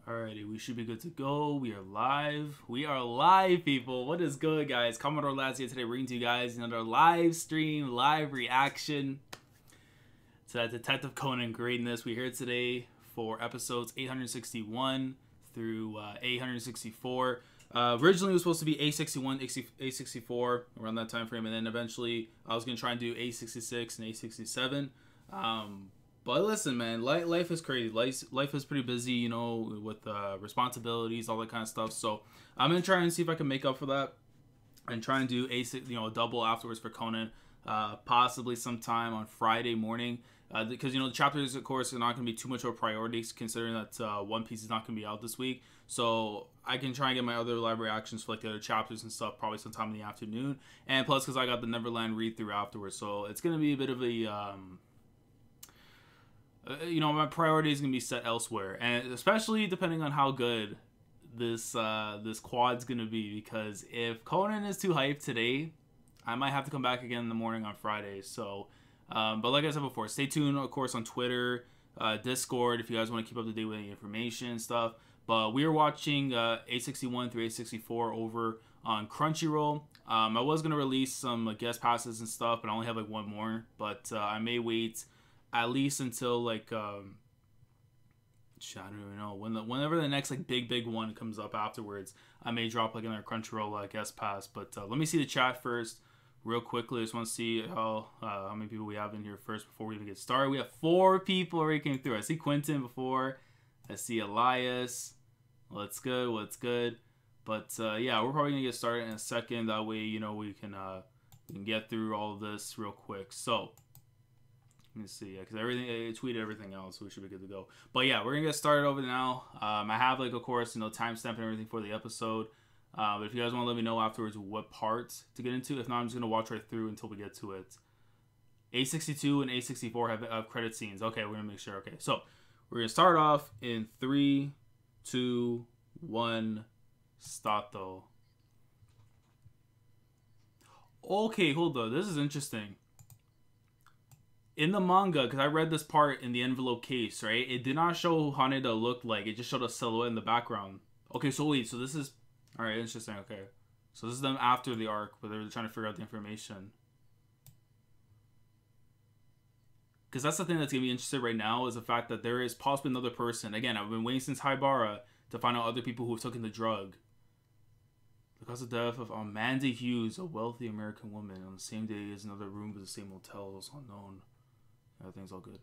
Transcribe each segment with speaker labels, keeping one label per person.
Speaker 1: Alrighty, we should be good to go. We are live. We are live, people. What is good, guys? Commodore Last here today, bringing to you guys another live stream, live reaction to that Detective Conan greatness. We're here today for episodes 861 through 864. Originally, it was supposed to be A61, A64 around that time frame, and then eventually I was gonna try and do A66 and A67. But listen, man, life is crazy. Life is pretty busy, you know, with responsibilities, all that kind of stuff. So I'm gonna try and see if I can make up for that and try and do a double afterwards for Conan, possibly sometime on Friday morning. Because the chapters, of course, are not going to be too much of a priority, considering that One Piece is not going to be out this week. So I can try and get my other live reactions for like the other chapters and stuff probably sometime in the afternoon. And plus, because I got the Neverland read through afterwards, so it's going to be a bit of a my priority is going to be set elsewhere, and especially depending on how good this quad's going to be. Because if Conan is too hyped today, I might have to come back again in the morning on Friday. So. But like I said before, stay tuned, of course, on Twitter, Discord, if you guys want to keep up to date with any information and stuff. But we are watching A61 through A64 over on Crunchyroll. I was going to release some guest passes and stuff, but I only have like one more. But I may wait at least until like, I don't even know, whenever the next like big one comes up afterwards, I may drop like another Crunchyroll guest pass. But let me see the chat first. Real quickly, I just want to see how many people we have in here first before we even get started. We have 4 people already came through. I see Quentin before. I see Elias. What's good? What's good? But yeah, we're probably gonna get started in a second. That way, we can get through all of this real quick. So let me see, because I tweeted everything else, so we should be good to go. But yeah, we're gonna get started over now. I have of course, timestamp and everything for the episode. But if you guys want to let me know afterwards what parts to get into, if not, I'm just going to watch right through until we get to it. A62 and A64 have credit scenes. Okay, we're going to make sure. Okay, so we're going to start off in 3, 2, 1, stato. Okay, hold on. This is interesting. In the manga, because I read this part in the envelope case, right? It did not show who Haneda looked like. It just showed a silhouette in the background. Okay, so wait, so this is... Alright, interesting, okay. So this is them after the arc, but they're trying to figure out the information. Because that's the thing that's going to be interesting right now, is the fact that there is possibly another person. Again, I've been waiting since Haibara to find out other people who have taken the drug. Because of the death of Amanda Hughes, a wealthy American woman, on the same day as another room of the same hotel was unknown. Everything's all good.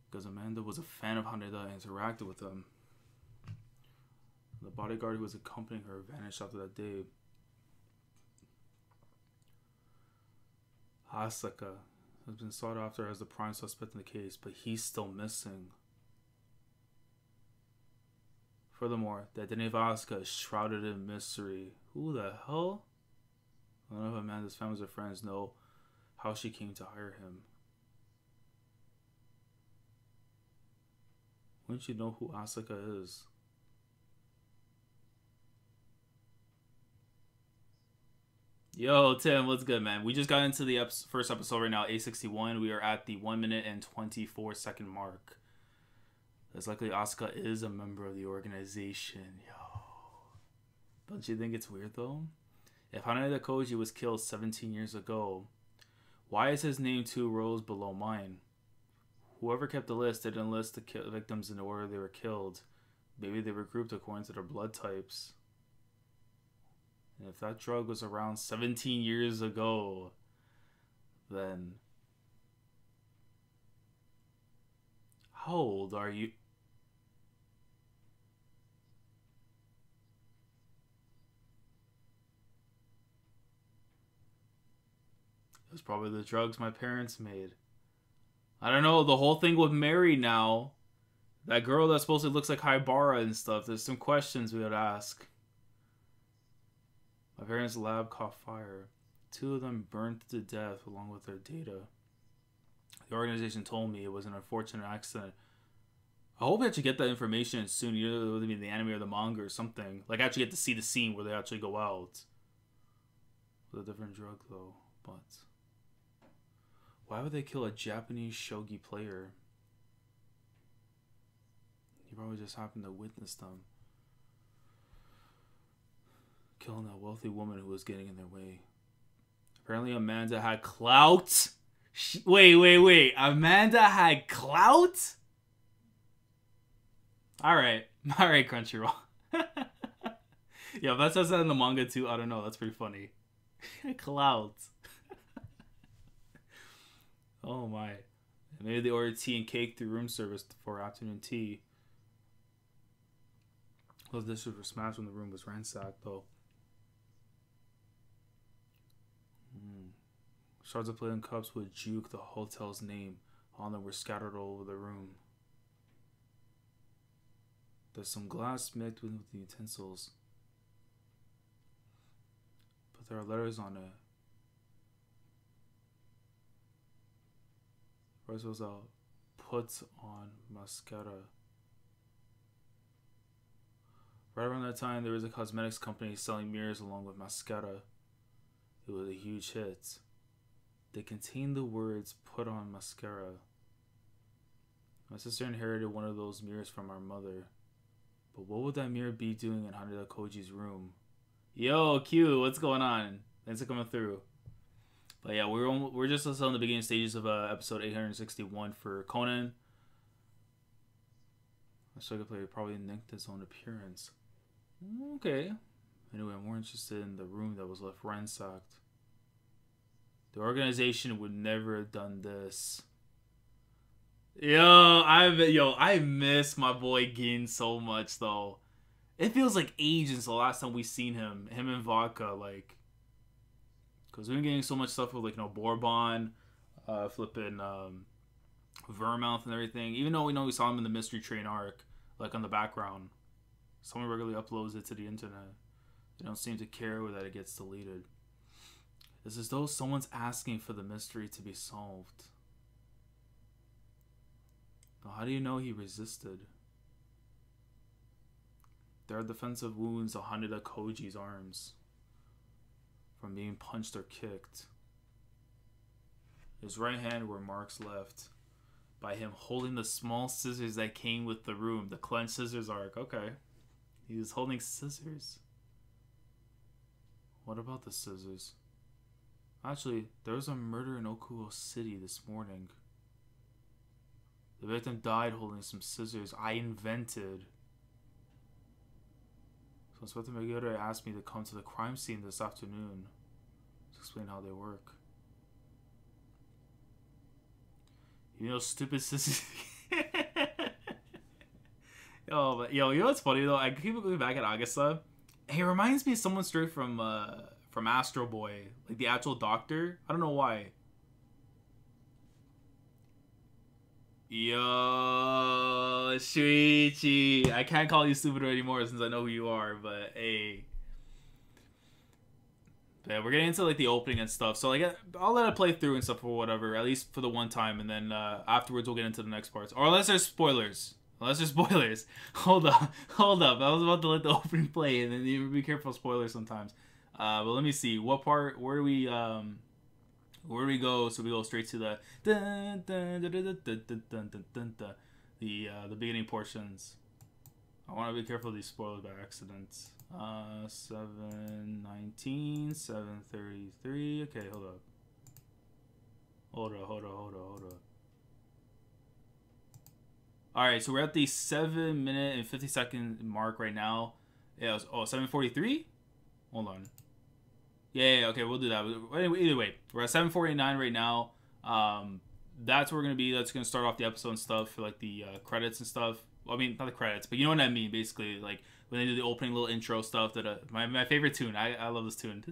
Speaker 1: Because Amanda was a fan of Haneda and interacted with him. The bodyguard who was accompanying her vanished after that day. Asaka has been sought after as the prime suspect in the case, but he's still missing. Furthermore, the identity of Asaka is shrouded in mystery. Who the hell? None of Amanda's family or friends know how she came to hire him. Wouldn't you know who Asaka is? Yo, Tim, what's good, man? We just got into the first episode right now, A61. We are at the 1 minute and 24 second mark. It's likely Asuka is a member of the organization. Yo. Don't you think it's weird, though? If Haneda Koji was killed 17 years ago, why is his name 2 rows below mine? Whoever kept the list didn't list the victims in the order they were killed. Maybe they were grouped according to their blood types. And if that drug was around 17 years ago, then how old are you? It was probably the drugs my parents made. I don't know, the whole thing with Mary now. That girl that supposedly looks like Haibara and stuff. There's some questions we would ask. My parents' lab caught fire. 2 of them burned to death along with their data. The organization told me it was an unfortunate accident. I hope I actually get that information soon, either whether it be the anime or the manga or something. Like, I actually get to see the scene where they actually go out. With a different drug, though. But why would they kill a Japanese shogi player? He probably just happened to witness them killing that wealthy woman who was getting in their way. Apparently Amanda had clout. Wait. Amanda had clout? Alright, Crunchyroll. Yeah, if that says that in the manga too, I don't know. That's pretty funny. Clout. Oh my. Maybe they ordered tea and cake through room service for afternoon tea. Those dishes were smashed when the room was ransacked, though. Shards of plate and cups would juke the hotel's name on them were scattered all over the room. There's some glass mixed with the utensils, but there are letters on it. First was a put on mascara. Right around that time, there was a cosmetics company selling mirrors along with mascara. It was a huge hit. They contained the words "put on mascara." My sister inherited one of those mirrors from our mother. But what would that mirror be doing in Haneda Koji's room? Yo, Q, what's going on? Thanks for coming through. But yeah, we're just still in the beginning stages of episode 861 for Conan. I still could play probably nicked his own appearance. Okay. Anyway, I'm more interested in the room that was left ransacked. The organization would never have done this. I miss my boy Gin so much though. It feels like ages since the last time we seen him and Vodka, like, because we've been getting so much stuff with, like, Bourbon, flipping Vermouth and everything. Even though we saw him in the Mystery Train arc, like, on the background. Someone regularly uploads it to the internet. They don't seem to care that it gets deleted. It's as though someone's asking for the mystery to be solved. Now, how do you know he resisted? There are defensive wounds on Haneda Koji's arms from being punched or kicked. His right hand were marks left by him holding the small scissors that came with the room. The clenched scissors arc. Okay. He was holding scissors. What about the scissors? Actually, there was a murder in Okuo City this morning. The victim died holding some scissors I invented. So Inspector Megure asked me to come to the crime scene this afternoon to explain how they work. You know, stupid scissors. You know what's funny though? I keep looking back at Agasa. He reminds me of someone straight from Astro Boy, like the actual doctor. I don't know why. Yo, Shuichi. I can't call you stupid anymore since I know who you are, but hey. But yeah, we're getting into like the opening and stuff, so like I'll let it play through and stuff or whatever, at least for the one time, and then afterwards we'll get into the next parts. Or unless there's spoilers. Hold up. I was about to let the opening play, and then you be careful of spoilers sometimes. But let me see. What part? Where do we go? So we go straight to the the beginning portions. I want to be careful of these spoilers by accident. 7:19, 7:33. Okay, hold up. Hold up. Alright, so we're at the 7-minute and 50-second mark right now. Yeah, it was, 7:43? Hold on. Yeah, okay, we'll do that. Anyway, either way, we're at 7:49 right now. That's where we're going to be. That's going to start off the episode and stuff for, like, the credits and stuff. Well, I mean, not the credits, but you know what I mean, basically. Like, when they do the opening little intro stuff. That my favorite tune. I love this tune.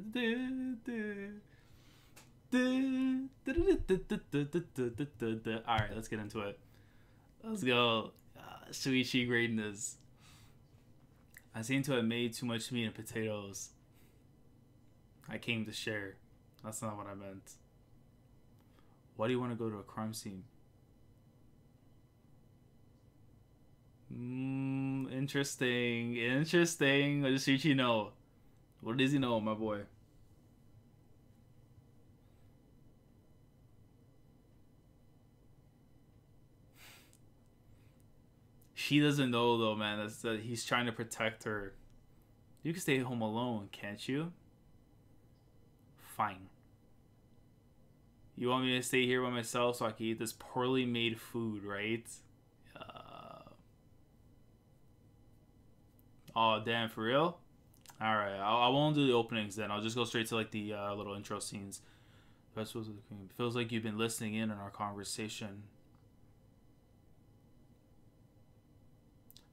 Speaker 1: Alright, let's get into it. Let's go. Shuichi greatness. I seem to have made too much meat and potatoes. I came to share. That's not what I meant. Why do you want to go to a crime scene? Interesting. What does Shuichi know? What does he know, my boy? She doesn't know though, man. That's that he's trying to protect her. You can stay home alone, can't you? Fine. You want me to stay here by myself so I can eat this poorly made food, right? Oh, damn, for real? Alright, I won't do the openings then. I'll just go straight to like the little intro scenes. Festivals of the Queen. Feels like you've been listening in on our conversation.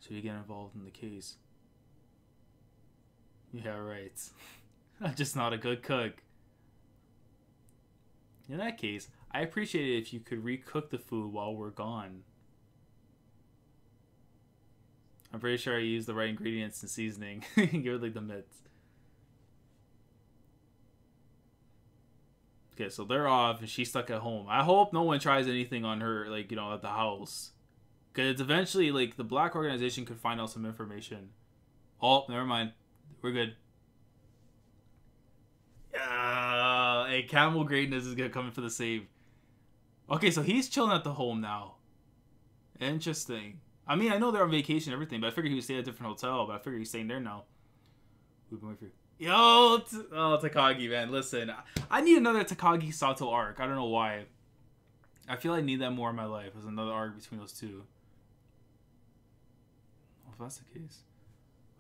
Speaker 1: So you get involved in the case. Yeah, right. I'm just not a good cook. In that case, I appreciate it if you could recook the food while we're gone. I'm pretty sure I used the right ingredients and seasoning. Give it like the mitts. Okay, so they're off and she's stuck at home. I hope no one tries anything on her, like, you know, at the house. Because it's eventually, like, the black organization could find out some information. Oh, never mind. We're good. Hey, Camel Greatness is gonna come in for the save. Okay, so he's chilling at the home now. Interesting. I mean, I know they're on vacation and everything, but I figured he would stay at a different hotel, but I figured he's staying there now. We've been waiting for you. Yo! Oh, Takagi, man. Listen, I need another Takagi Sato arc. I don't know why. I feel I need that more in my life. There's another arc between those two. Well, if that's the case.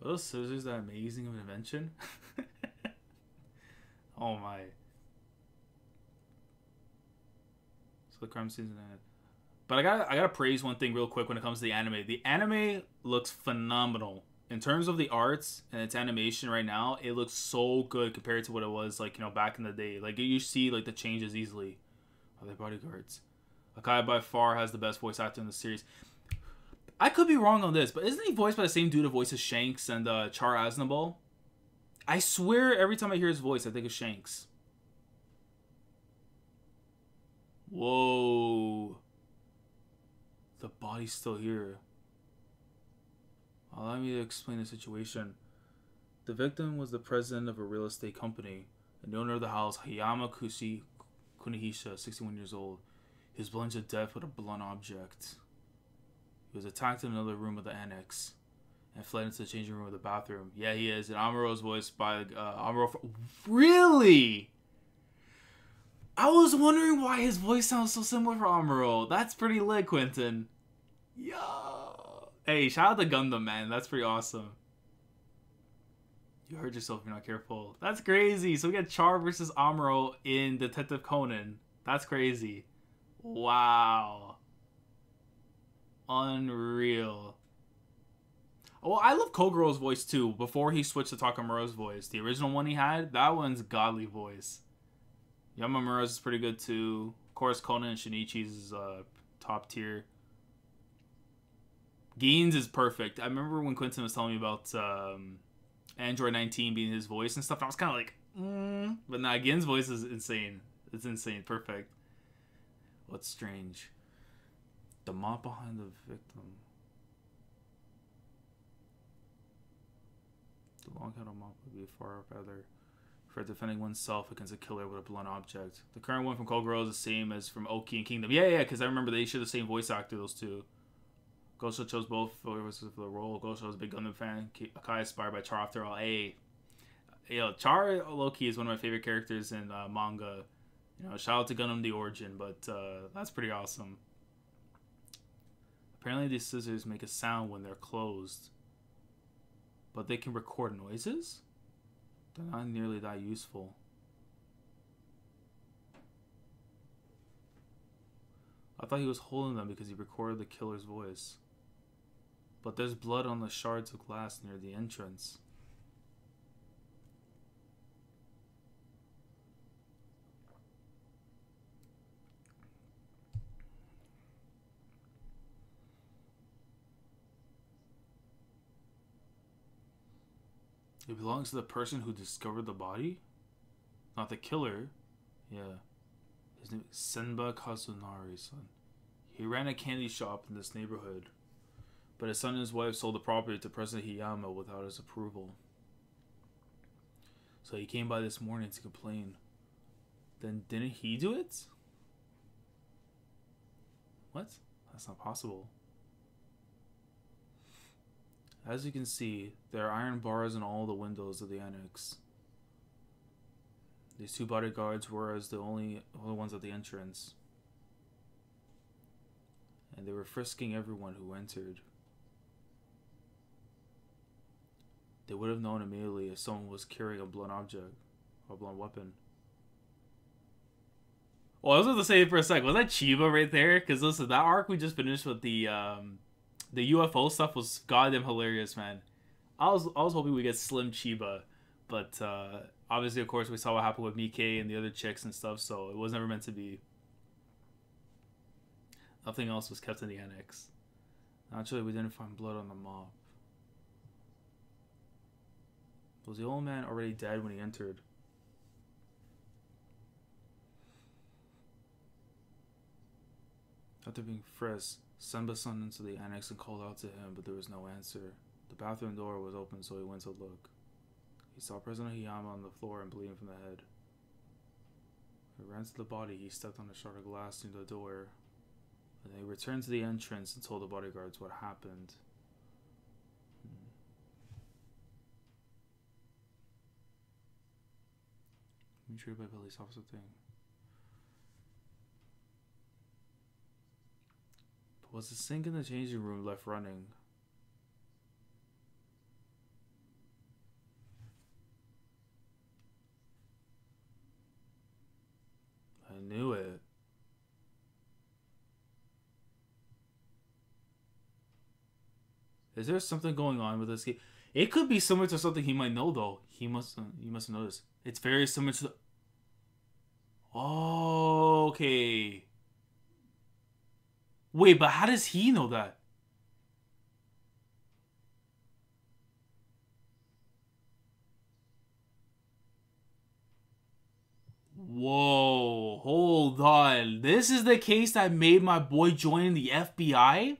Speaker 1: Are those scissors that amazing of an invention? Oh my. So the crime season ended. But I gotta praise one thing real quick when it comes to the anime. The anime looks phenomenal. In terms of the arts and its animation right now, it looks so good compared to what it was, like, you know, back in the day. Like, you see, like, the changes easily. Are they bodyguards? Akai by far has the best voice actor in the series. I could be wrong on this, but isn't he voiced by the same dude who voices Shanks and Char Aznavour? I swear every time I hear his voice, I think of Shanks. Whoa. The body's still here. Allow me to explain the situation. The victim was the president of a real estate company and the owner of the house, Hayama Kunihisha, 61 years old. He was bludgeoned to death with a blunt object. He was attacked in another room of the annex and fled into the changing room of the bathroom. Yeah, he is. And Amuro's voiced by Amuro. Really? I was wondering why his voice sounds so similar for Amuro. That's pretty lit, Quentin. Yo. Hey, shout out to Gundam, man. That's pretty awesome. You hurt yourself if you're not careful. That's crazy. So we got Char versus Amuro in Detective Conan. That's crazy. Wow. Unreal. Well, I love Kogoro's voice too. Before he switched to Takamuro's voice, the original one he had, that one's godly voice. Yamamura's is pretty good too. Of course, Conan and Shinichi's is top tier. Gein's is perfect. I remember when Quentin was telling me about Android 19 being his voice and stuff. I was kind of like, but nah, Gein's voice is insane. It's insane. Perfect. What's strange? The mop behind the victim. The long-handled mop would be far better for defending oneself against a killer with a blunt object. The current one from Kogoro is the same as from Oki and Kingdom. Yeah, because I remember they share the same voice actor, those two. Gosho chose both for the role. Gosho was a big Gundam fan. Akai inspired by Char after all. Hey, yo, Char low-key is one of my favorite characters in manga. You know, shout out to Gundam the Origin, but that's pretty awesome. Apparently these scissors make a sound when they're closed. But they can record noises? They're not nearly that useful. I thought he was holding them because he recorded the killer's voice. But there's blood on the shards of glass near the entrance. It belongs to the person who discovered the body? Not the killer. Yeah. His name is Senba Kazunari-san. He ran a candy shop in this neighborhood. But his son and his wife sold the property to President Hiyama without his approval. So he came by this morning to complain. Then didn't he do it? What? That's not possible. As you can see, there are iron bars in all the windows of the annex. These two bodyguards were as the only ones at the entrance. And they were frisking everyone who entered. They would have known immediately if someone was carrying a blunt object or a blunt weapon. Oh, I was about to say for a sec, was that Chiba right there? Because listen, that arc we just finished with the UFO stuff was goddamn hilarious, man. I was hoping we get Slim Chiba, but obviously, of course, we saw what happened with Mickey and the other chicks and stuff, so it was never meant to be. Nothing else was kept in the annex. Naturally, we didn't find blood on the mop. Was the old man already dead when he entered? After being frisked, Senba summoned into the annex and called out to him, but there was no answer. The bathroom door was open, so he went to look. He saw President Hiyama on the floor and bleeding from the head. He ran to the body. He stepped on a shard of glass near the door. And then he returned to the entrance and told the bodyguards what happened. Treated by police officer thing. But was the sink in the changing room left running? I knew it. Is there something going on with this game? It could be similar to something he might know, though. He must know this. It's very similar to the... Oh, okay. Wait, but how does he know that? Whoa, hold on. This is the case that made my boy join the FBI?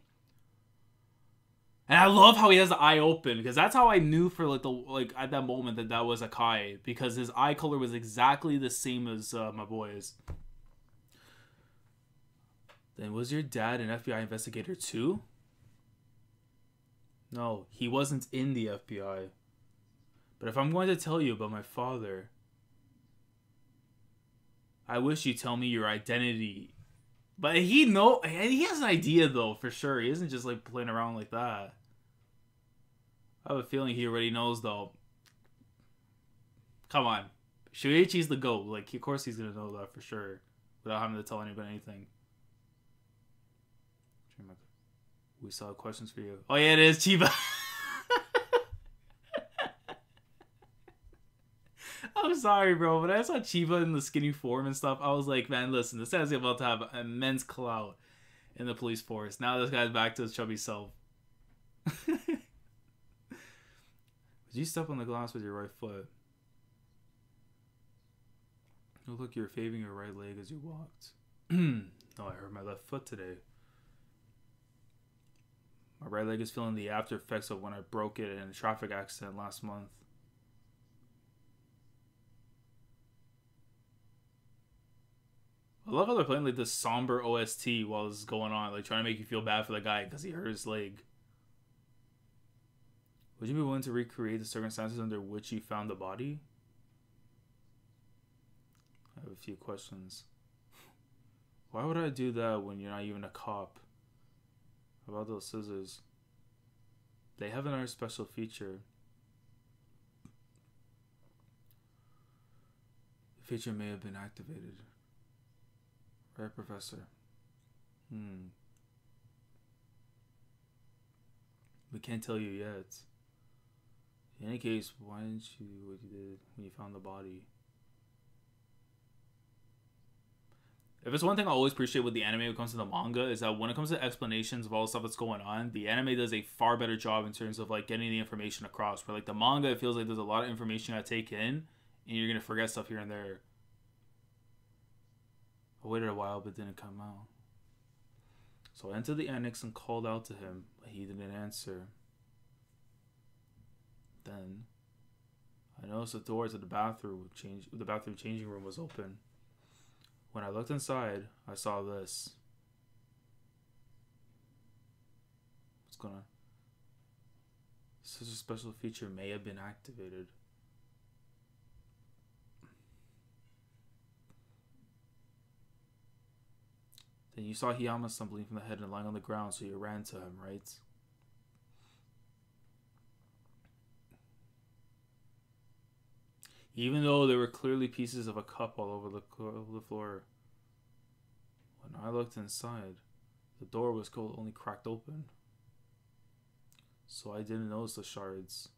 Speaker 1: And I love how he has the eye open, because that's how I knew for at that moment that was Akai, because his eye color was exactly the same as my boy's. Then was your dad an FBI investigator too? No, he wasn't in the FBI. But if I'm going to tell you about my father, I wish you'd tell me your identity. But he has an idea though, for sure. He isn't just like playing around like that. I have a feeling he already knows though. Come on. Shuichi's the GOAT. Like, of course he's gonna know that for sure. Without having to tell anybody anything. We saw questions for you. Oh yeah, it is Chiba. I'm sorry, bro, but I saw Chiba in the skinny form and stuff. I was like, man, listen, this guy's about to have immense clout in the police force. Now this guy's back to his chubby self. Did you step on the glass with your right foot? It looked like you were faving your right leg as you walked. No, I hurt my left foot today. My right leg is feeling the after effects of when I broke it in a traffic accident last month. I love how they're playing like this somber OST while this is going on, like trying to make you feel bad for the guy because he hurt his leg. Would you be willing to recreate the circumstances under which you found the body? I have a few questions. Why would I do that when you're not even a cop? How about those scissors? They have another special feature. The feature may have been activated. Right, Professor? We can't tell you yet. In any case, why didn't you do what you did when you found the body? If it's one thing I always appreciate with the anime when it comes to the manga, is that when it comes to explanations of all the stuff that's going on, the anime does a far better job in terms of like getting the information across. Where like the manga, it feels like there's a lot of information you gotta take in, and you're gonna forget stuff here and there. I waited a while, but it didn't come out. So I entered the annex and called out to him, but he didn't answer. Then I noticed the door to the bathroom changing room was open. When I looked inside, I saw this. What's going on? Such a special feature may have been activated. Then you saw Hiyama stumbling from the head and lying on the ground, so you ran to him, right? Even though there were clearly pieces of a cup all over the floor. When I looked inside, the door was only cracked open. So I didn't notice the shards.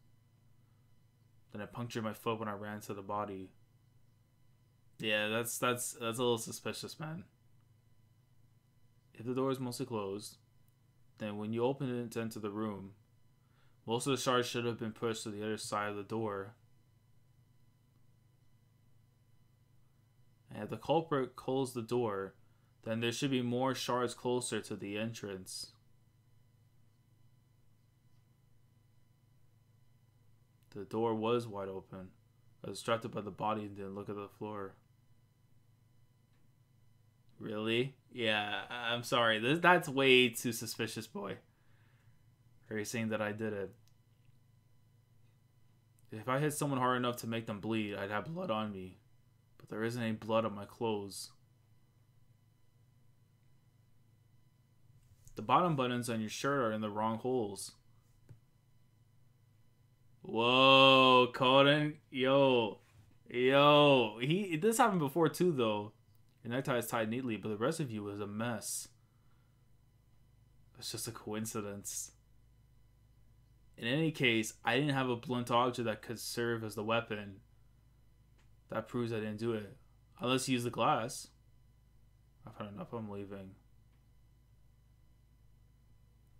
Speaker 1: Then I punctured my foot when I ran to the body. Yeah, that's a little suspicious, man. If the door is mostly closed, then when you open it to enter the room, most of the shards should have been pushed to the other side of the door. And if the culprit closed the door, then there should be more shards closer to the entrance. The door was wide open. I was distracted by the body and didn't look at the floor. Really? Yeah, I'm sorry. That's way too suspicious, boy. Are you saying that I did it? If I hit someone hard enough to make them bleed, I'd have blood on me. But there isn't any blood on my clothes. The bottom buttons on your shirt are in the wrong holes. Whoa, Conan. Yo. This happened before too, though. Your necktie is tied neatly, but the rest of you is a mess. It's just a coincidence. In any case, I didn't have a blunt object that could serve as the weapon. That proves I didn't do it. Unless you use the glass. I've had enough, I'm leaving.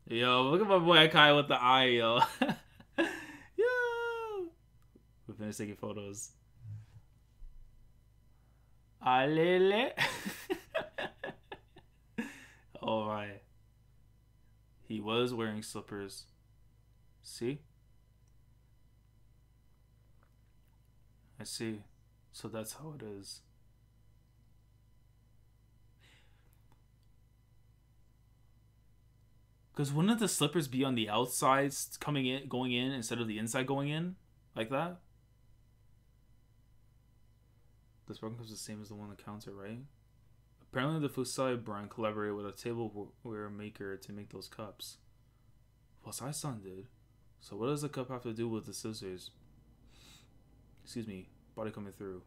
Speaker 1: Yo, look at my boy Akai with the eye, yo. Yo! We finished taking photos. Alele. Oh my. He was wearing slippers. See? I see. So that's how it is. Because wouldn't the slippers be on the outside going in instead of the inside going in? Like that? This broken cup is the same as the one on the counter, right? Apparently the Fusai brand collaborated with a tableware maker to make those cups. Well, Sai-san did. So what does the cup have to do with the scissors? Excuse me, body coming through.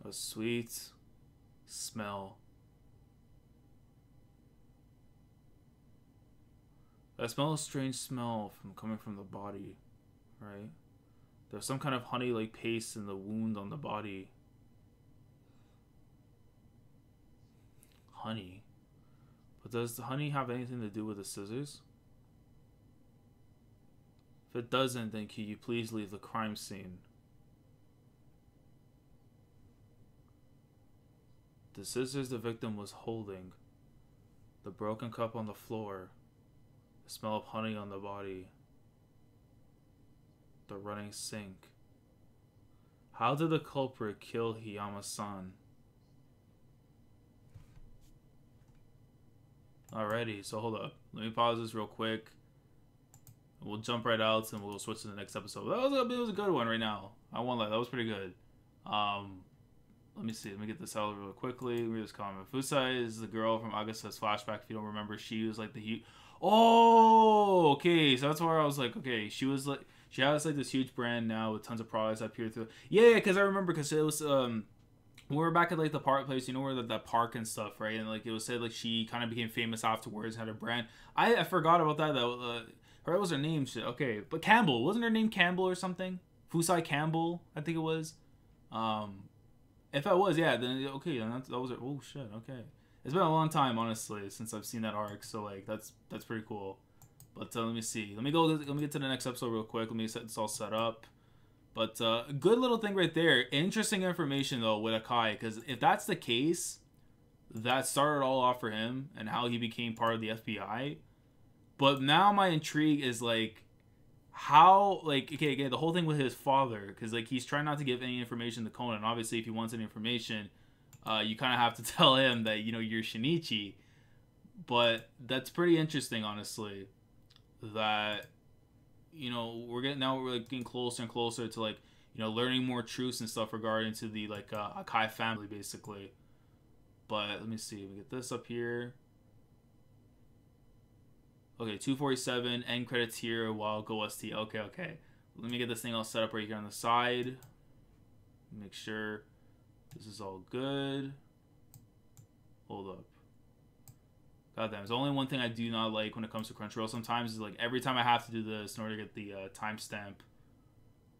Speaker 1: A sweet smell. I smell a strange smell coming from the body, right? There's some kind of honey-like paste in the wound on the body. Honey? But does the honey have anything to do with the scissors? If it doesn't, then can you please leave the crime scene? The scissors the victim was holding, the broken cup on the floor, the smell of honey on the body, the running sink. How did the culprit kill Hiyama-san? Alrighty, so hold up. Let me pause this real quick. We'll jump right out and we'll switch to the next episode. It was a good one right now. I won't lie, that was pretty good. Let me see. Let me get this out real quickly. Read this comment. Fusai is the girl from Agasa's flashback. If you don't remember, she was like the huge. Oh, okay. So that's where I was like, okay, she was like, she has like this huge brand now with tons of products that appear through. Yeah, because I remember because it was we were back at like the park place, you know, where that park and stuff, right? And like it was said like she kind of became famous afterwards, had a brand. I forgot about that though. What was her name? Shit. Okay, but Campbell, wasn't her name Campbell or something? Fusai Campbell, I think it was. If I was, yeah, then okay, then that was it. Oh shit, okay. It's been a long time, honestly, since I've seen that arc, so like that's pretty cool. But let me see. Let me get to the next episode real quick. Let me set this all set up. But good little thing right there. Interesting information though with Akai, because if that's the case, that started all off for him and how he became part of the FBI. But now my intrigue is like, how, like, okay, again, the whole thing with his father, because like he's trying not to give any information to Conan. Obviously, if he wants any information, you kind of have to tell him that you're Shinichi. But that's pretty interesting, honestly. That we're like getting closer and closer to like learning more truths and stuff regarding to the like Akai family, basically. But let me see. We get this up here. Okay, 247, end credits here while go ST. Okay. Let me get this thing all set up right here on the side. Make sure this is all good. Hold up. God damn, there's only one thing I do not like when it comes to Crunchyroll sometimes is like every time I have to do this in order to get the timestamp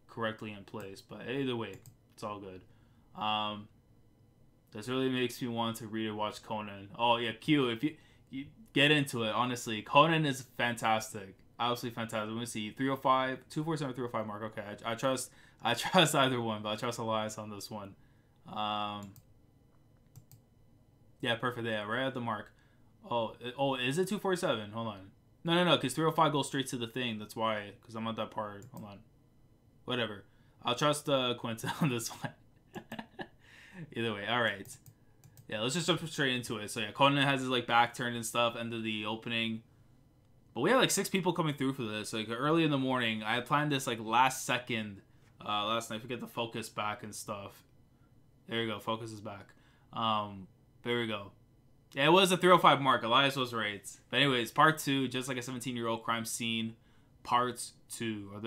Speaker 1: correctly in place. But either way, it's all good. This really makes me want to read and watch Conan. Oh yeah, Q, if you get into it, honestly. Conan is fantastic. Absolutely fantastic. Let me see. 305, 247, 305 mark. Okay, I trust either one, but I trust Elias on this one. Yeah, perfect. Yeah, right at the mark. Oh, is it 247? Hold on. No, because 305 goes straight to the thing. That's why, because I'm at that part. Hold on. Whatever. I'll trust Quentin on this one. Either way, alright. Yeah, let's just jump straight into it. So yeah, Conan has his like back turned and stuff, end of the opening. But we had like 6 people coming through for this. Like early in the morning. I had planned this like last second. Last night. Forget the focus back and stuff. There you go. Focus is back. There we go. Yeah, it was a 305 mark. Elias was right. But anyways, part 2, just like a 17-year-old crime scene. Part 2. Are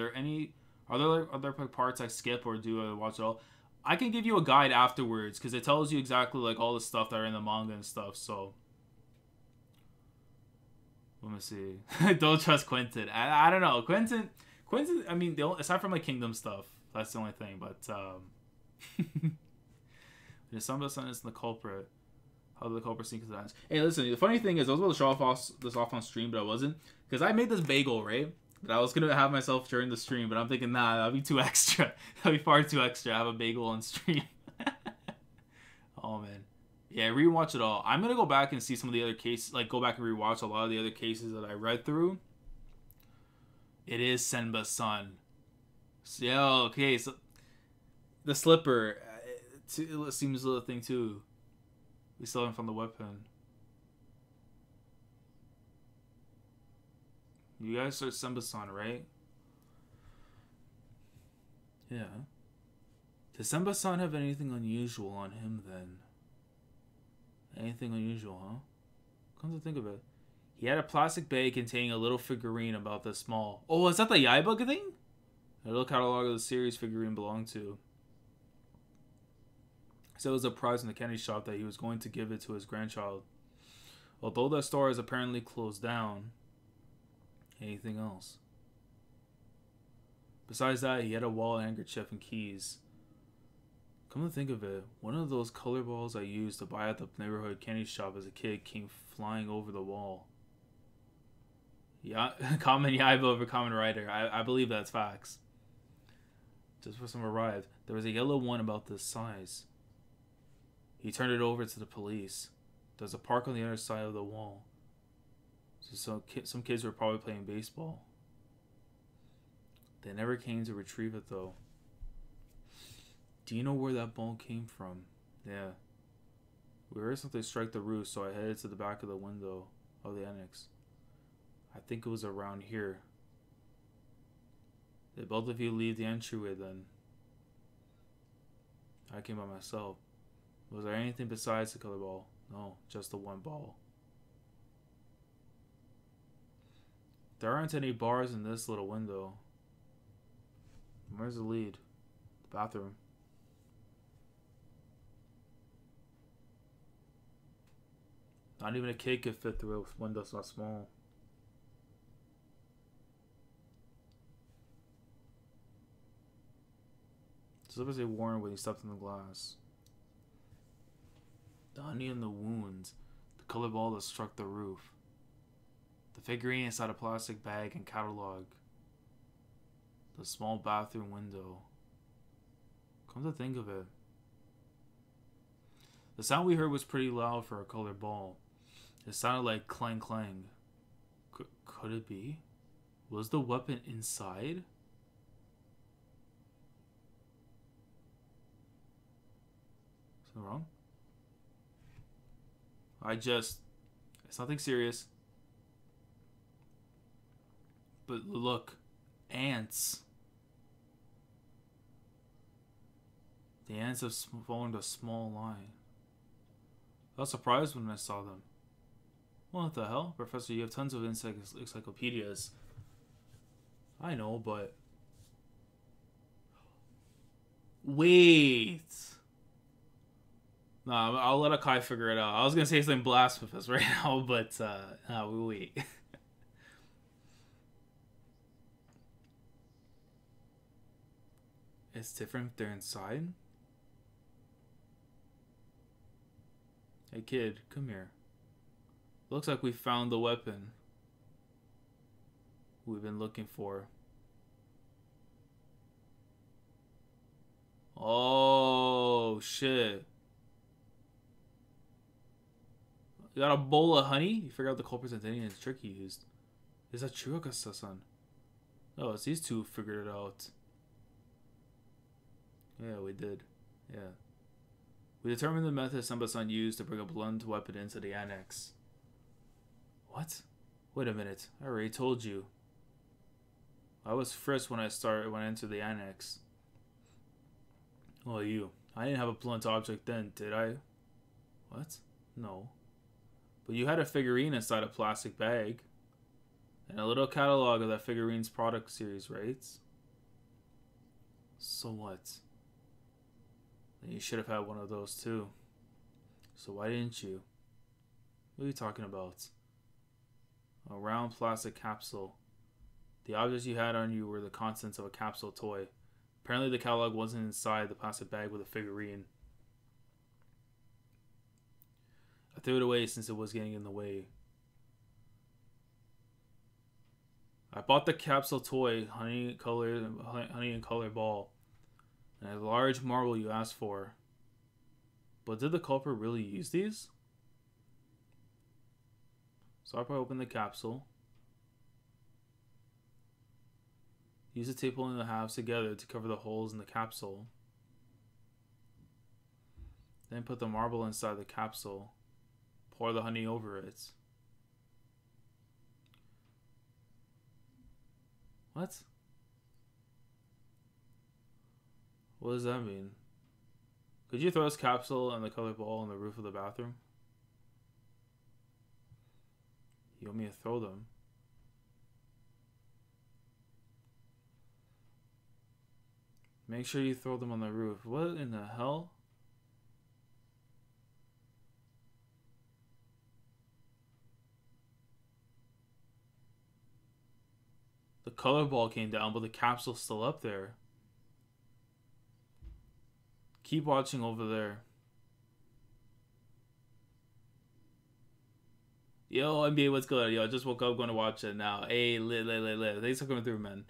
Speaker 1: there parts I skip or do I watch it all? I can give you a guide afterwards because it tells you exactly like all the stuff that are in the manga and stuff. So let me see. Don't trust Quentin. I don't know. Quentin. I mean, aside from like Kingdom stuff, that's the only thing. But the Sun is the culprit. How did the culprit sneak into the hands? Hey, listen. The funny thing is, I was about to show this off on stream, but I wasn't because I made this bagel, right? That I was gonna have myself during the stream, but I'm thinking, nah, that'll be too extra. That'll be far too extra. I have a bagel on stream. Oh man, yeah, rewatch it all. I'm gonna go back and see some of the other cases, like go back and rewatch a lot of the other cases that I read through. It is Senba's son. So, yeah, okay, so the slipper, it seems a little thing too. We still haven't found the weapon. You guys are Senba-san, right? Yeah. Does Senba-san have anything unusual on him then? Anything unusual, huh? Come to think of it. He had a plastic bag containing a little figurine about this small. Oh, is that the Yaiba thing? A little catalog of the series figurine belonged to. So it was a prize in the candy shop that he was going to give it to his grandchild. Although the store is apparently closed down. Anything else? Besides that, he had a wallet, handkerchief, and keys. Come to think of it, one of those color balls I used to buy at the neighborhood candy shop as a kid came flying over the wall. Yeah, common Yaiba over common writer. I believe that's facts. Just before some arrived, there was a yellow one about this size. He turned it over to the police. There's a park on the other side of the wall. So some kids were probably playing baseball. They never came to retrieve it though. Do you know where that ball came from? Yeah. We heard something strike the roof, so I headed to the back of the window of the annex. I think it was around here. Did both of you leave the entryway then? I came by myself. Was there anything besides the color ball? No, just the one ball. There aren't any bars in this little window. Where's the lead? The bathroom. Not even a kid could fit through a window so small. Slippers they worn when he stepped in the glass. The honey and the wounds. The color ball that struck the roof. The figurine inside a plastic bag and catalog. The small bathroom window. Come to think of it. The sound we heard was pretty loud for a colored ball. It sounded like clang clang. Could it be? Was the weapon inside? Something wrong? It's nothing serious. But look, ants. The ants have formed a small line. I was surprised when I saw them. What the hell? Professor, you have tons of encyclopedias. I know, but... Wait! Nah, I'll let Akai figure it out. I was gonna say something blasphemous right now, but wait. It's different if they're inside? Hey kid, come here. Looks like we found the weapon we've been looking for. Oh, shit. You got a bowl of honey? You figured out the culprit's identity and the trick he used. Is that true, Akasa-san? Oh, it's these two who figured it out. Yeah, we did. Yeah. We determined the method Samba-san used to bring a blunt weapon into the annex. What? Wait a minute. I already told you. I was frisked when I entered the annex. Well, you. I didn't have a blunt object then, did I? What? No. But you had a figurine inside a plastic bag. And a little catalog of that figurine's product series, right? So what? Then you should have had one of those too. So why didn't you? What are you talking about? A round plastic capsule. The objects you had on you were the contents of a capsule toy. Apparently the catalog wasn't inside the plastic bag with a figurine. I threw it away since it was getting in the way. I bought the capsule toy, honey and color ball, and a large marble you asked for. But did the culprit really use these? So I probably opened the capsule. Use the tape pulling the halves together to cover the holes in the capsule. Then put the marble inside the capsule. Pour the honey over it. What? What does that mean? Could you throw this capsule and the colored ball on the roof of the bathroom? You want me to throw them? Make sure you throw them on the roof. What in the hell? The color ball came down, but the capsule's still up there. Keep watching over there. Yo, NBA, what's good? Yo, I just woke up going to watch it now. Hey, lit. Thanks for coming through, man.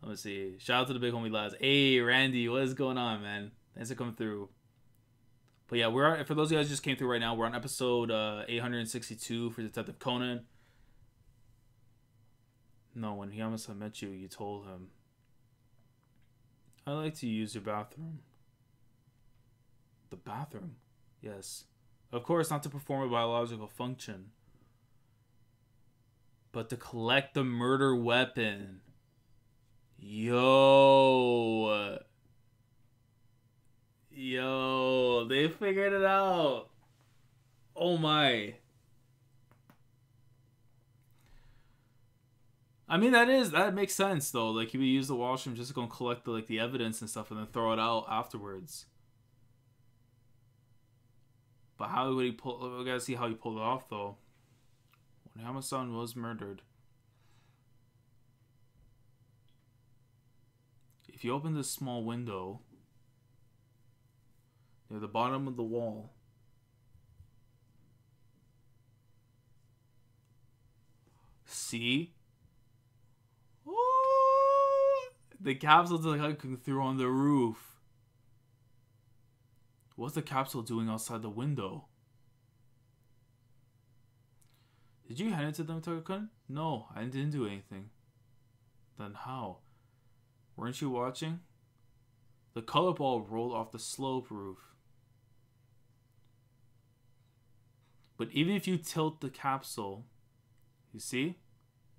Speaker 1: Let me see. Shout out to the big homie lads. Hey, Randy, what is going on, man? Thanks for coming through. But yeah, for those of you guys who just came through right now, we're on episode 862 for Detective Conan. No, when Hiyama-san met you, you told him, I'd like to use your bathroom. The bathroom? Yes. Of course, not to perform a biological function, but to collect the murder weapon. Yo, they figured it out. Oh my. I mean, that makes sense though. Like, he would use the washroom just to go and collect the evidence and stuff and then throw it out afterwards. But how would he pull? We gotta see how he pulled it off though. When Hama-san was murdered, if you open this small window near the bottom of the wall, see? Ooh, the capsule's like looking through on the roof. What's the capsule doing outside the window? Did you hand it to them, Taka-kun? No, I didn't do anything. Then how? Weren't you watching? The color ball rolled off the slope roof. But even if you tilt the capsule, you see?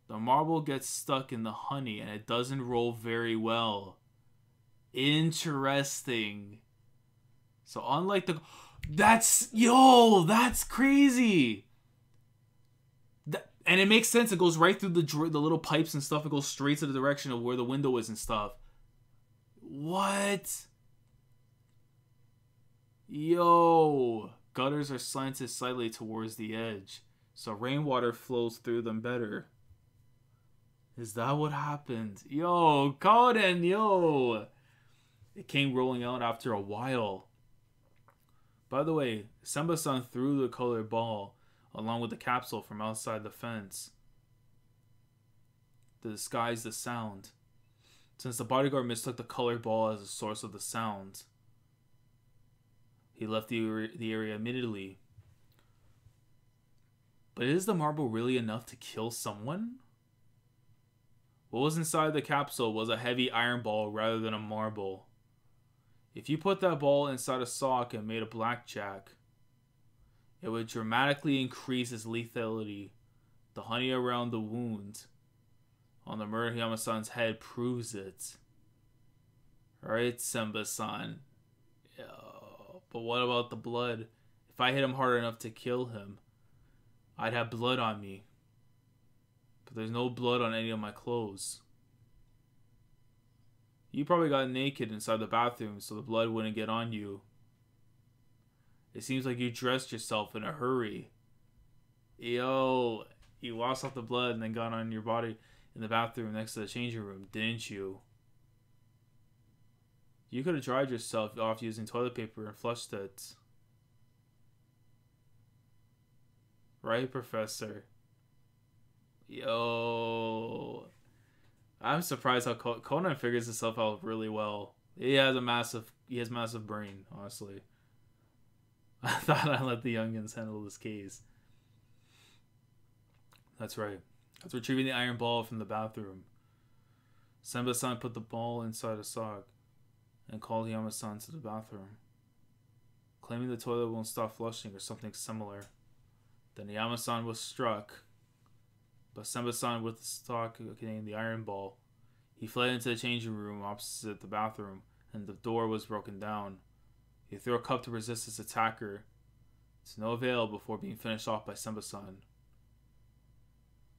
Speaker 1: The marble gets stuck in the honey and it doesn't roll very well. Interesting. So unlike the... That's crazy! And it makes sense. It goes right through the little pipes and stuff. It goes straight to the direction of where the window is and stuff. What? Yo. Gutters are slanted slightly towards the edge, so rainwater flows through them better. Is that what happened? Yo, Conan, yo. It came rolling out after a while. By the way, Senba-san threw the colored ball along with the capsule from outside the fence to disguise the sound, since the bodyguard mistook the colored ball as the source of the sound. He left the area immediately. But is the marble really enough to kill someone? What was inside the capsule was a heavy iron ball rather than a marble. If you put that ball inside a sock and made a blackjack, it would dramatically increase its lethality. The honey around the wound on the murder Yama-san's head proves it. Right, Senba-san? But what about the blood? If I hit him hard enough to kill him, I'd have blood on me. But there's no blood on any of my clothes. You probably got naked inside the bathroom so the blood wouldn't get on you. It seems like you dressed yourself in a hurry. Yo, you washed off the blood and then got on your body in the bathroom next to the changing room, didn't you? You could have dried yourself off using toilet paper and flushed it. Right, Professor? Yo. I'm surprised how Conan figures himself out really well. He has massive brain, honestly. I thought I let the youngins handle this case. That's right. After retrieving the iron ball from the bathroom, Senba-san put the ball inside a sock and called Yama-san to the bathroom, claiming the toilet won't stop flushing or something similar. Then Yama-san was struck, but Senba-san with the stock containing the iron ball. He fled into the changing room opposite the bathroom, and the door was broken down. He threw a cup to resist his attacker, to no avail before being finished off by Senba-san.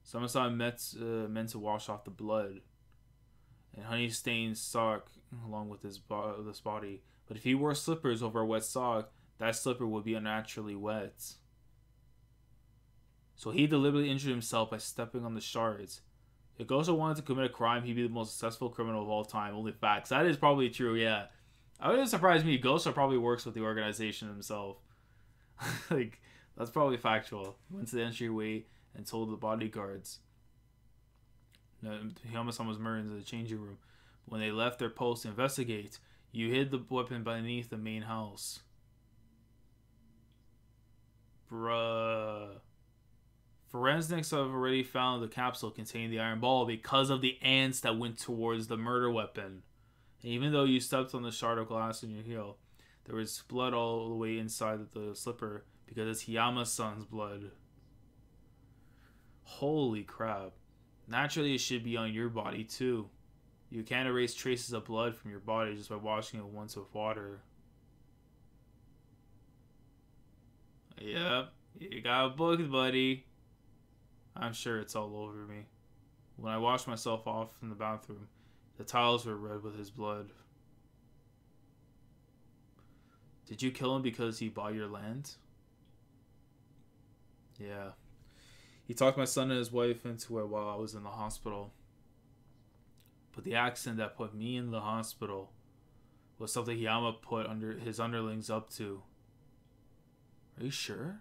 Speaker 1: Senba-san meant to wash off the blood and honey-stained sock along with his body, but if he wore slippers over a wet sock, that slipper would be unnaturally wet. So he deliberately injured himself by stepping on the shards. If Gosha wanted to commit a crime, he'd be the most successful criminal of all time. Only facts. That is probably true, yeah. I wouldn't surprise me. Gosha probably works with the organization himself. Like, that's probably factual. He went to the entryway and told the bodyguards Yama-san was murdered in the changing room. When they left their post to investigate, you hid the weapon beneath the main house. Bruh. Forensics have already found the capsule containing the iron ball because of the ants that went towards the murder weapon. And even though you stepped on the shard of glass in your heel, there was blood all the way inside the slipper because it's Yama-san's blood. Holy crap. Naturally, it should be on your body too. You can't erase traces of blood from your body just by washing it once with water. Yep, you got booked, buddy. I'm sure it's all over me. When I washed myself off in the bathroom, the tiles were red with his blood. Did you kill him because he bought your land? Yeah. He talked my son and his wife into it while I was in the hospital. But the accident that put me in the hospital was something Yama put his underlings up to. Are you sure?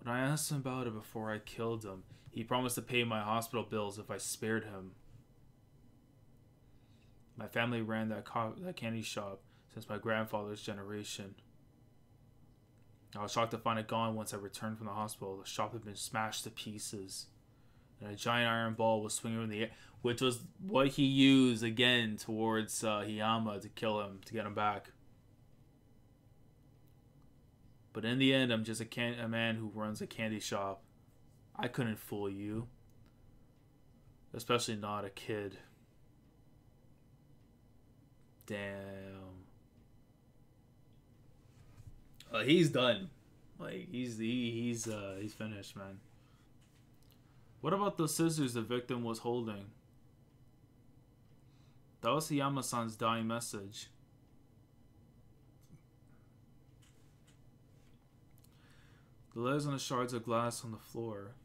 Speaker 1: When I asked him about it before I killed him, he promised to pay my hospital bills if I spared him. My family ran that candy shop since my grandfather's generation. I was shocked to find it gone once I returned from the hospital. The shop had been smashed to pieces. and a giant iron ball was swinging in the air, which was what he used again towards Hiyama to kill him, to get him back. But in the end, I'm just a man who runs a candy shop. I couldn't fool you. Especially not a kid. Damn. He's done. Like he's finished, man. What about the scissors the victim was holding? That was Hiyama-san's dying message. The letters on the shards of glass on the floor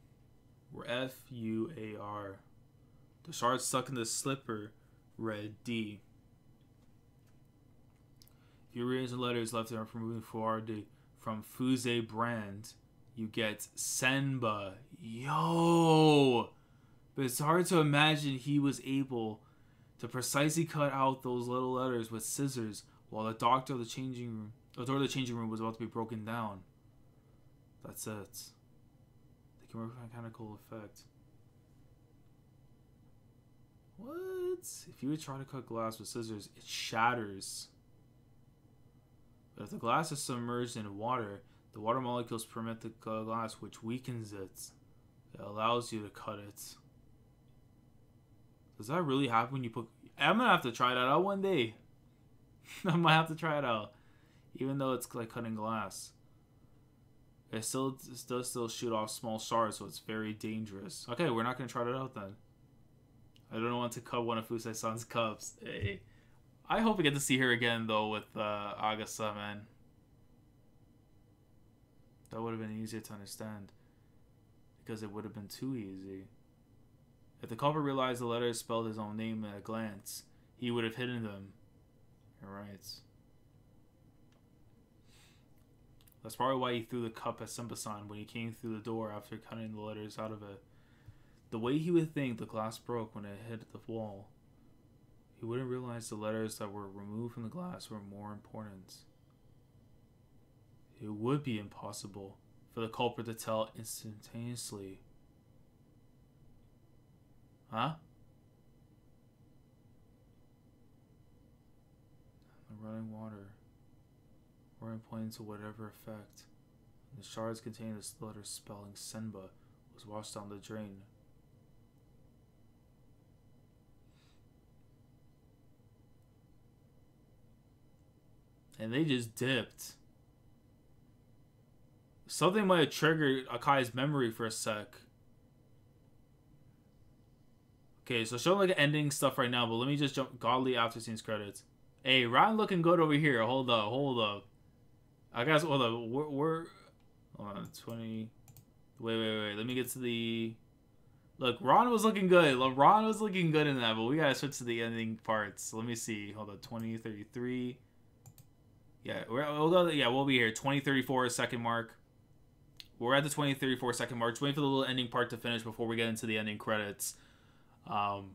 Speaker 1: were F-U-A-R. The shards stuck in the slipper read D. If you rearrange the letters left and from moving forward from Fuse brand, you get Senba. Yo! But it's hard to imagine he was able to precisely cut out those little letters with scissors while the door of the changing room was about to be broken down. That's it. They can work a mechanical effect. What? If you would try to cut glass with scissors, it shatters. But if the glass is submerged in water, the water molecules permit the glass, which weakens it. It allows you to cut it. Does that really happen when you put... I'm going to have to try that out one day. I might have to try it out. Even though it's like cutting glass. It does still shoot off small shards, so it's very dangerous. Okay, we're not going to try that out then. I don't want to cut one of Fusai-san's cups. Hey. I hope we get to see her again, though, with Agasa, man. That would have been easier to understand. Because it would have been too easy. If the culprit realized the letters spelled his own name at a glance, he would have hidden them. You're right. That's probably why he threw the cup at Senba-san when he came through the door after cutting the letters out of it. The way he would think the glass broke when it hit the wall, he wouldn't realize the letters that were removed from the glass were more important. It would be impossible for the culprit to tell instantaneously. Huh? The running water. Weren't pointing to whatever effect. The shards containing the letter spelling Senba was washed down the drain. And they just dipped. Something might have triggered Akai's memory for a sec. Okay, so showing like ending stuff right now, but let me just jump godly after scenes credits. Hey, Ryan looking good over here. Hold up. I guess, hold up. We're hold on, 20. Wait. Let me get to the... Look, Ron was looking good. Ron was looking good in that, but we gotta switch to the ending parts. Let me see. Hold on, 2033. Yeah, we'll be here. 2034 second mark. We're at the 2034 second mark. Just waiting for the little ending part to finish before we get into the ending credits. Ron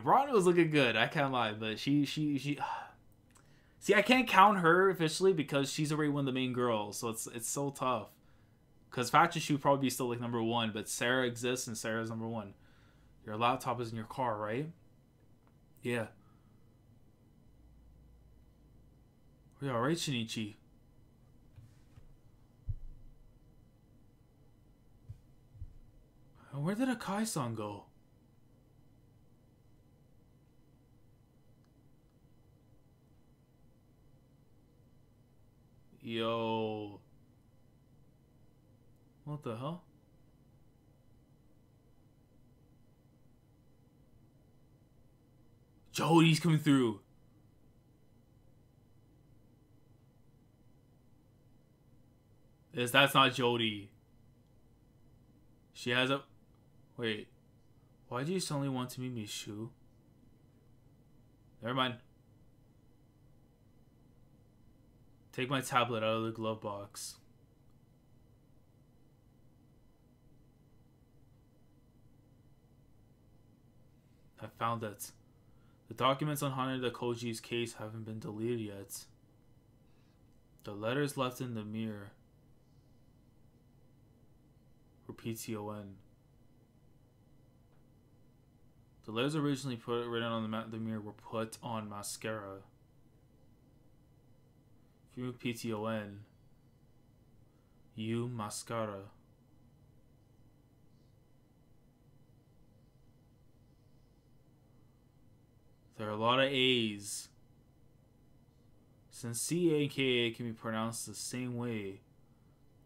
Speaker 1: was looking good. I can't lie, but she. See, I can't count her officially because she's already one of the main girls, so it's so tough. Because Fashion should probably be still like number 1, but Sarah exists and Sarah's number 1. Your laptop is in your car, right? Yeah. Are you alright, Shinichi? Where did Akai-san go? Yo. What the hell? Jody's coming through. That's not Jody. She has a... Wait. Why do you suddenly want to meet me, Shu? Never mind. Take my tablet out of the glove box. I found it. The documents on Haneda Koji's case haven't been deleted yet. The letters left in the mirror were PTON. The letters originally written on the mirror were put on mascara. If you remove PTON, you mascara. There are a lot of A's. Since C, A, and K can be pronounced the same way,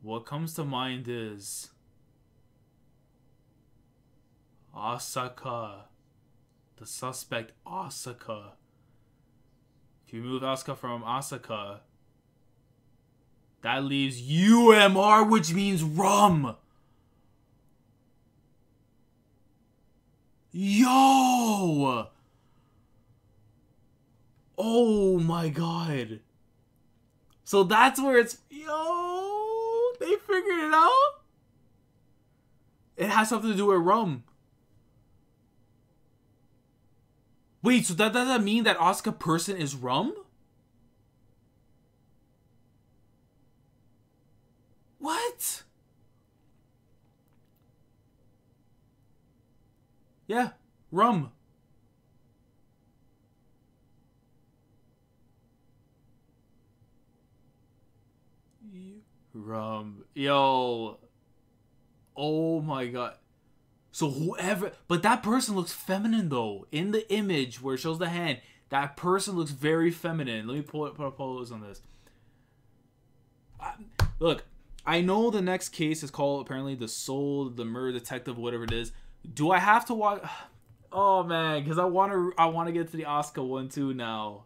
Speaker 1: what comes to mind is Asaka. The suspect Asaka. If you remove Asuka from Asaka, that leaves UMR, which means rum. Yo! Oh my god. So that's where it's... Yo! They figured it out? It has something to do with rum. Wait, so that doesn't mean that Asuka person is rum? What? Yeah, rum. Rum. Yo. Oh my god. So whoever... But that person looks feminine though. In the image where it shows the hand, that person looks very feminine. Let me put a pose on this. Look, I know the next case is called apparently the the murder detective, whatever it is. Do I have to watch... Oh man, because I want to get to the Asuka one too now.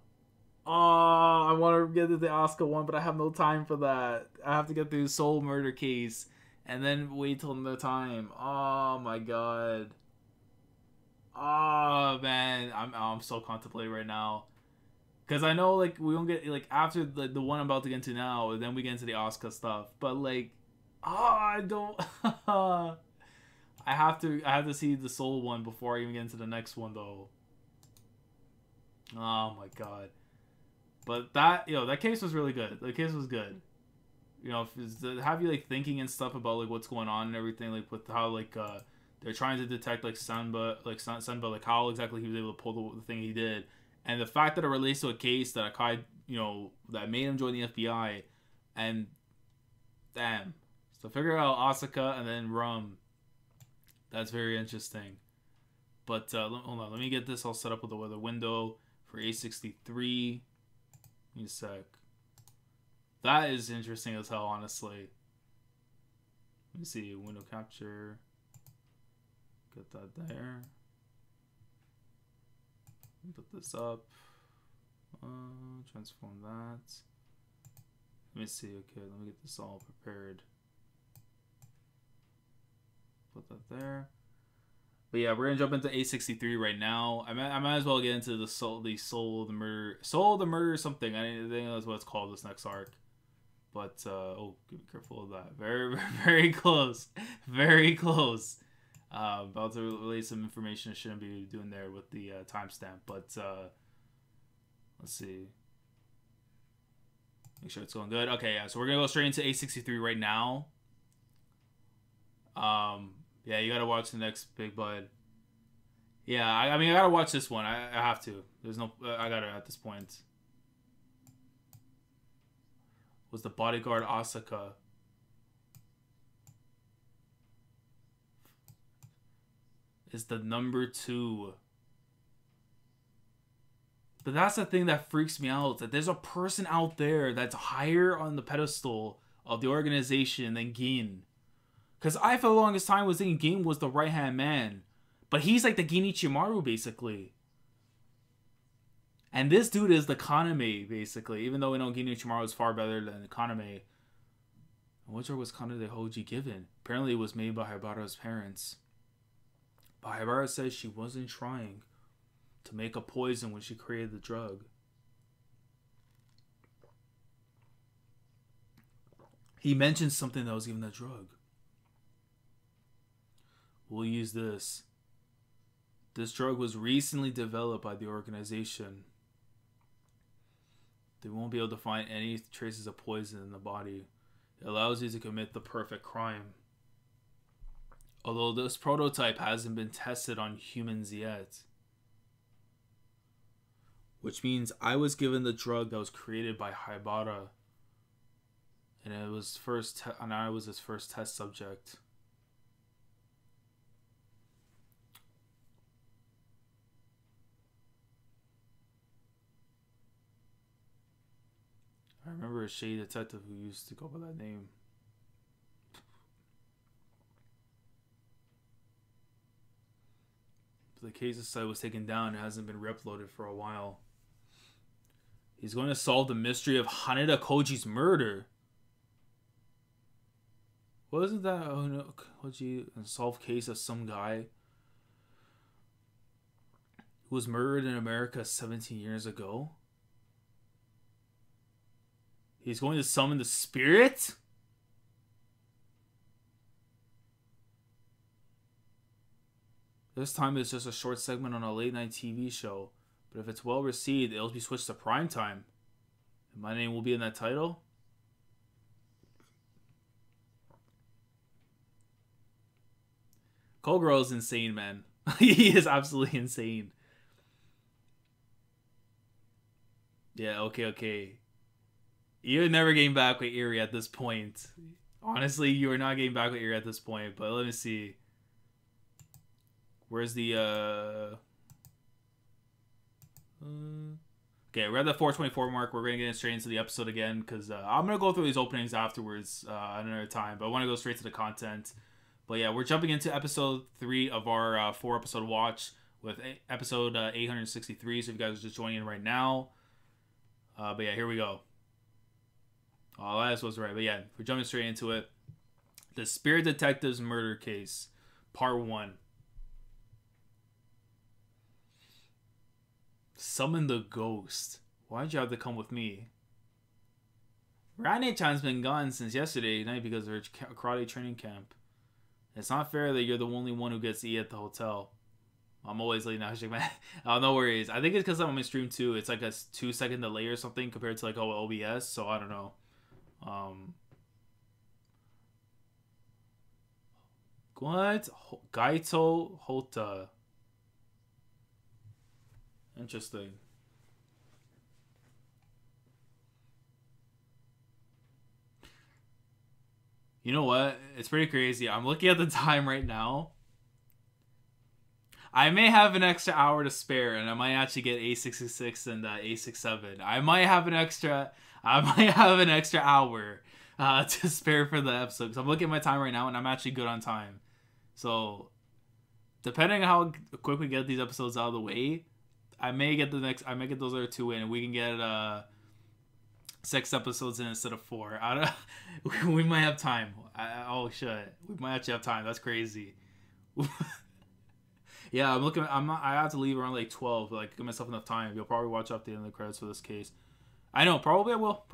Speaker 1: Oh, I want to get to the Asuka one, but I have no time for that. I have to get through the Soul murder case and then wait till another time. Oh my god. Oh man, I'm so contemplating right now, because I know like we don't get like after the one I'm about to get into now, then we get into the Asuka stuff. But like, I don't. I have to see the Soul one before I even get into the next one though. Oh my god. But that, that case was really good. The case was good. Have you like thinking and stuff about like what's going on and everything, like with how like they're trying to detect like Sanba, like how exactly he was able to pull the thing he did, and the fact that it relates to a case that Akai, that made him join the FBI, and damn, so figure out Asuka and then Rum. That's very interesting. But hold on, let me get this all set up with the weather window for A63. Give me a sec. That is interesting as hell, honestly. Let me see, window capture. Get that there. Put this up. Transform that. Let me see. Okay, let me get this all prepared. Put that there. But yeah, we're gonna jump into A63 right now. I might as well get into the soul, the murder, or something. I think that's what it's called, this next arc. But be careful of that. Very, very close, very close. About to relay some information I shouldn't be doing there with the timestamp. But let's see. Make sure it's going good. Okay, yeah. So we're gonna go straight into A63 right now. Yeah, you gotta watch the next Big Bud. Yeah, I mean, I gotta watch this one. I have to. There's no... I gotta at this point. Was the bodyguard Asuka? Is the number 2. But that's the thing that freaks me out. That there's a person out there that's higher on the pedestal of the organization than Gin. Because I, for the longest time, was thinking Gin was the right-hand man. But he's like the Ginichimaru, basically. And this dude is the Kaname, basically. Even though we know Ginichimaru is far better than the Kaname. Which drug was Kanade Hoji given? Apparently it was made by Haibara's parents. But Haibara says she wasn't trying to make a poison when she created the drug. He mentioned something that was given that drug. We'll use this. This drug was recently developed by the organization. They won't be able to find any traces of poison in the body. It allows you to commit the perfect crime. Although this prototype hasn't been tested on humans yet. Which means I was given the drug that was created by Haibara. And it was and I was his first test subject. I remember a shady detective who used to go by that name. The case's site was taken down and hasn't been re-uploaded for a while. He's going to solve the mystery of Haneda Koji's murder. Wasn't that Koji and solve case of some guy who was murdered in America 17 years ago? He's going to summon the spirit? This time it's just a short segment on a late night TV show. But if it's well received, it'll be switched to primetime. And my name will be in that title? Kogoro is insane, man. He is absolutely insane. Yeah, okay. You're never getting back with Erie at this point. Honestly, you are not getting back with Erie at this point. But let me see. Where's the okay, we're at the 424 mark. We're gonna get straight into the episode again because I'm gonna go through these openings afterwards at another time. But I want to go straight to the content. But yeah, we're jumping into episode 3 of our 4-episode watch with episode 863. So if you guys are just joining in right now, but yeah, here we go. Oh, that was right. But yeah, we're jumping straight into it. The Spirit Detective's Murder Case, Part 1. Summon the ghost. Why'd you have to come with me? Rane-chan's been gone since yesterday night because of her karate training camp. It's not fair that you're the only one who gets to eat at the hotel. I'm always late now, man. Oh, no worries. I think it's because I'm on my stream too. It's like a 2-second delay or something compared to like OBS. So I don't know. What? Gaito Hota. Interesting. You know what? It's pretty crazy. I'm looking at the time right now. I may have an extra hour to spare, and I might actually get A66 and A67. I might have an extra hour to spare for the episode. Because I'm looking at my time right now, and I'm actually good on time. So, depending on how quick we get these episodes out of the way, I may get those other 2 in, and we can get 6 episodes in instead of 4. We might have time. Oh shit, we might actually have time. That's crazy. Yeah, I have to leave around like 12. Like, give myself enough time. You'll probably watch up the end of the credits for this case. I know. Probably I will.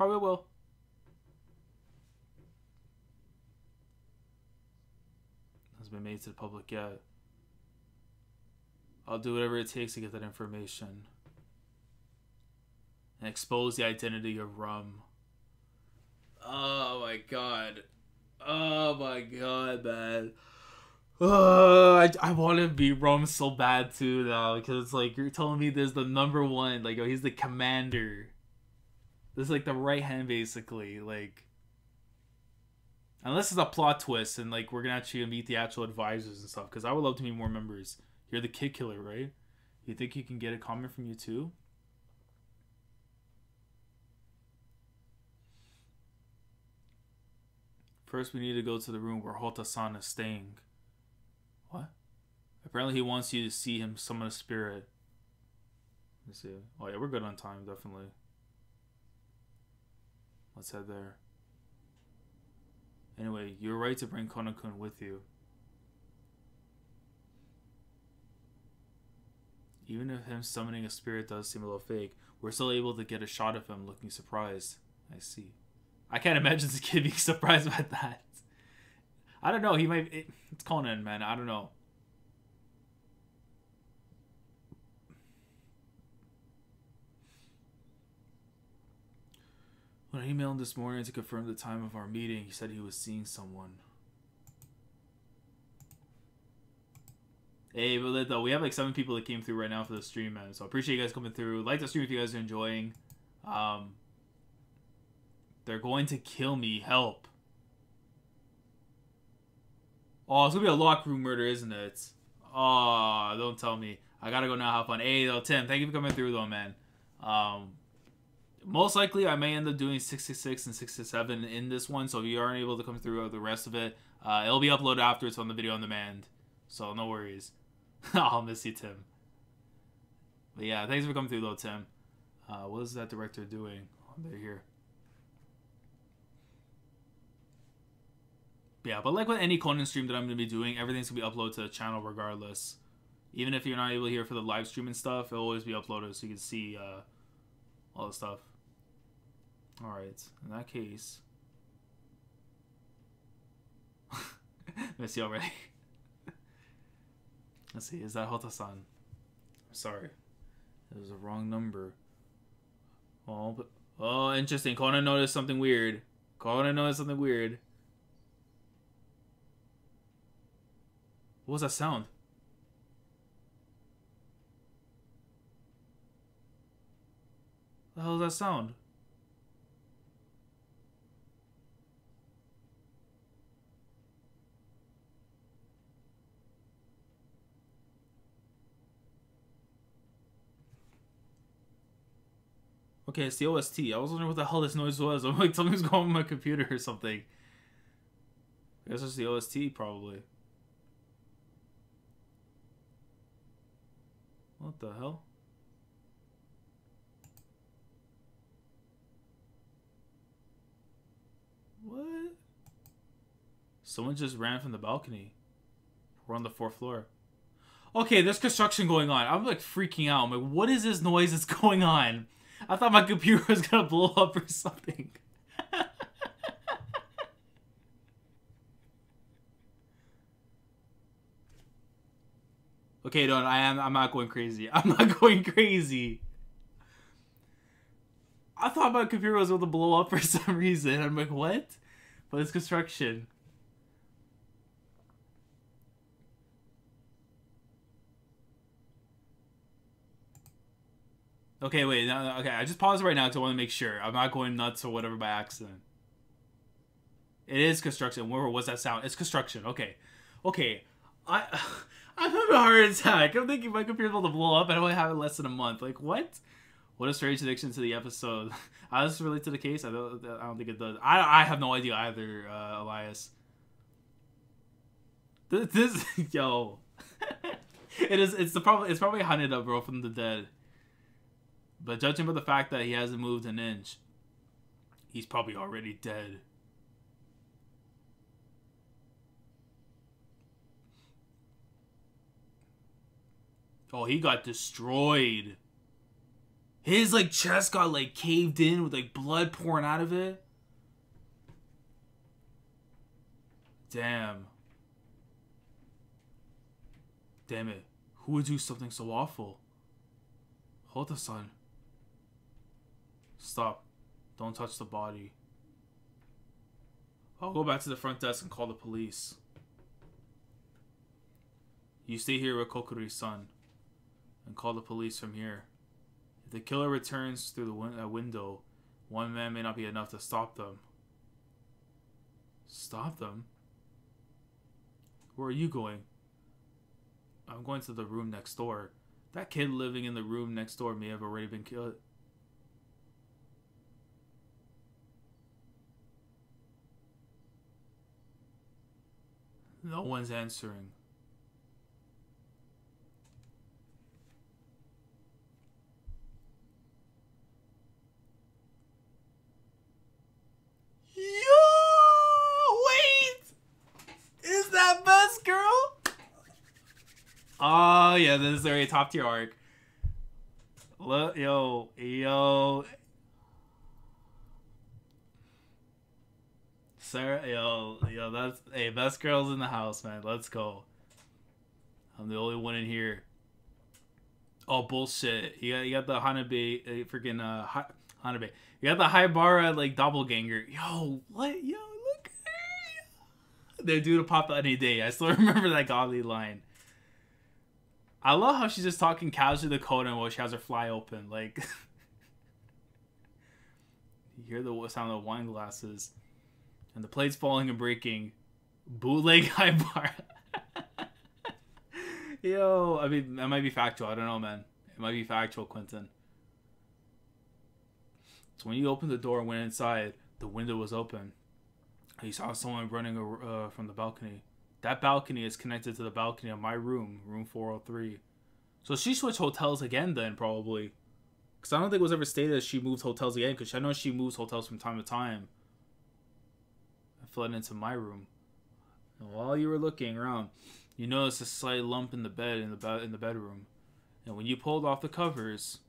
Speaker 1: Hasn't been made to the public yet. I'll do whatever it takes to get that information. And expose the identity of Rum. Oh my god. Man. I want to be Rum so bad too now. Because it's like, you're telling me there's the number 1. Like, oh, he's the commander. This is like the right hand, basically. Like, unless it's a plot twist and like we're gonna actually meet the actual advisors and stuff. Because I would love to meet more members. You're the kid killer, right? You think you can get a comment from you too? First, we need to go to the room where Hota-san is staying. What? Apparently he wants you to see him summon a spirit. Let me see. Oh yeah, we're good on time, definitely. Let's head there. Anyway, you're right to bring Conan-kun with you. Even if him summoning a spirit does seem a little fake, we're still able to get a shot of him looking surprised. I see. I can't imagine this kid being surprised by that. I don't know. He might... It's Conan, man. I don't know. When I emailed him this morning to confirm the time of our meeting, he said he was seeing someone. Hey, but though we have like 7 people that came through right now for the stream, man. So I appreciate you guys coming through. Like the stream if you guys are enjoying. They're going to kill me. Help. Oh, it's gonna be a locker room murder, isn't it? Oh, don't tell me. I gotta go now. Have fun. Hey, though, Tim, thank you for coming through, though, man. Most likely, I may end up doing 666 and 667 in this one. So if you aren't able to come through the rest of it, it'll be uploaded afterwards on the video on demand. So no worries. I'll miss you, Tim. But yeah, thanks for coming through, though, Tim. What is that director doing? Oh, they're here. Yeah, but like with any Conan stream that I'm going to be doing, everything's going to be uploaded to the channel regardless. Even if you're not able to hear for the live stream and stuff, it'll always be uploaded so you can see all the stuff. Alright, in that case... Miss you already. Let's see, is that Hota-san? I'm sorry. It was the wrong number. Oh, but... oh, interesting. Conan noticed something weird. Conan noticed something weird. What was that sound? What the hell is that sound? Okay, it's the OST. I was wondering what the hell this noise was. I'm like, something's going on with my computer or something. I guess it's the OST, probably. What the hell? What? Someone just ran from the balcony. We're on the 4th floor. Okay, there's construction going on. I'm like freaking out. I'm like, what is this noise that's going on? I thought my computer was gonna blow up or something. Okay, no, I'm not going crazy. I'm not going crazy. I thought my computer was going to blow up for some reason. I'm like, what? But it's construction. Okay, wait. No, okay, I just paused right now because I want to make sure. I'm not going nuts or whatever by accident. It is construction. Where was that sound? It's construction. Okay. Okay. I'm having a heart attack. I'm thinking my computer's about to blow up and I only have it less than a month. Like, what? What a strange addiction to the episode. How does this relate to the case? I don't think it does. I have no idea either, Elias. This yo. It's probably Haneda, bro, from the dead. But judging by the fact that he hasn't moved an inch, he's probably already dead. Oh, he got destroyed. His, like, chest got, like, caved in with, like, blood pouring out of it. Damn. Damn it. Who would do something so awful? Hota-san. Stop. Don't touch the body. I'll go back to the front desk and call the police. You stay here with Kokuri's son and call the police from here. If the killer returns through the window, one man may not be enough to stop them. Stop them? Where are you going? I'm going to the room next door. That kid living in the room next door may have already been killed. No one's answering. Yo! Wait! Is that Best Girl? Oh, yeah, this is a top tier arc. Look, yo. Sarah, yo, that's, hey, Best Girl's in the house, man. Let's go. I'm the only one in here. Oh, bullshit. You got the Hanabe, freaking, Hanabe. You got the Haibara, like, doppelganger. Yo, what? Yo, look at her. They're due to pop out any day. I still remember that godly line. I love how she's just talking casually to Conan while she has her fly open. Like, you hear the sound of wine glasses. And the plate's falling and breaking. Bootleg high bar. Yo, I mean, that might be factual. I don't know, man. It might be factual, Quentin. So when you opened the door and went inside, the window was open. You saw someone running from the balcony. That balcony is connected to the balcony of my room, room 403. So she switched hotels again then, probably. Because I don't think it was ever stated that she moved hotels again. Because I know she moves hotels from time to time. I fled into my room. And while you were looking around, you noticed a slight lump in the bed in the bedroom. And when you pulled off the covers...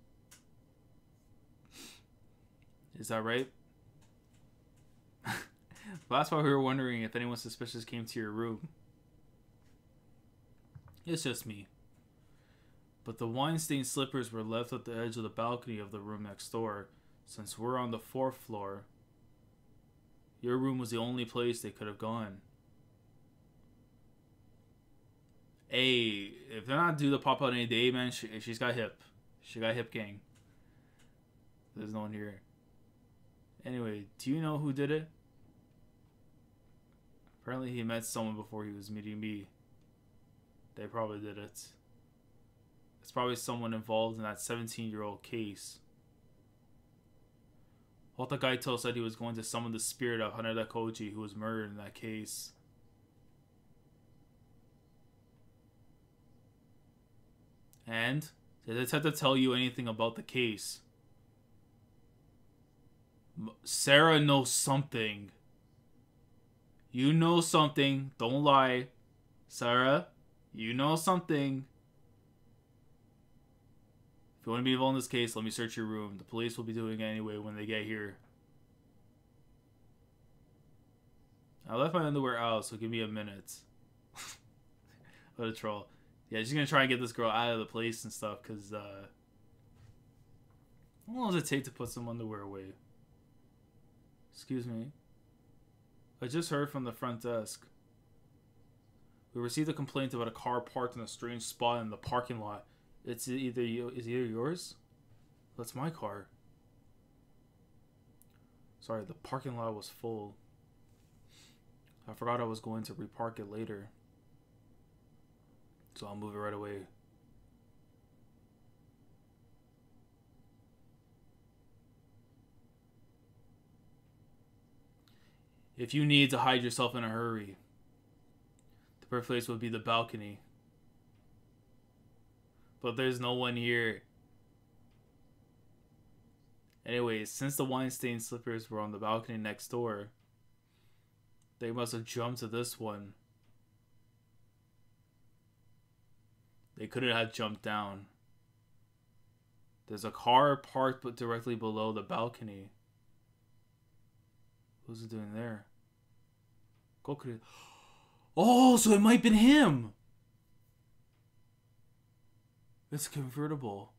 Speaker 1: Is that right? Last while we were wondering if anyone suspicious came to your room. It's just me. But the wine-stained slippers were left at the edge of the balcony of the room next door. Since we're on the 4th floor, your room was the only place they could have gone. Hey, if they're not due to pop out any day, man, she's got hip. She got hip gang. There's no one here. Anyway, do you know who did it? Apparently he met someone before he was meeting me. They probably did it. It's probably someone involved in that 17-year-old case. Otagaito said he was going to summon the spirit of Haneda Koji, who was murdered in that case. And? Did the detective tell you anything about the case? Sarah knows something. You know something. Don't lie. Sarah, you know something. If you want to be involved in this case, let me search your room. The police will be doing it anyway when they get here. I left my underwear out, so give me a minute. What a troll. Yeah, she's gonna try and get this girl out of the place and stuff, because, how long does it take to put some underwear away? Excuse me. I just heard from the front desk. We received a complaint about a car parked in a strange spot in the parking lot. Is it either yours? That's my car. Sorry, the parking lot was full. I forgot I was going to repark it later. So I'll move it right away. If you need to hide yourself in a hurry, the perfect place would be the balcony. But there's no one here. Anyways, since the wine-stained slippers were on the balcony next door, they must have jumped to this one. They couldn't have jumped down. There's a car parked directly below the balcony. What's it doing there? Oh, so it might have been him! It's convertible.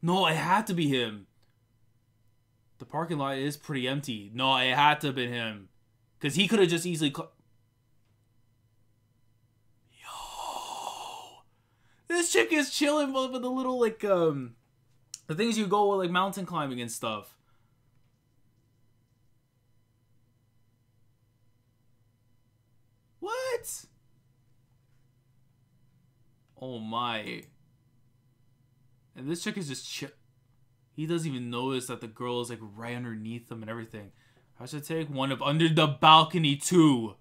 Speaker 1: No, it had to be him. The parking lot is pretty empty. No, it had to have been him. Because he could have just easily... Yo! This chick is chilling with the little, like, the things you go with, like, mountain climbing and stuff. What? Oh my. And this chick is just chill. He doesn't even notice that the girl is like right underneath him and everything. I should take one of under the balcony too.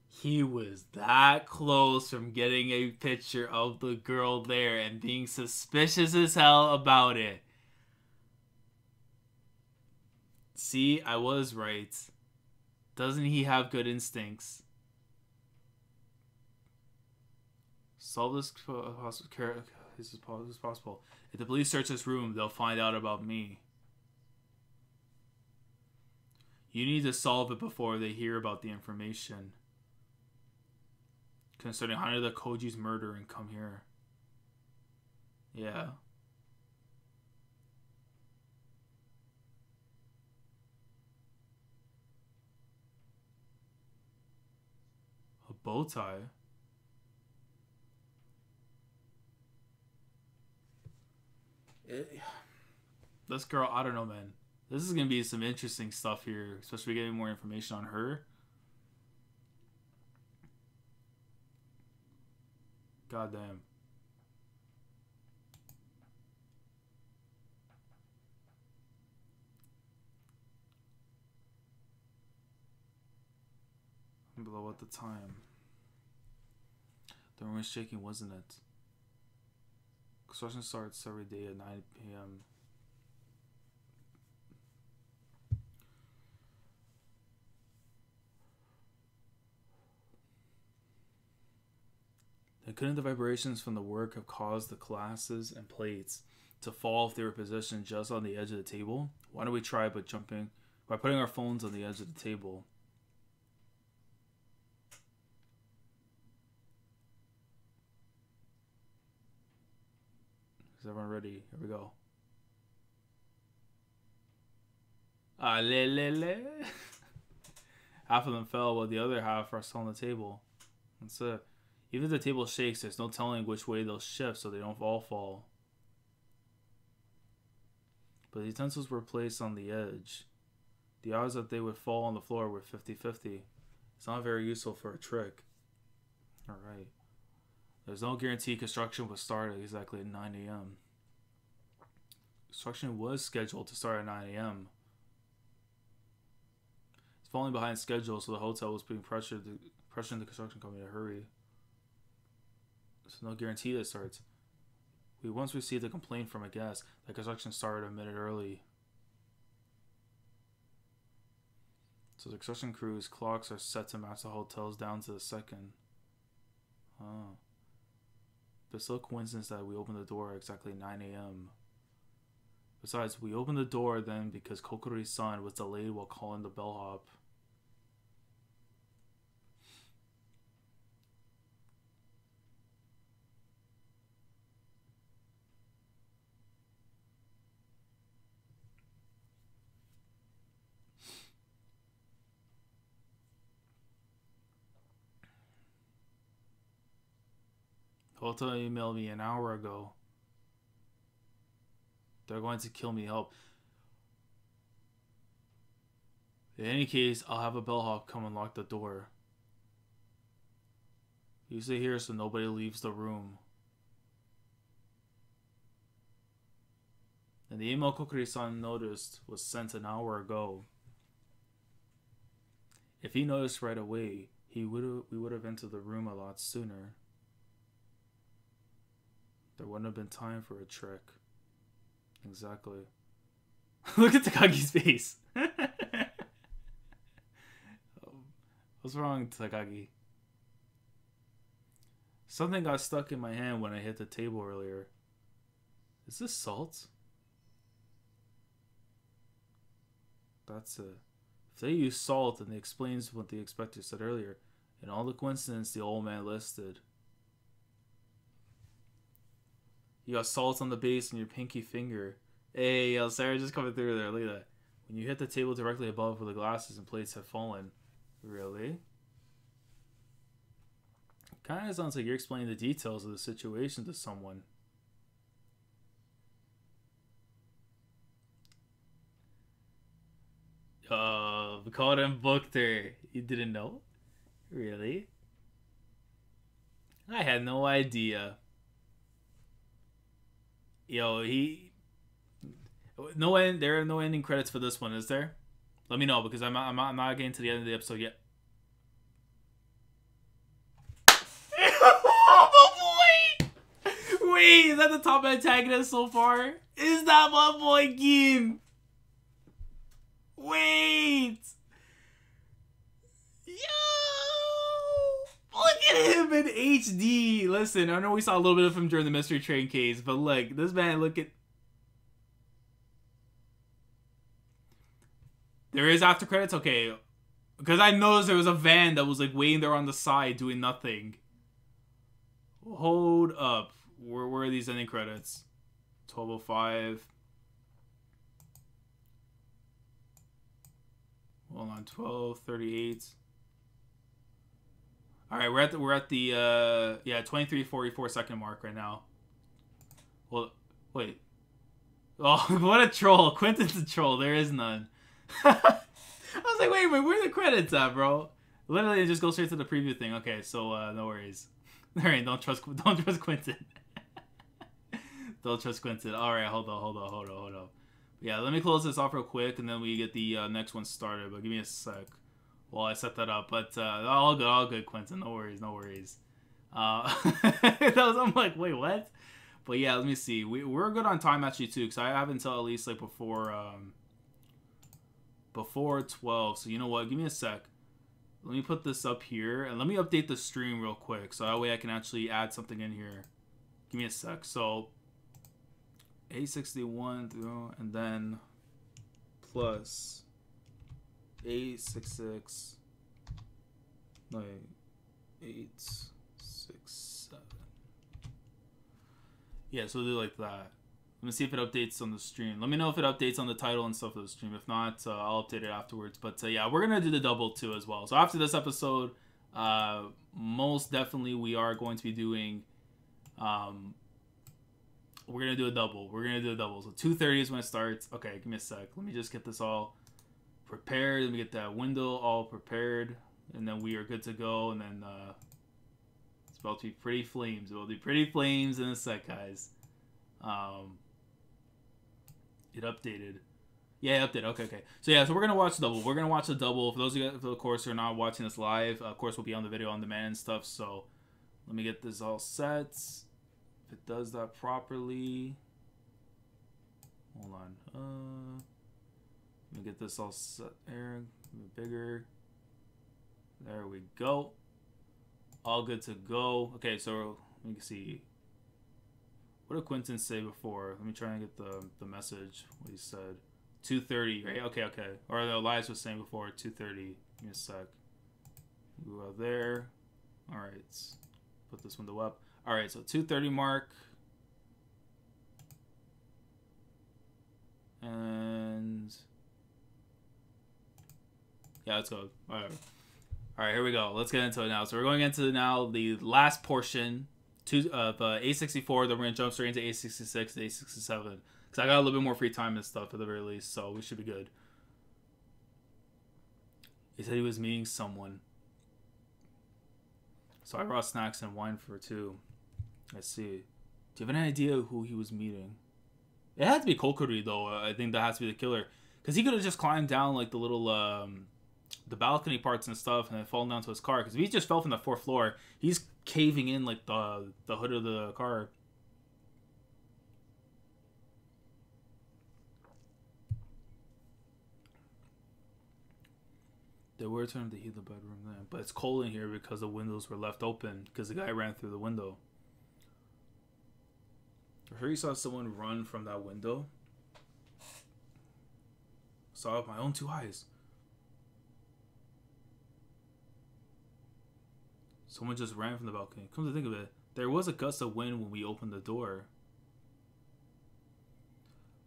Speaker 1: He was that close from getting a picture of the girl there and being suspicious as hell about it. See, I was right. Doesn't he have good instincts? Solve this as possible. If the police search this room, they'll find out about me. You need to solve it before they hear about the information concerning Haneda Koji's murder and come here. Yeah. bow tie. This girl, I don't know, man. This is gonna be some interesting stuff here, especially getting more information on her. God damn. Below at the time. The room was shaking, wasn't it? Construction starts every day at 9 p.m. Then couldn't the vibrations from the work have caused the glasses and plates to fall if they were positioned just on the edge of the table? Why don't we try by putting our phones on the edge of the table? Is everyone ready? Here we go. Alelele. Half of them fell, while the other half are still on the table. That's it. Even if the table shakes, there's no telling which way they'll shift so they don't all fall. But the utensils were placed on the edge. The odds that they would fall on the floor were 50-50. It's not very useful for a trick. Alright. There's no guarantee construction would start at exactly at 9 a.m. Construction was scheduled to start at 9 a.m. It's falling behind schedule, so the hotel was being pressuring the construction company to hurry. There's no guarantee that it starts. We once received a complaint from a guest that construction started a minute early. So the construction crew's clocks are set to match the hotel's down to the second. Oh. But it's still a coincidence that we opened the door at exactly 9 a.m. Besides, we opened the door then because Kokori's son was delayed while calling the bellhop. Hotel emailed me an hour ago. They're going to kill me. Help. In any case, I'll have a bellhop come and lock the door. You stay here so nobody leaves the room. And the email Kokori-san noticed was sent an hour ago. If he noticed right away, we would have entered the room a lot sooner. There wouldn't have been time for a trick. Exactly. Look at Takagi's face. What's wrong, Takagi? Something got stuck in my hand when I hit the table earlier. Is this salt? That's it. If they use salt, then it explains what the inspector said earlier. And all the coincidence the old man listed. You got salt on the base and your pinky finger. Hey, yo, Sarah just coming through there. Look at that. When you hit the table directly above where the glasses and plates have fallen. Really? Kind of sounds like you're explaining the details of the situation to someone. Oh, Conan booked her. You didn't know? Really? I had no idea. Yo, there are no ending credits for this one, is there? Let me know, because I'm not getting to the end of the episode yet. Oh, my boy! Wait, is that the top antagonist so far? Is that my boy Gin? Wait! Yo! Look at him in HD! Listen, I know we saw a little bit of him during the Mystery Train case, but look, this man, look at... There is after credits? Okay. Because I noticed there was a van that was like waiting there on the side doing nothing. Hold up. Where are these ending credits? 12:05. Hold on, 12:38. All right, we're at the 23:44 mark right now. Well, wait. Oh, what a troll! Quentin's a troll. There is none. I was like, wait a minute, where are the credits at, bro? Literally, it just goes straight to the preview thing. Okay, so no worries. All right, don't trust Quentin. Don't trust Quentin. All right, hold on. Yeah, let me close this off real quick, and then we get the next one started. But give me a sec while I set that up. But all good, Quentin. No worries. I'm like, wait, what? But yeah, let me see. We're good on time actually too, because I have until at least like before 12. So you know what? Give me a sec. Let me put this up here, and let me update the stream real quick, so that way I can actually add something in here. Give me a sec. So A61 and then plus A66. No, 867. Yeah, so we'll do like that. Let me see if it updates on the stream. Let me know if it updates on the title and stuff of the stream. If not, I'll update it afterwards. But yeah, we're going to do the double too as well. So after this episode, most definitely we are going to be doing... we're going to do a double. So 2:30 is when it starts. Okay, give me a sec. Let me just get this all prepared. Let me get that window all prepared. And then we are good to go. And then it's about to be pretty flames. It will be pretty flames in a sec, guys. It updated. Yeah, it updated. Okay. So yeah, so we're gonna watch the double. We're gonna watch the double. For those of you, of course, who are not watching this live, of course, we'll be on the video on demand and stuff. So let me get this all set. If it does that properly, hold on. Let me get this all set there. Bigger. There we go. All good to go. Okay, so let me see. What did Quentin say before? Let me try and get the message. What he said. 2:30, right? Okay. Or the Elias was saying before 2:30. Give me a sec. Go out there. All right. Put this window up. All right. So 2:30 mark. And yeah, let's go. All right. Here we go. Let's get into it now. So we're going into now the last portion. Of A64, then we're going to jump straight into A66 and A67. Because I got a little bit more free time and stuff at the very least, so we should be good. He said he was meeting someone. So I brought snacks and wine for two. I see. Do you have any idea who he was meeting? It had to be Koji, though. I think that has to be the killer. Because he could have just climbed down, like, the little, the balcony parts and stuff and then fallen down to his car. Because if he just fell from the 4th floor, he's caving in like the hood of the car. They were trying to heat the bedroom then, but it's cold in here because the windows were left open because the guy ran through the window. I heard you saw someone run from that window. Saw it with my own 2 eyes. Someone just ran from the balcony. Come to think of it, there was a gust of wind when we opened the door.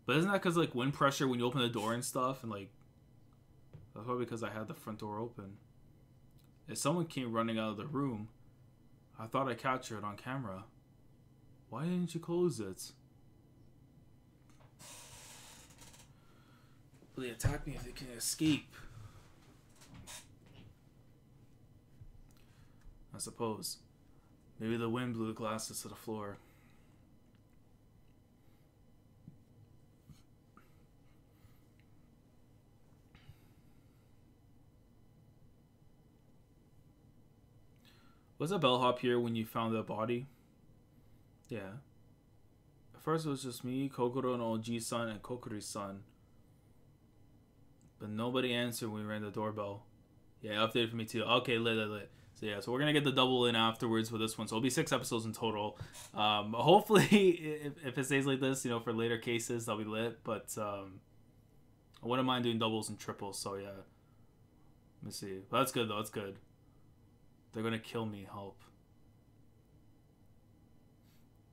Speaker 1: But isn't that because, like, wind pressure when you open the door and stuff? And, like, that's probably because I had the front door open. If someone came running out of the room, I thought I captured it on camera. Why didn't you close it? Will they attack me if they can escape? I suppose. Maybe the wind blew the glasses to the floor. Was a bellhop here when you found the body? Yeah. At first it was just me, Kokoro, and OG's son, and Kokori's son. But nobody answered when we rang the doorbell. Yeah, updated for me too. Okay, lit. So yeah, so we're gonna get the double in afterwards for this one. So it'll be 6 episodes in total. Hopefully, if it stays like this, you know, for later cases, that'll be lit. But I wouldn't mind doing doubles and triples. So yeah, let me see. But that's good though. That's good. They're gonna kill me. Help.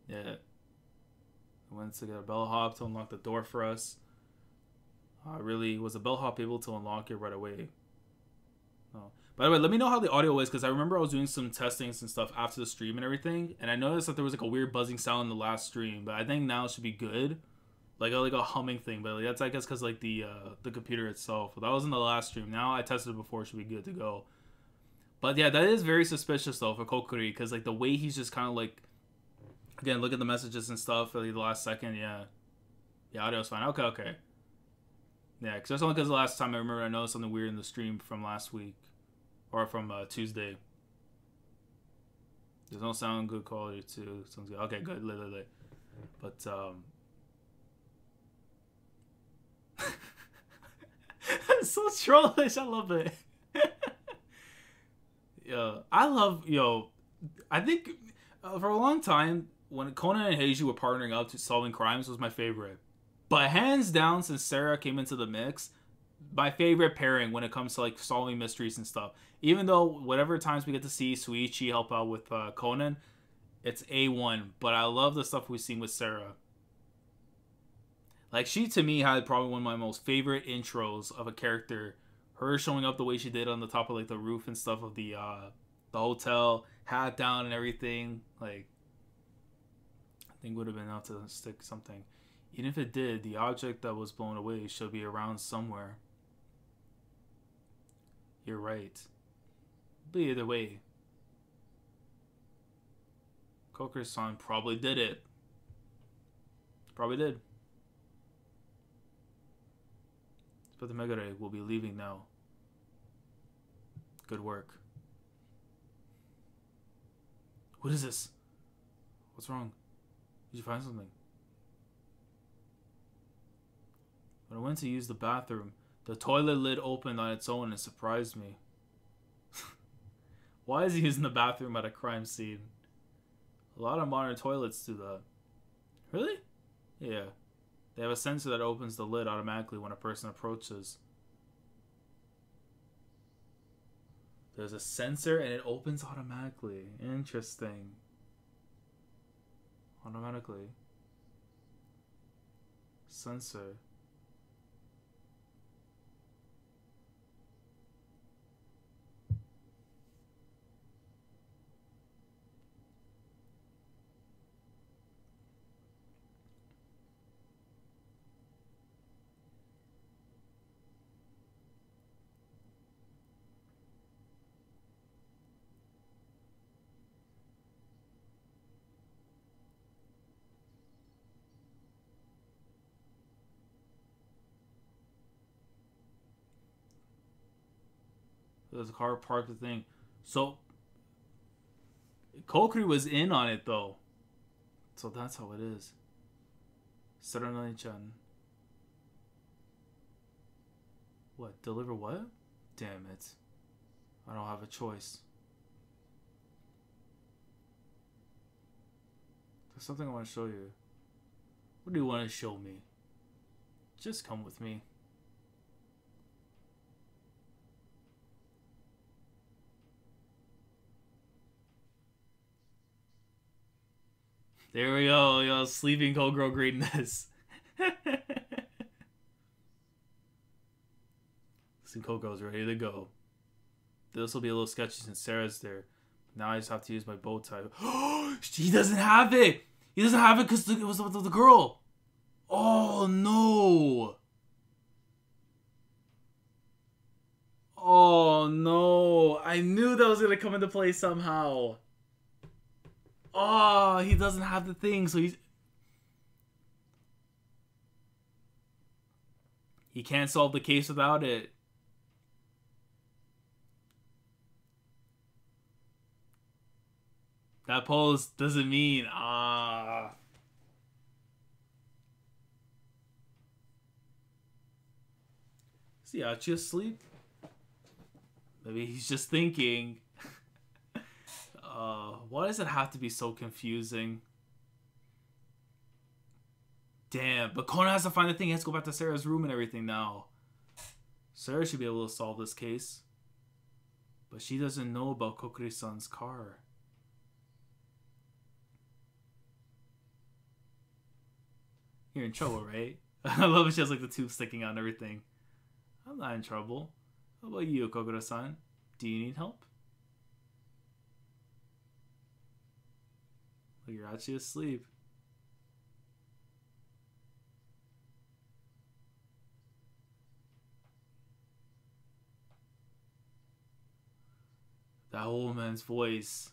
Speaker 1: Yeah. I went to get a bellhop to unlock the door for us. Really, was the bellhop able to unlock it right away? No. But By the way, let me know how the audio is, because I remember I was doing some testings and stuff after the stream and everything, and I noticed that there was like a weird buzzing sound in the last stream, but I think now it should be good. Like a humming thing, but like, that's I guess because like the computer itself. But that was in the last stream. Now I tested it before, it should be good to go. But yeah, that is very suspicious though for Kokuri, because like the way he's just kind of like, again, look at the messages and stuff for like, the last second. Yeah, audio's fine. Okay. Yeah, because that's only because the last time I remember I noticed something weird in the stream from last week, or from Tuesday. There's no sound, good quality too. Sounds good. Okay, good. Lit. But it's so trollish. I love it. I think for a long time when Conan and Heiji were partnering up to solving crimes was my favorite. But hands down, since Sarah came into the mix, my favorite pairing when it comes to like solving mysteries and stuff. Even though whatever times we get to see Suichi help out with Conan, it's A1. But I love the stuff we've seen with Sarah. Like, she to me had probably one of my most favorite intros of a character. Her showing up the way she did on the top of like the roof and stuff of the hotel, hat down and everything. Like, I think would have been enough to stick something. Even if it did, the object that was blown away should be around somewhere. You're right. But either way, Kokuri-san probably did it. Probably did. But the Megare will be leaving now. Good work. What is this? What's wrong? Did you find something? When I went to use the bathroom, the toilet lid opened on its own and surprised me. Why is he using the bathroom at a crime scene? A lot of modern toilets do that. Really? Yeah. They have a sensor that opens the lid automatically when a person approaches. There's a sensor and it opens automatically. Interesting. Automatically. Sensor. There's a car parked the thing. So Kokuri was in on it though. So that's how it is. Saranai-chan. What? Deliver what? Damn it. I don't have a choice. There's something I want to show you. What do you want to show me? Just come with me. There we go, yo, sleeping cold girl greatness. Sleeping cold girl's ready to go. This will be a little sketchy since Sarah's there. Now I just have to use my bow tie. He doesn't have it! He doesn't have it because it was the girl! Oh no! Oh no! I knew that was gonna come into play somehow. Oh, he doesn't have the thing, so he can't solve the case without it. That pose doesn't mean Is he actually asleep? Maybe he's just thinking. Why does it have to be so confusing? Damn, but Conan has to find the thing. He has to go back to Sarah's room and everything now. Sarah should be able to solve this case. But she doesn't know about Kokuri-san's car. You're in trouble, right? I love it. She has like the tube sticking out and everything. I'm not in trouble. How about you, Kokuro-san? Do you need help? Like you're actually asleep. That old man's voice.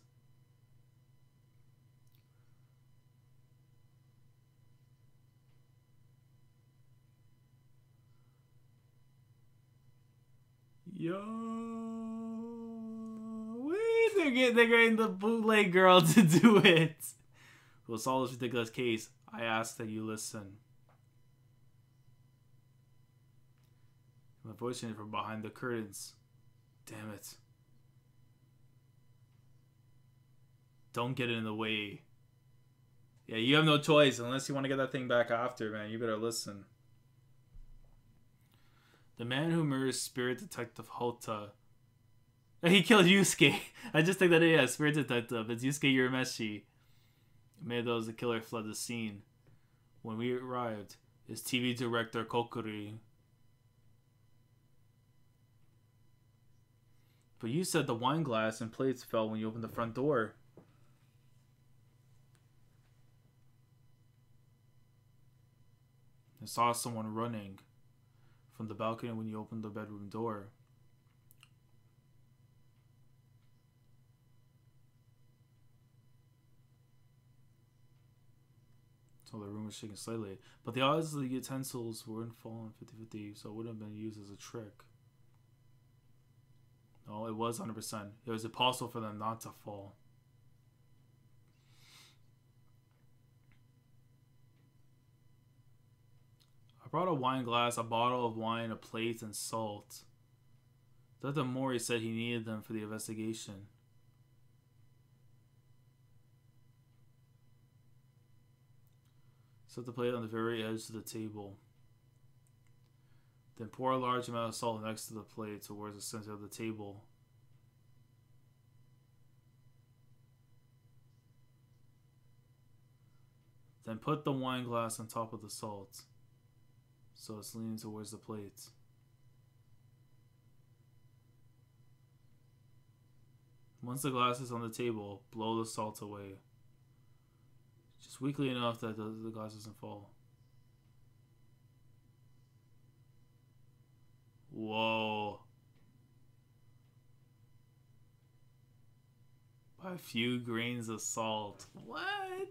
Speaker 1: Yo, wait, they're getting the bootleg girl to do it. We'll solve this ridiculous case. I ask that you listen. My voice came from behind the curtains. Damn it. Don't get in the way. Yeah, you have no choice unless you want to get that thing back after, man. You better listen. The man who murders Spirit Detective Hota. He killed Yusuke. I just think that it is Spirit Detective. It's Yusuke Urameshi. Made those the killer fled the scene. When we arrived, his TV director Kokuri. But you said the wine glass and plates fell when you opened the front door. I saw someone running from the balcony when you opened the bedroom door. So the room was shaking slightly. But the odds of the utensils weren't falling 50-50, so it wouldn't have been used as a trick. No, it was 100%. It was impossible for them not to fall. I brought a wine glass, a bottle of wine, a plate, and salt. Dr. Mori said he needed them for the investigation. Set the plate on the very edge of the table. Then pour a large amount of salt next to the plate towards the center of the table. Then put the wine glass on top of the salt, so it's leaning towards the plate. Once the glass is on the table, blow the salt away. Just weakly enough that the glass doesn't fall. Whoa. By a few grains of salt. What?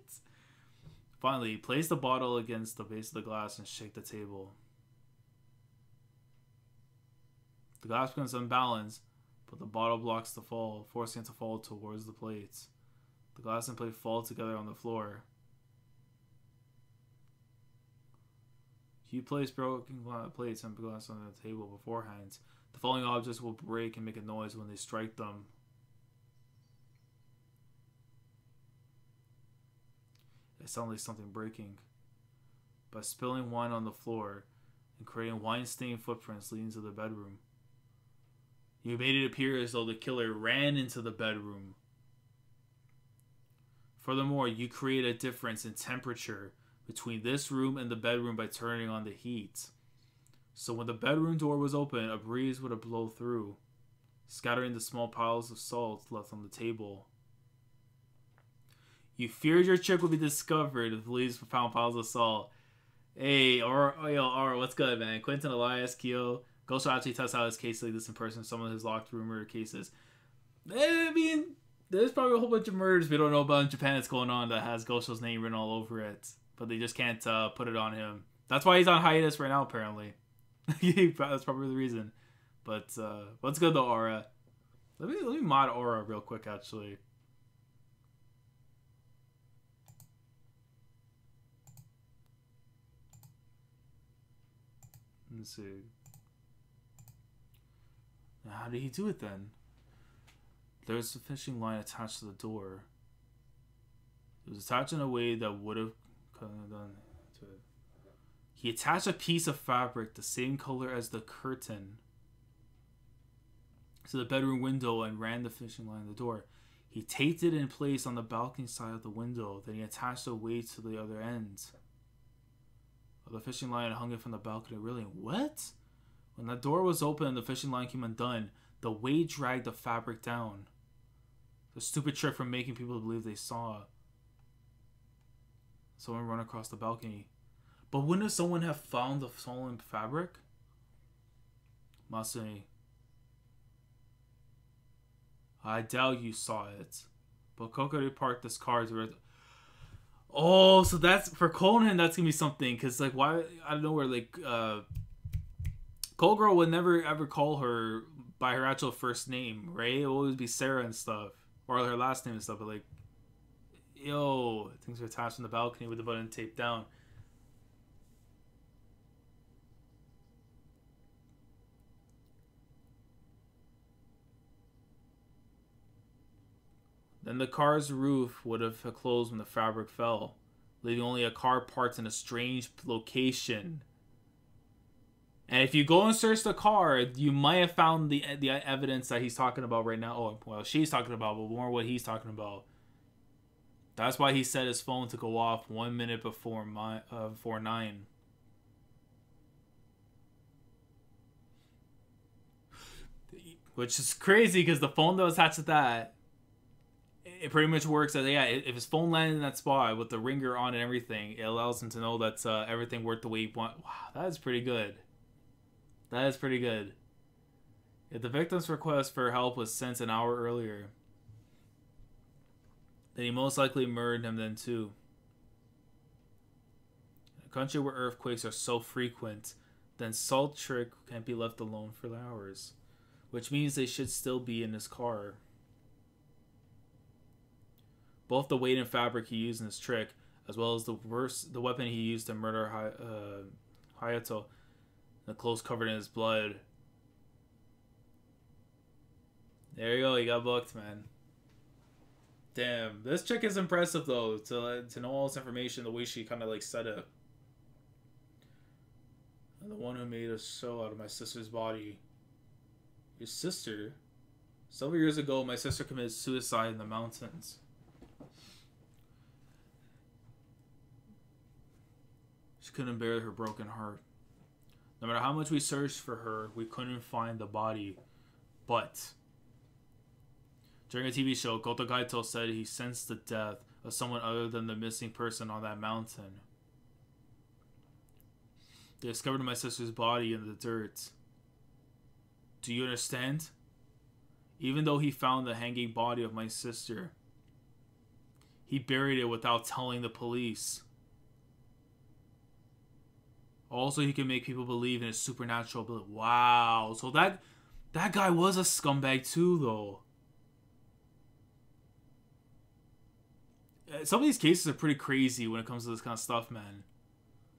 Speaker 1: Finally, place the bottle against the base of the glass and shake the table. The glass becomes unbalanced, but the bottle blocks the fall, forcing it to fall towards the plates. The glass and plate fall together on the floor. If you place broken plates and glass on the table beforehand, the falling objects will break and make a noise when they strike them. It sounds like something breaking. By spilling wine on the floor and creating wine-stained footprints leading to the bedroom, you made it appear as though the killer ran into the bedroom. Furthermore, you create a difference in temperature between this room and the bedroom by turning on the heat. So when the bedroom door was open, a breeze would have blown through, scattering the small piles of salt left on the table. You feared your trick would be discovered if police found piles of salt. Hey, Aura, what's good, man? Quentin, Elias, Kyo. Ghost will actually test out his case like this in person, some of his locked room murder cases. I mean, there's probably a whole bunch of murders we don't know about in Japan that's going on that has Gosho's name written all over it. But they just can't put it on him. That's why he's on hiatus right now, apparently. That's probably the reason. But let's go to Aura. Let me mod Aura real quick, actually. Let's see. Now, how did he do it then? There's a fishing line attached to the door. It was attached in a way that would have done to it. He attached a piece of fabric the same color as the curtain to the bedroom window and ran the fishing line to the door. He taped it in place on the balcony side of the window. Then he attached a weight to the other end of the fishing line and hung it from the balcony. Really? What? When the door was open and the fishing line came undone, The weight dragged the fabric down. The stupid trick from making people believe they saw someone run across the balcony. But wouldn't someone have found the stolen fabric? Masumi. I doubt you saw it. But Kokoro parked this car to... Oh, so that's... For Conan, that's gonna be something. Because, like, why... I don't know where, like... Cold Girl would never, ever call her by her actual first name, right? It would always be Sarah and stuff. Or her last name and stuff. But, like... Yo... Things are attached on the balcony with the button taped down. Then the car's roof would have closed when the fabric fell, leaving only a car parked in a strange location. And if you go and search the car, you might have found the evidence that he's talking about right now. Oh, well, she's talking about, but more what he's talking about. That's why he set his phone to go off 1 minute before 9. Which is crazy because the phone that was attached to that, it pretty much works as, yeah, if his phone landed in that spot with the ringer on and everything, it allows him to know that everything worked the way he wanted. Wow, that is pretty good. That is pretty good. If the victim's request for help was sent an hour earlier, then he most likely murdered him then too. In a country where earthquakes are so frequent, then Salt Trick can't be left alone for hours, which means they should still be in his car. Both the weight and fabric he used in his trick, as well as the weapon he used to murder Hayato, the clothes covered in his blood. There you go, he got booked, man. Damn, this chick is impressive though, to know all this information, the way she kind of like said it. I'm the one who made a show out of my sister's body. Your sister? Several years ago, my sister committed suicide in the mountains. She couldn't bear her broken heart. No matter how much we searched for her, we couldn't find the body. But during a TV show, Goto Gaito said he sensed the death of someone other than the missing person on that mountain. They discovered my sister's body in the dirt. Do you understand? Even though he found the hanging body of my sister, he buried it without telling the police. Also, he can make people believe in his supernatural ability. Wow. So that guy was a scumbag too, though. Some of these cases are pretty crazy when it comes to this kind of stuff, man.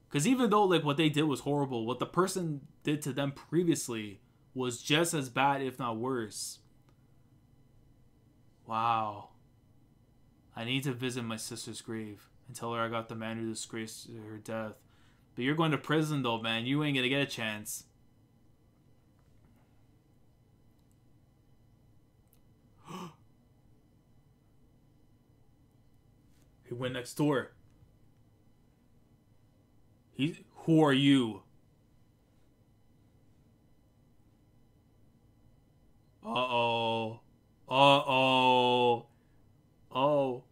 Speaker 1: Because even though like what they did was horrible, what the person did to them previously was just as bad, if not worse. Wow. I need to visit my sister's grave and tell her I got the man who disgraced her death. But you're going to prison though, man. You ain't gonna get a chance. He went next door. Who are you? Uh-oh. Uh-oh. Oh.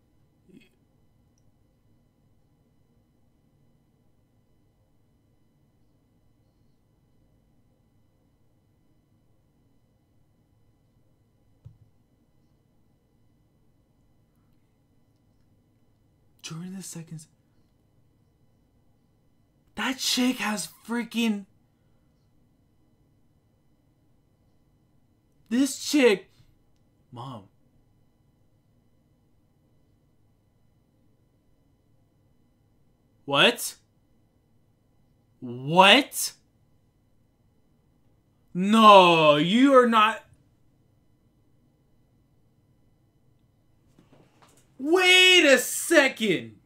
Speaker 1: During the seconds, that chick has freaking... This chick... Mom. What? What? No, you are not... Wait a second.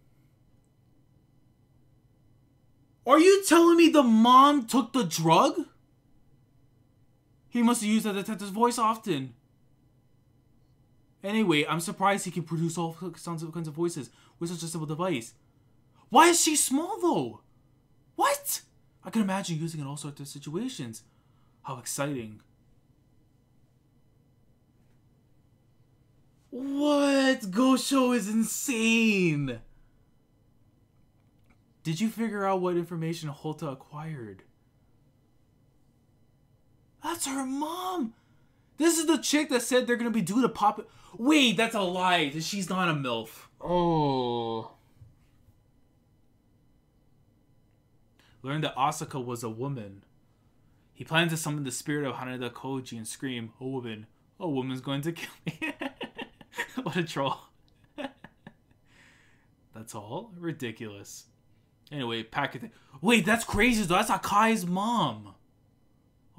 Speaker 1: Are you telling me the mom took the drug? He must have used that detective's voice often. Anyway, I'm surprised he can produce all kinds of voices with such a simple device. Why is she small though? What? I can imagine using it in all sorts of situations. How exciting. What? Gosho is insane! Did you figure out what information Hota acquired? That's her mom! This is the chick that said they're gonna be doing a pop... Wait, that's a lie. She's not a MILF. Oh. Learned that Asaka was a woman. He planned to summon the spirit of Haneda Koji and scream, "A woman. A woman's going to kill me." What a troll. That's all? Ridiculous. Anyway, pack it. Wait, that's crazy though. That's Akai's mom.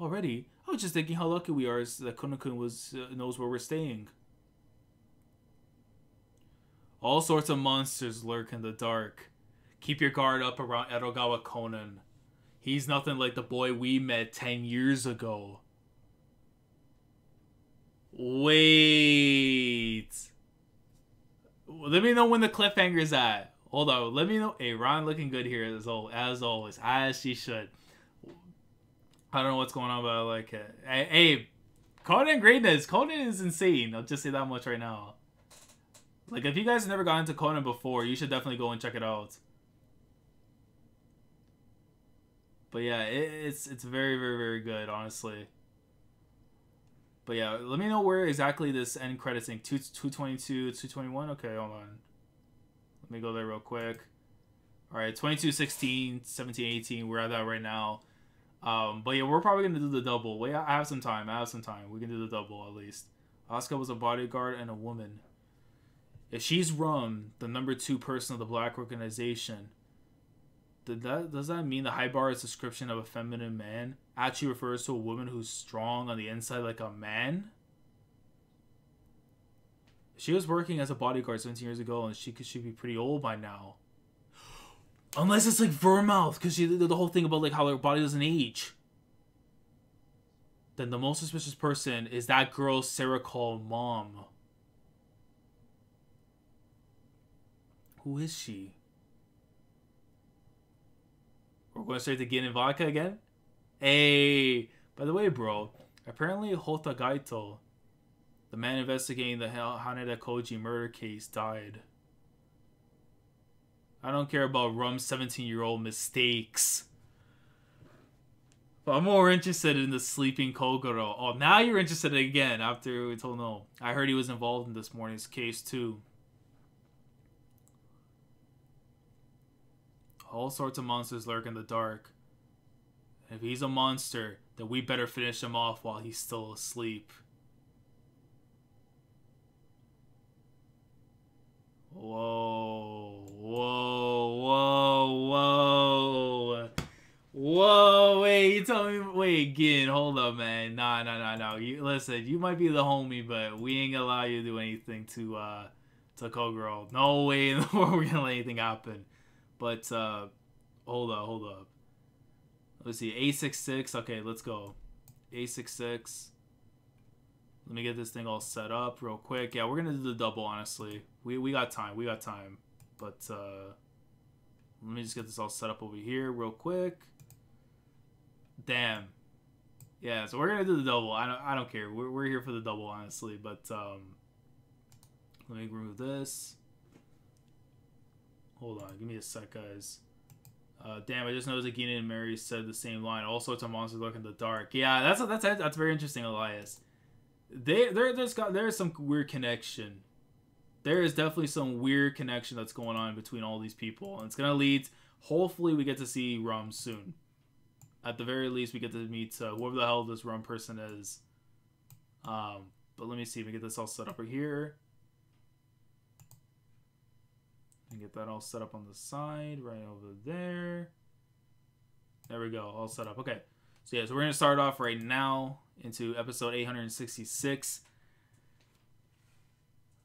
Speaker 1: Already? I was just thinking how lucky we are that Kono-kun knows where we're staying. All sorts of monsters lurk in the dark. Keep your guard up around Edogawa Conan. He's nothing like the boy we met 10 years ago. Wait. Let me know when the cliffhanger is at. Hold on. Let me know. Hey, Ron looking good here as always. As she should. I don't know what's going on, but I like it. Hey, Conan greatness. Conan is insane. I'll just say that much right now. Like, if you guys have never gotten into Conan before, you should definitely go and check it out. But yeah, it's very, very, very good, honestly. But yeah, let me know where exactly this end credits thing. 222, 221? Okay, hold on. Let me go there real quick. Alright, 22, 16, 17, 18. We're at that right now. But yeah, we're probably going to do the double. Wait, I have some time. We can do the double, at least. Asuka was a bodyguard and a woman. If she's Rum, the #2 person of the Black Organization, does that mean the High Bar's description of a feminine man actually refers to a woman who's strong on the inside like a man? She was working as a bodyguard 17 years ago, and she should be pretty old by now. Unless it's like Vermouth, because she did the whole thing about like how her body doesn't age. Then the most suspicious person is that girl Sarah called Mom. Who is she? We're going straight to Gin Vodka again? Hey! By the way, bro, apparently Hota Gaito, the man investigating the Haneda Koji murder case, died. I don't care about Rum's 17-year-old mistakes. But I'm more interested in the sleeping Kogoro. Oh, now you're interested again after we told no. I heard he was involved in this morning's case too. All sorts of monsters lurk in the dark. If he's a monster, then we better finish him off while he's still asleep. Whoa. Whoa. Whoa. Whoa. Whoa. Wait, you told me. Wait, Gin, hold up, man. No. Listen, you might be the homie, but we ain't gonna allow you to do anything to Kogoro. No way in the world we're gonna let anything happen. But, hold up. Let's see, A66, okay, let's go. A66. Let me get this thing all set up real quick. Yeah, we're gonna do the double, honestly. We got time, But, let me just get this all set up over here real quick. Damn. Yeah, so we're gonna do the double. I don't care. We're here for the double, honestly. But, let me remove this. Hold on, give me a sec, guys. Damn, I just noticed that Gina and Mary said the same line. All sorts of monsters lurk in the dark. Yeah, that's very interesting, Elias. There's some weird connection. There is definitely some weird connection that's going on between all these people, and it's gonna lead. Hopefully, we get to see Rum soon. At the very least, we get to meet whoever the hell this Rum person is. But let me see if we get this all set up right here. And get that all set up on the side, right over there. There we go, all set up. Okay, so yeah, so we're gonna start off right now into episode 866.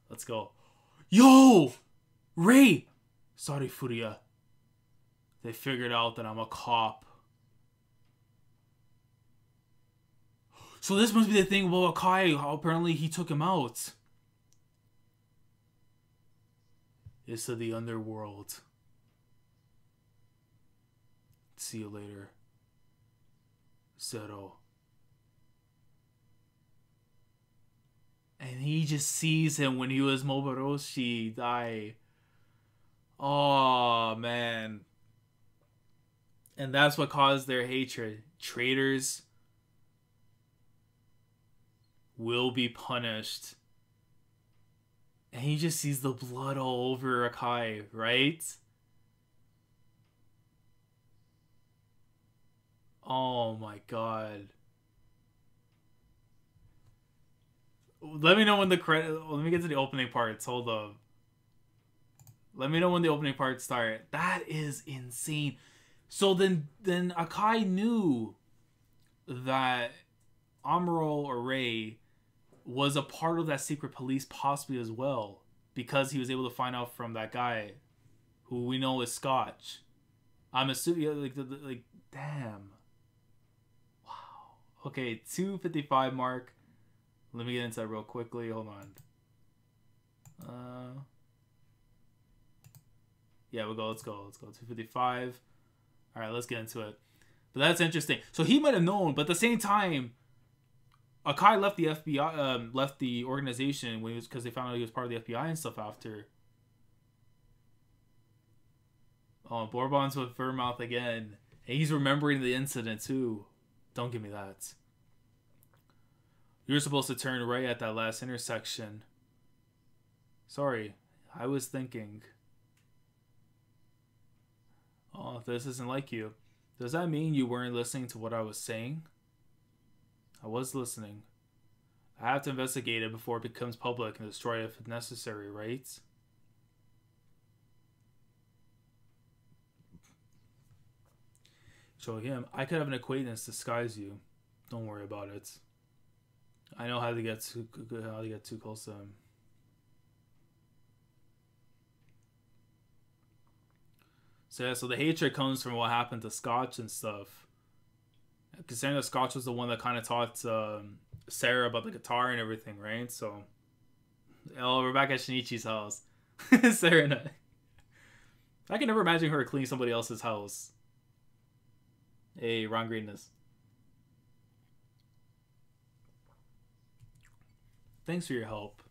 Speaker 1: Let's go. Yo, Ray. Sorry, Furia. They figured out that I'm a cop. So this must be the thing about Akai. How apparently he took him out. It's to the underworld. See you later. Zero. And he just sees him when he was Moboroshi die. Oh, man. And that's what caused their hatred. Traitors will be punished. And he just sees the blood all over Akai, right? Oh my god. Let me know when the credit. Let me get to the opening parts. Hold up. Let me know when the opening parts start. That is insane. So then Akai knew that Amuro or Ray was a part of that secret police possibly as well, because he was able to find out from that guy who we know is Scotch. I'm assuming like damn. Wow. Okay, 255 mark. Let me get into that real quickly. Hold on. Yeah, we'll go. Let's go. 255. All right, let's get into it. But that's interesting. So he might have known, but at the same time, Akai left the FBI, left the organization when he was, because they found out he was part of the FBI and stuff after. Oh, Bourbon's with Vermouth again. And he's remembering the incident too. Don't give me that. You're supposed to turn right at that last intersection. Sorry, I was thinking. Oh, this isn't like you. Does that mean you weren't listening to what I was saying? I was listening. I have to investigate it before it becomes public and destroy it if necessary, right? Show him. I could have an acquaintance disguise you. Don't worry about it. I know how to get too close to him. So yeah, so the hatred comes from what happened to Scotch and stuff. Considering that Scotch was the one that kind of taught Sarah about the guitar and everything, right? So, oh, we're back at Shinichi's house. Sarah and I can never imagine her cleaning somebody else's house. Hey, wrong greenness. Thanks for your help.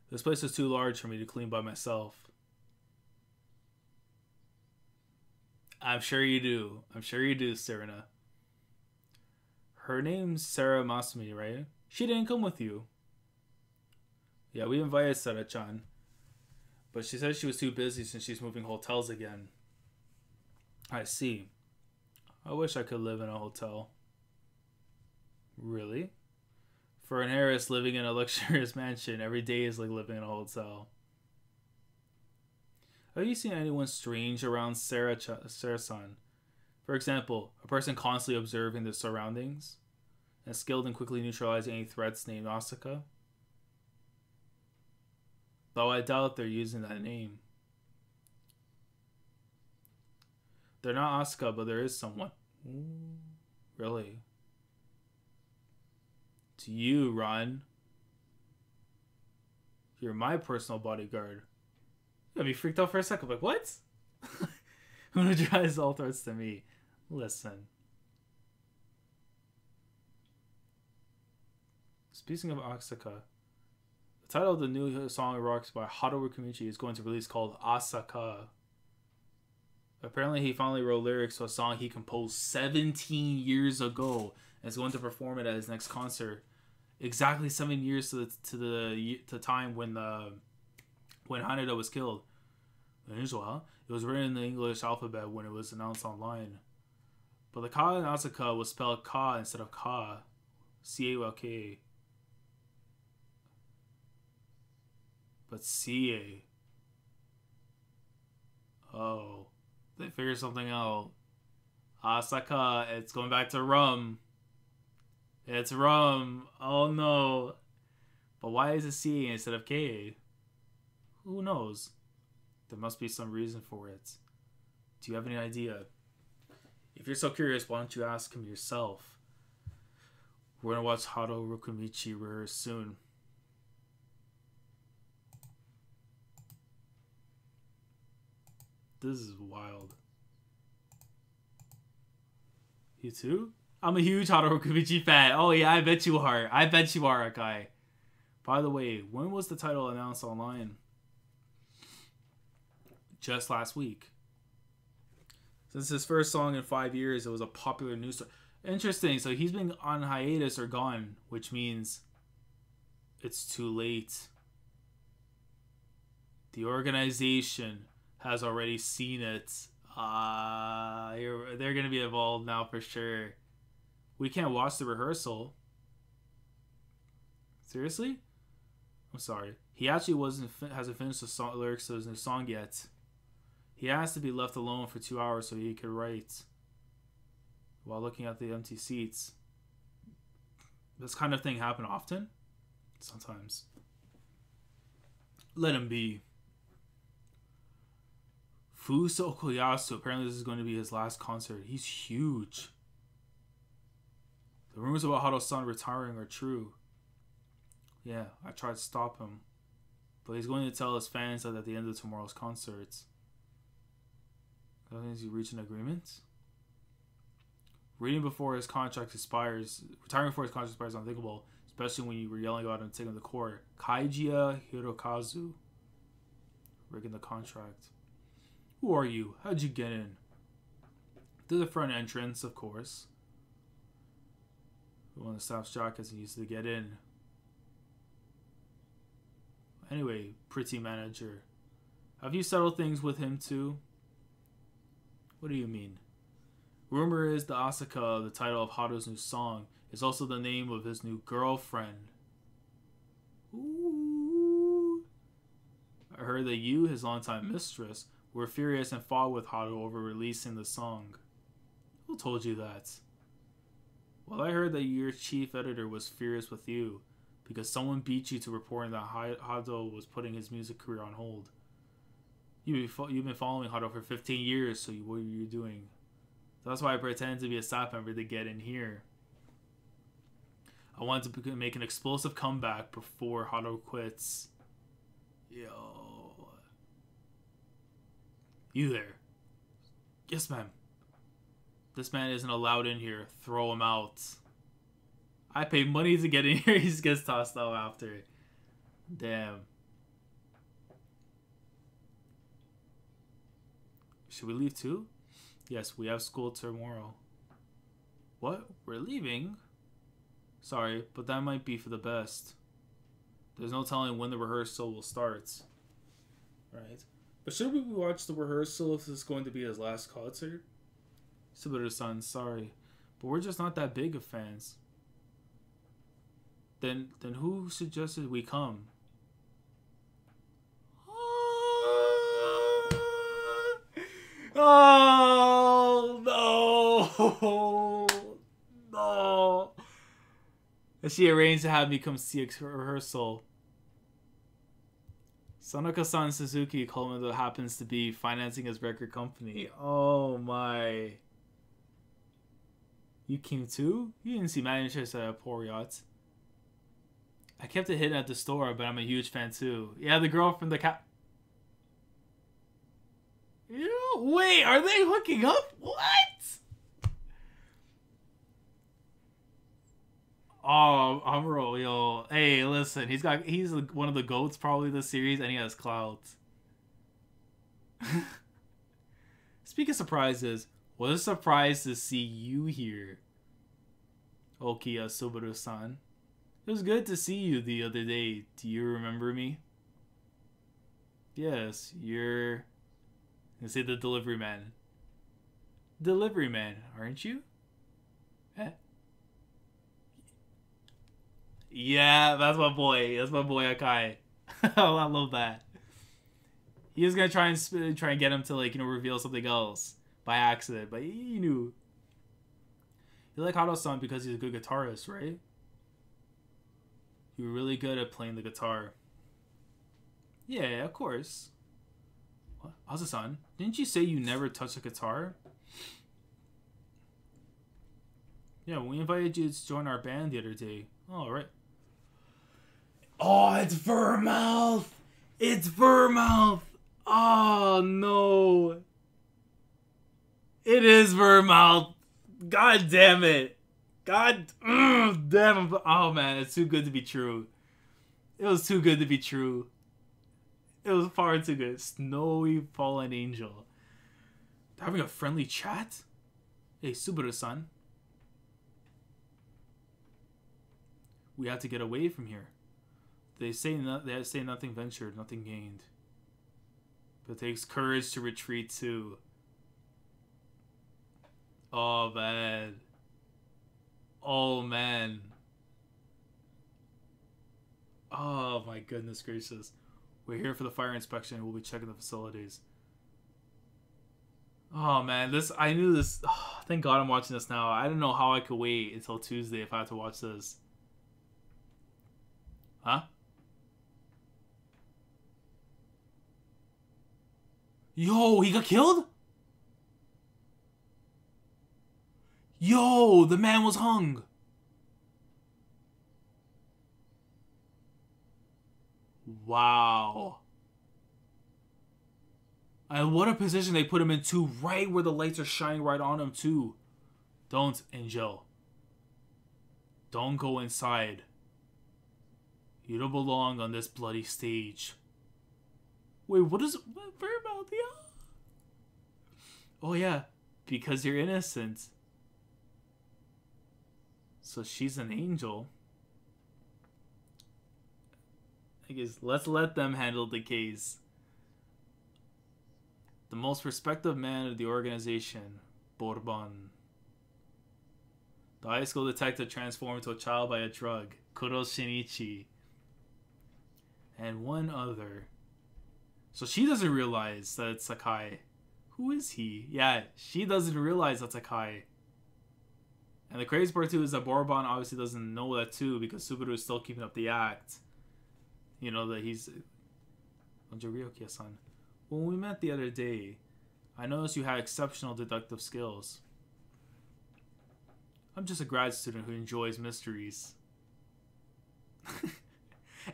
Speaker 1: This place is too large for me to clean by myself. I'm sure you do. I'm sure you do, Serena. Her name's Sarah Masumi, right? She didn't come with you. Yeah, we invited Sarah-chan. But she said she was too busy since she's moving hotels again. I see. I wish I could live in a hotel. Really? For an heiress living in a luxurious mansion, every day is like living in a hotel. Have you seen anyone strange around Sarah-san? For example, a person constantly observing their surroundings and skilled in quickly neutralizing any threats named Asaka? Though I doubt they're using that name. They're not Asuka, but there is someone. Ooh, really? To you, Ron. You're my personal bodyguard. Got me freaked out for a second. Like, what? Who drives all threats to me? Listen. Speaking of Asaka, the title of the new song rocks by Haruo Kimichi is going to release called Asaka. Apparently, he finally wrote lyrics to a song he composed 17 years ago and is going to perform it at his next concert. Exactly 7 years to the time when Haneda was killed. Unusual, it was written in the English alphabet when it was announced online. But the Ka in Asaka was spelled Ka instead of Ka. C-A-K. But C-A. Oh. They figured something out. Asaka, it's going back to rum. It's rum. Oh no. But why is it C instead of K? Who knows? There must be some reason for it. Do you have any idea? If you're so curious, why don't you ask him yourself? We're gonna watch Haruo Kimichi rehearse soon. This is wild. You too? I'm a huge Haruo Kumichi fan. Oh yeah, I bet you are. I bet you are, Akai. By the way, when was the title announced online? Just last week. Since his first song in 5 years, it was a popular news story. Interesting. So he's been on hiatus or gone, which means it's too late. The organization has already seen it. They're going to be involved now for sure. We can't watch the rehearsal. Seriously? I'm sorry. He actually hasn't finished the lyrics to his new song yet. He has to be left alone for 2 hours so he could write while looking at the empty seats. This kind of thing happen often? Sometimes. Let him be. Fuso Koyasu. Apparently this is going to be his last concert. He's huge. The rumors about Haruo-san retiring are true. Yeah, I tried to stop him. But he's going to tell his fans that at the end of tomorrow's concerts. Does he reach an agreement? Retiring before his contract expires is unthinkable, especially when you were yelling about him taking the court. Kaijia Hirokazu. Rigging the contract. Who are you? How'd you get in? Through the front entrance, of course. One of the staff's jackets and used to get in. Anyway, pretty manager. Have you settled things with him too? What do you mean? Rumor is the Asaka, the title of Haruo's new song, is also the name of his new girlfriend. Ooh. I heard that you, his longtime mistress, were furious and fought with Haruo over releasing the song. Who told you that? Well, I heard that your chief editor was furious with you because someone beat you to reporting that Haruo was putting his music career on hold. You've been following Haruo for 15 years, so what are you doing? That's why I pretended to be a staff member to get in here. I wanted to make an explosive comeback before Haruo quits. Yo. You there? Yes, ma'am. This man isn't allowed in here. Throw him out. I paid money to get in here. He just gets tossed out after. Damn. Should we leave too? Yes, we have school tomorrow. What? We're leaving? Sorry, but that might be for the best. There's no telling when the rehearsal will start. Right. But should we watch the rehearsal if this is going to be his last concert? Subaru-san, sorry. But we're just not that big of fans. Then who suggested we come? Oh no! No! And she arranged to have me come see a rehearsal. Sanaka-san Suzuki Commodore happens to be financing his record company. Oh my. You came too? You didn't see my interest at a poor yacht. I kept it hidden at the store, but I'm a huge fan too. Yeah, the girl from the cat. Wait, are they hooking up? What? Oh, Amuro, yo. Hey, listen, he's one of the GOATs probably this series, and he has clout. Speaking of surprises, what a surprise to see you here, Okiya Subaru-san. It was good to see you the other day. Do you remember me? Yes, you're... I say the delivery man. Delivery man, aren't you? Eh? Yeah, that's my boy. That's my boy Akai. Oh, I love that. He was gonna try and get him to reveal something else by accident, but he knew. You like Haruo-san because he's a good guitarist, right? You're really good at playing the guitar. Yeah, of course. What? Asa-san, didn't you say you never touched a guitar? Yeah, we invited you to join our band the other day. Oh, right. Oh, it's Vermouth! It's Vermouth! Oh, no. It is Vermouth. God damn it. God damn. Oh, man. It's too good to be true. It was too good to be true. It was far too good. Snowy fallen angel. They're having a friendly chat? Hey, Subaru-san. We have to get away from here. They say nothing ventured, nothing gained. But it takes courage to retreat too. Oh, man. Oh, man. Oh, my goodness gracious. We're here for the fire inspection. We'll be checking the facilities. Oh, man. I knew this. Oh, thank God I'm watching this now. I didn't know how I could wait until Tuesday if I had to watch this. Huh? Yo, he got killed? Yo, the man was hung. Wow. And what a position they put him in too, right where the lights are shining right on him too. Don't, Angel. Don't go inside. You don't belong on this bloody stage. Wait, what is... Where about the... Oh yeah, because you're innocent. So she's an angel. I guess let's let them handle the case. The most respected man of the organization, Bourbon. The high school detective transformed into a child by a drug, Kuro Shinichi. And one other. So she doesn't realize that it's Sakai. Who is he? Yeah, she doesn't realize that's Sakai. And the crazy part too is that Bourbon obviously doesn't know that too, because Subaru is still keeping up the act. You know that he's... Ryoki-san. When we met the other day, I noticed you had exceptional deductive skills. I'm just a grad student who enjoys mysteries.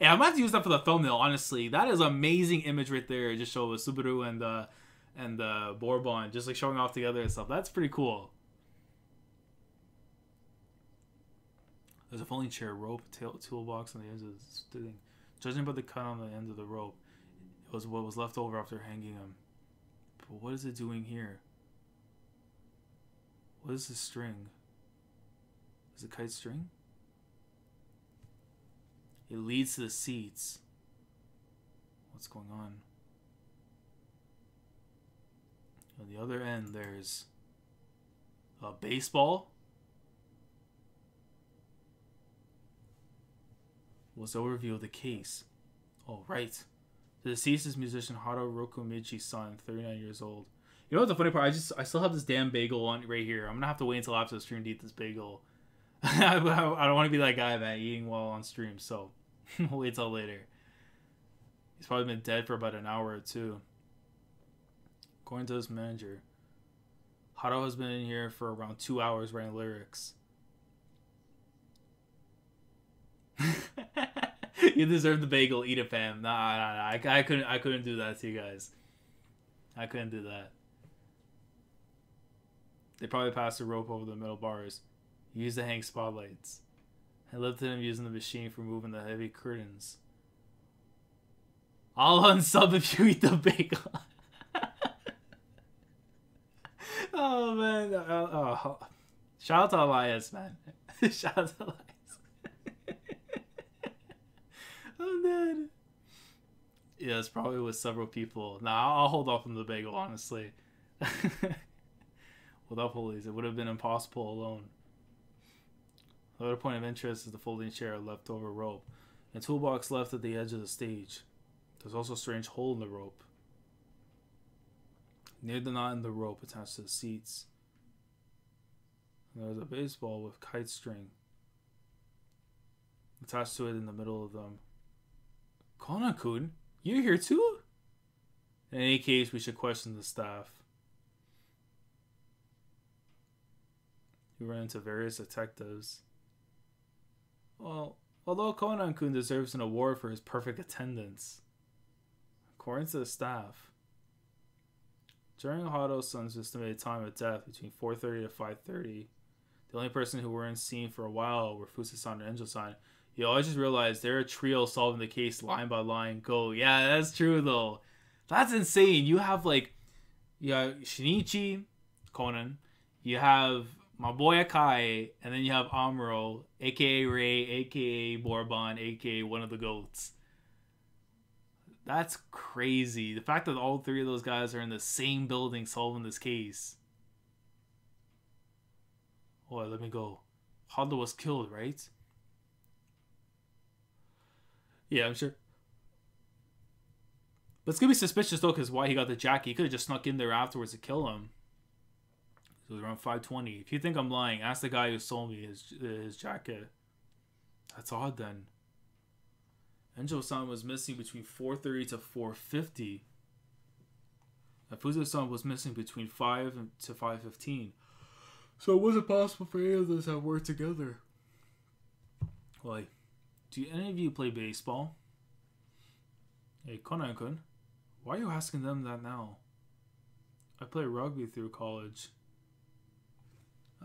Speaker 1: Yeah, I'm gonna have to use that for the thumbnail, honestly. That is amazing image right there. Just show Subaru and Bourbon just like showing off together and stuff. That's pretty cool. There's a folding chair, rope, toolbox on the edge of the thing. Judging by the cut on the end of the rope, it was what was left over after hanging him. But what is it doing here? What is this string? Is it kite string? It leads to the seats. What's going on? On the other end, there's a baseball. What's the overview of the case? Oh, right. The deceased is musician Haro Rokumichi's son, 39 years old. You know what the funny part? I still have this damn bagel on right here. I'm gonna have to wait until after the stream to eat this bagel. I don't want to be that guy, man, eating while on stream, so we'll wait till later. He's probably been dead for about an hour or two. According to his manager, Haro has been in here for around 2 hours writing lyrics. You deserve the bagel. Eat it, fam. Nah. I couldn't do that to you guys. I couldn't do that. They probably passed the rope over the metal bars. Used to hang spotlights. I lifted him using the machine for moving the heavy curtains. I'll unsub if you eat the bagel. Oh, man. Shout out to Elias, man. Shout out to Elias. I'm dead. Yeah, it's probably with several people. Nah, I'll hold off on the bagel, honestly. Without pulleys, it would have been impossible alone. The other point of interest is the folding chair, leftover rope, and a toolbox left at the edge of the stage. There's also a strange hole in the rope. Near the knot in the rope attached to the seats, there's a baseball with kite string attached to it in the middle of them. Conan-kun, you're here too? In any case, we should question the staff. We ran into various detectives. Well, although Conan-kun deserves an award for his perfect attendance, according to the staff, during Haru's son's estimated time of death between 4:30 to 5:30, The only person who weren't seen for a while were Fusa-san and Enjo-san. Yo, I just realized they're a trio solving the case line by line. Go. Yeah, that's true, though. That's insane. You have, like, you have Shinichi, Conan. You have my boy Akai. And then you have Amuro, a.k.a. Ray, a.k.a. Bourbon, a.k.a. one of the goats. That's crazy. The fact that all three of those guys are in the same building solving this case. Oh, let me go. Hondo was killed, right? Yeah, I'm sure. But it's gonna be suspicious though, because why he got the jacket? He could have just snuck in there afterwards to kill him. So it was around 5:20. If you think I'm lying, ask the guy who sold me his jacket. That's odd then. Enjo-san was missing between 4:30 to 4:50. And Fuso-san was missing between 5 to 5:15. So it wasn't possible for any of those to work together. Like, do any of you play baseball? Hey, Conan-kun, why are you asking them that now? I played rugby through college.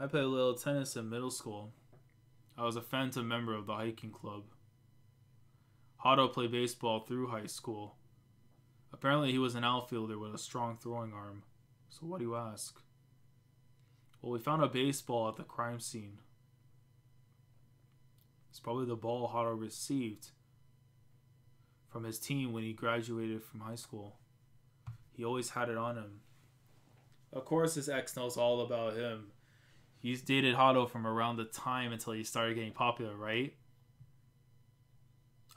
Speaker 1: I played a little tennis in middle school. I was a phantom member of the hiking club. Hado played baseball through high school. Apparently he was an outfielder with a strong throwing arm. So why do you ask? Well, we found a baseball at the crime scene. It's probably the ball Hado received from his team when he graduated from high school. He always had it on him. Of course his ex knows all about him. He's dated Hado from around the time until he started getting popular, right?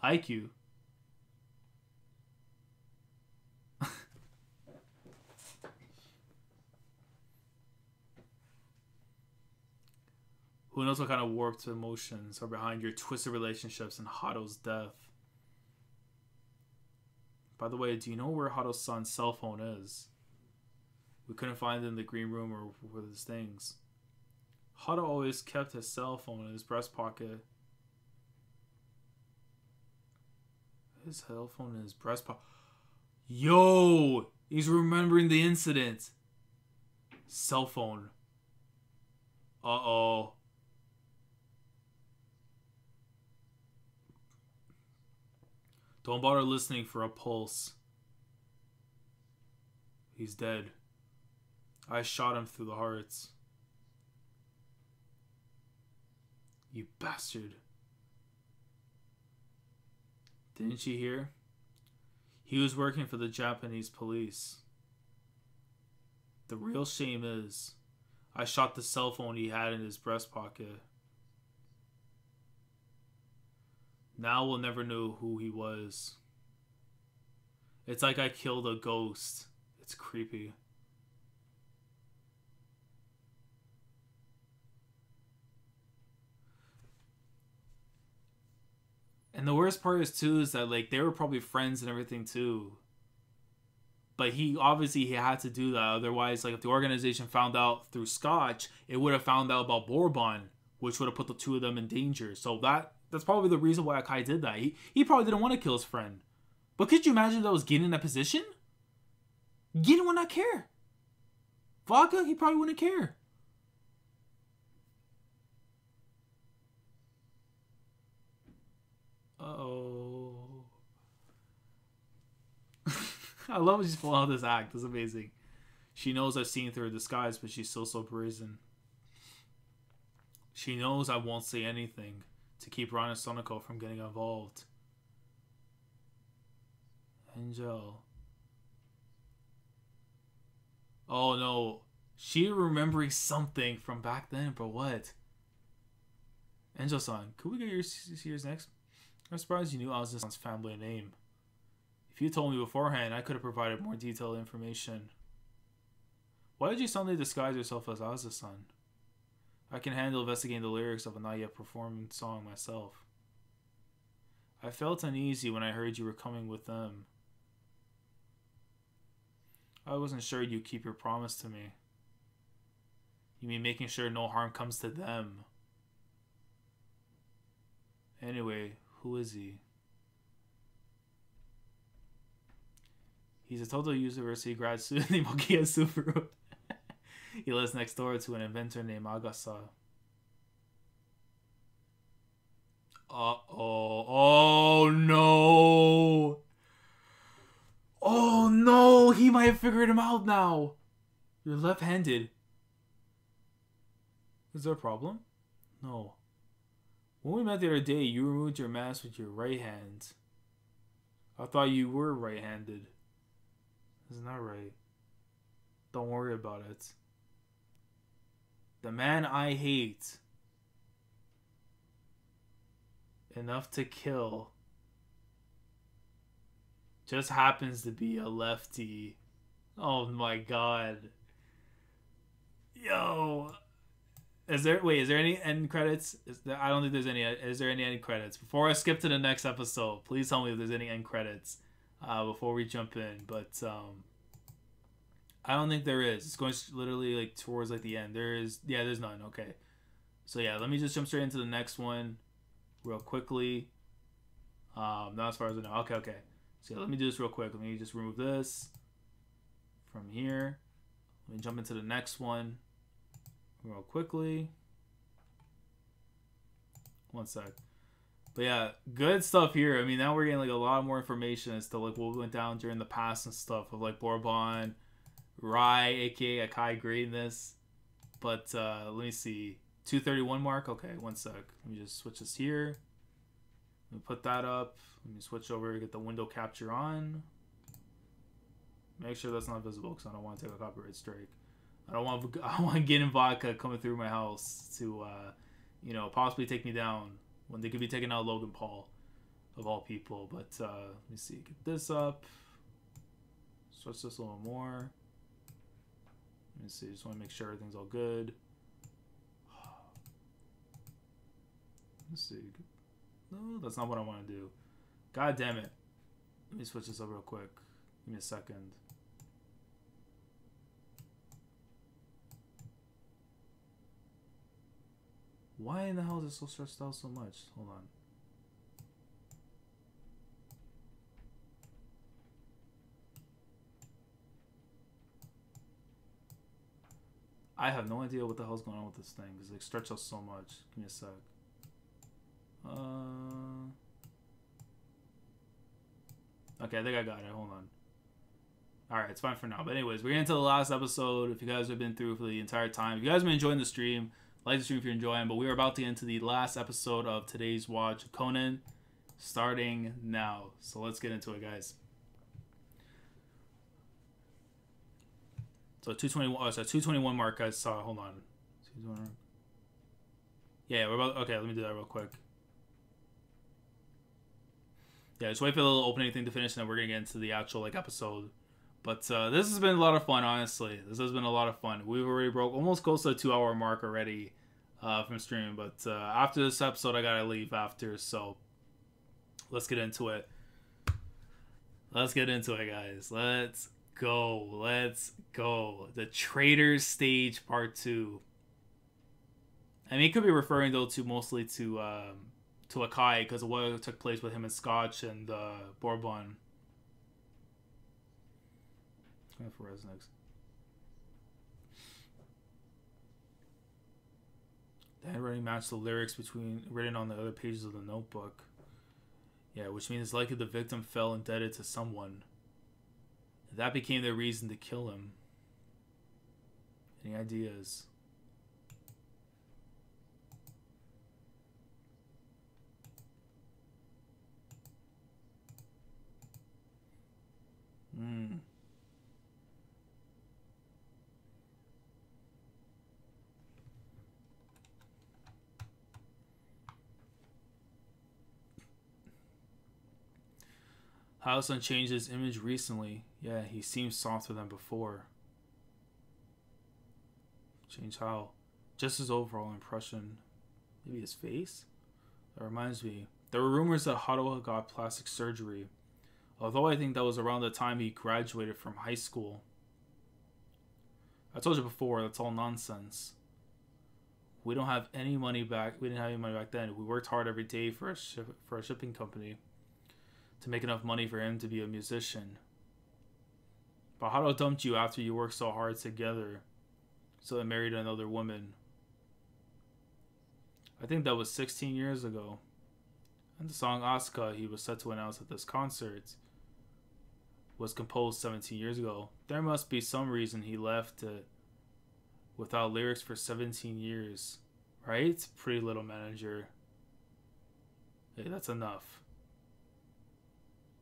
Speaker 1: IQ. Who knows what kind of warped emotions are behind your twisted relationships and Hado's death? By the way, do you know where Hado-san's cell phone is? We couldn't find it in the green room or with his things. Hado always kept his cell phone in his breast pocket. His cell phone in his breast pocket. Yo! He's remembering the incident. Cell phone. Uh-oh. Don't bother listening for a pulse. He's dead. I shot him through the hearts. You bastard. Didn't you hear? He was working for the Japanese police. The real shame is, I shot the cell phone he had in his breast pocket. Now we'll never know who he was. It's like I killed a ghost. It's creepy. And the worst part is too is that like they were probably friends and everything too. But he had to do that. Otherwise, like if the organization found out through Scotch, it would have found out about Bourbon, which would have put the two of them in danger. So that's probably the reason why Akai did that. He probably didn't want to kill his friend. But could you imagine if that was Gin in that position? Gin would not care. Vodka, he probably wouldn't care. Uh-oh. I love when she's pulling out this act. It's amazing. She knows I've seen through her disguise, but she's still so brazen. She knows I won't say anything to keep Ron and Sonoko from getting involved. Angel. Oh no. She remembering something from back then, but what? Angel-san, could we get yours next? I'm surprised you knew Azusa-san's family name. If you told me beforehand, I could have provided more detailed information. Why did you suddenly disguise yourself as Azusa-san? I can handle investigating the lyrics of a not yet performed song myself. I felt uneasy when I heard you were coming with them. I wasn't sure you'd keep your promise to me. You mean making sure no harm comes to them? Anyway, who is he? He's a Total University grad student named Okiya Subaru. He lives next door to an inventor named Agasa. Uh-oh. Oh, no. Oh, no. He might have figured him out now. You're left-handed. Is there a problem? No. When we met the other day, you removed your mask with your right hand. I thought you were right-handed. Isn't that right? Don't worry about it. The man I hate. Enough to kill. Just happens to be a lefty. Oh my god. Yo. Is there any end credits? I don't think there's any. Is there any end credits? Before I skip to the next episode, please tell me if there's any end credits before we jump in. But I don't think there is. It's going literally like towards like the end. There's none. Okay. So yeah, let me just jump straight into the next one real quickly. Not as far as I know. Okay. So yeah, let me do this real quick. Let me just remove this from here. Let me jump into the next one real quickly. One sec. But yeah, good stuff here. I mean, now we're getting like a lot more information as to like what went down during the past and stuff of like Bourbon, Rai, aka Akai Greatness. But let me see. 231 mark. Okay, one sec. Let me just switch this here. Let me put that up. Let me switch over, get the window capture on. Make sure that's not visible because I don't want to take a copyright strike. I don't want Gin and Vodka coming through my house to, you know, possibly take me down when they could be taking out Logan Paul, of all people. But let me see, get this up. Switch this a little more. Let me see, just want to make sure everything's all good. Let's see. No, that's not what I want to do. God damn it. Let me switch this up real quick. Give me a second. Why in the hell is it so stretched out so much? Hold on. I have no idea what the hell's going on with this thing because it like, stretched out so much. Give me a sec. Okay, I think I got it. Hold on. Alright, it's fine for now. But anyways, we're getting to the last episode. If you guys have been through for the entire time, if you guys have been enjoying the stream, like the stream if you're enjoying. But we are about to get into the last episode of today's watch of Conan, starting now. So let's get into it, guys. So 221. Oh, so 221 mark, guys. Sorry, hold on. Yeah, we're about. Okay, let me do that real quick. Yeah, just wait for the little opening thing to finish, and then we're gonna get into the actual like episode. But this has been a lot of fun, honestly. This has been a lot of fun. We've already broke almost close to the 2-hour mark already from streaming. But after this episode, I gotta leave after. So let's get into it. Let's get into it, guys. Let's go. Let's go. The Traitors Stage Part 2. I mean, it could be referring though to mostly to Akai because of what took place with him and Scotch and Bourbon. For next. The handwriting matched the lyrics written on the other pages of the notebook. Yeah, which means it's likely the victim fell indebted to someone. That became their reason to kill him. Any ideas? Howson changed his image recently. Yeah, he seems softer than before. Change how? Just his overall impression. Maybe his face? That reminds me. There were rumors that Haruha got plastic surgery. Although I think that was around the time he graduated from high school. I told you before, that's all nonsense. We don't have any money back. We didn't have any money back then. We worked hard every day for a shipping company to make enough money for him to be a musician. But Haruha dumped you after you worked so hard together, so they married another woman. I think that was 16 years ago. And the song Asuka he was set to announce at this concert was composed 17 years ago. There must be some reason he left it without lyrics for 17 years. Right? Pretty Little Manager. Hey, that's enough.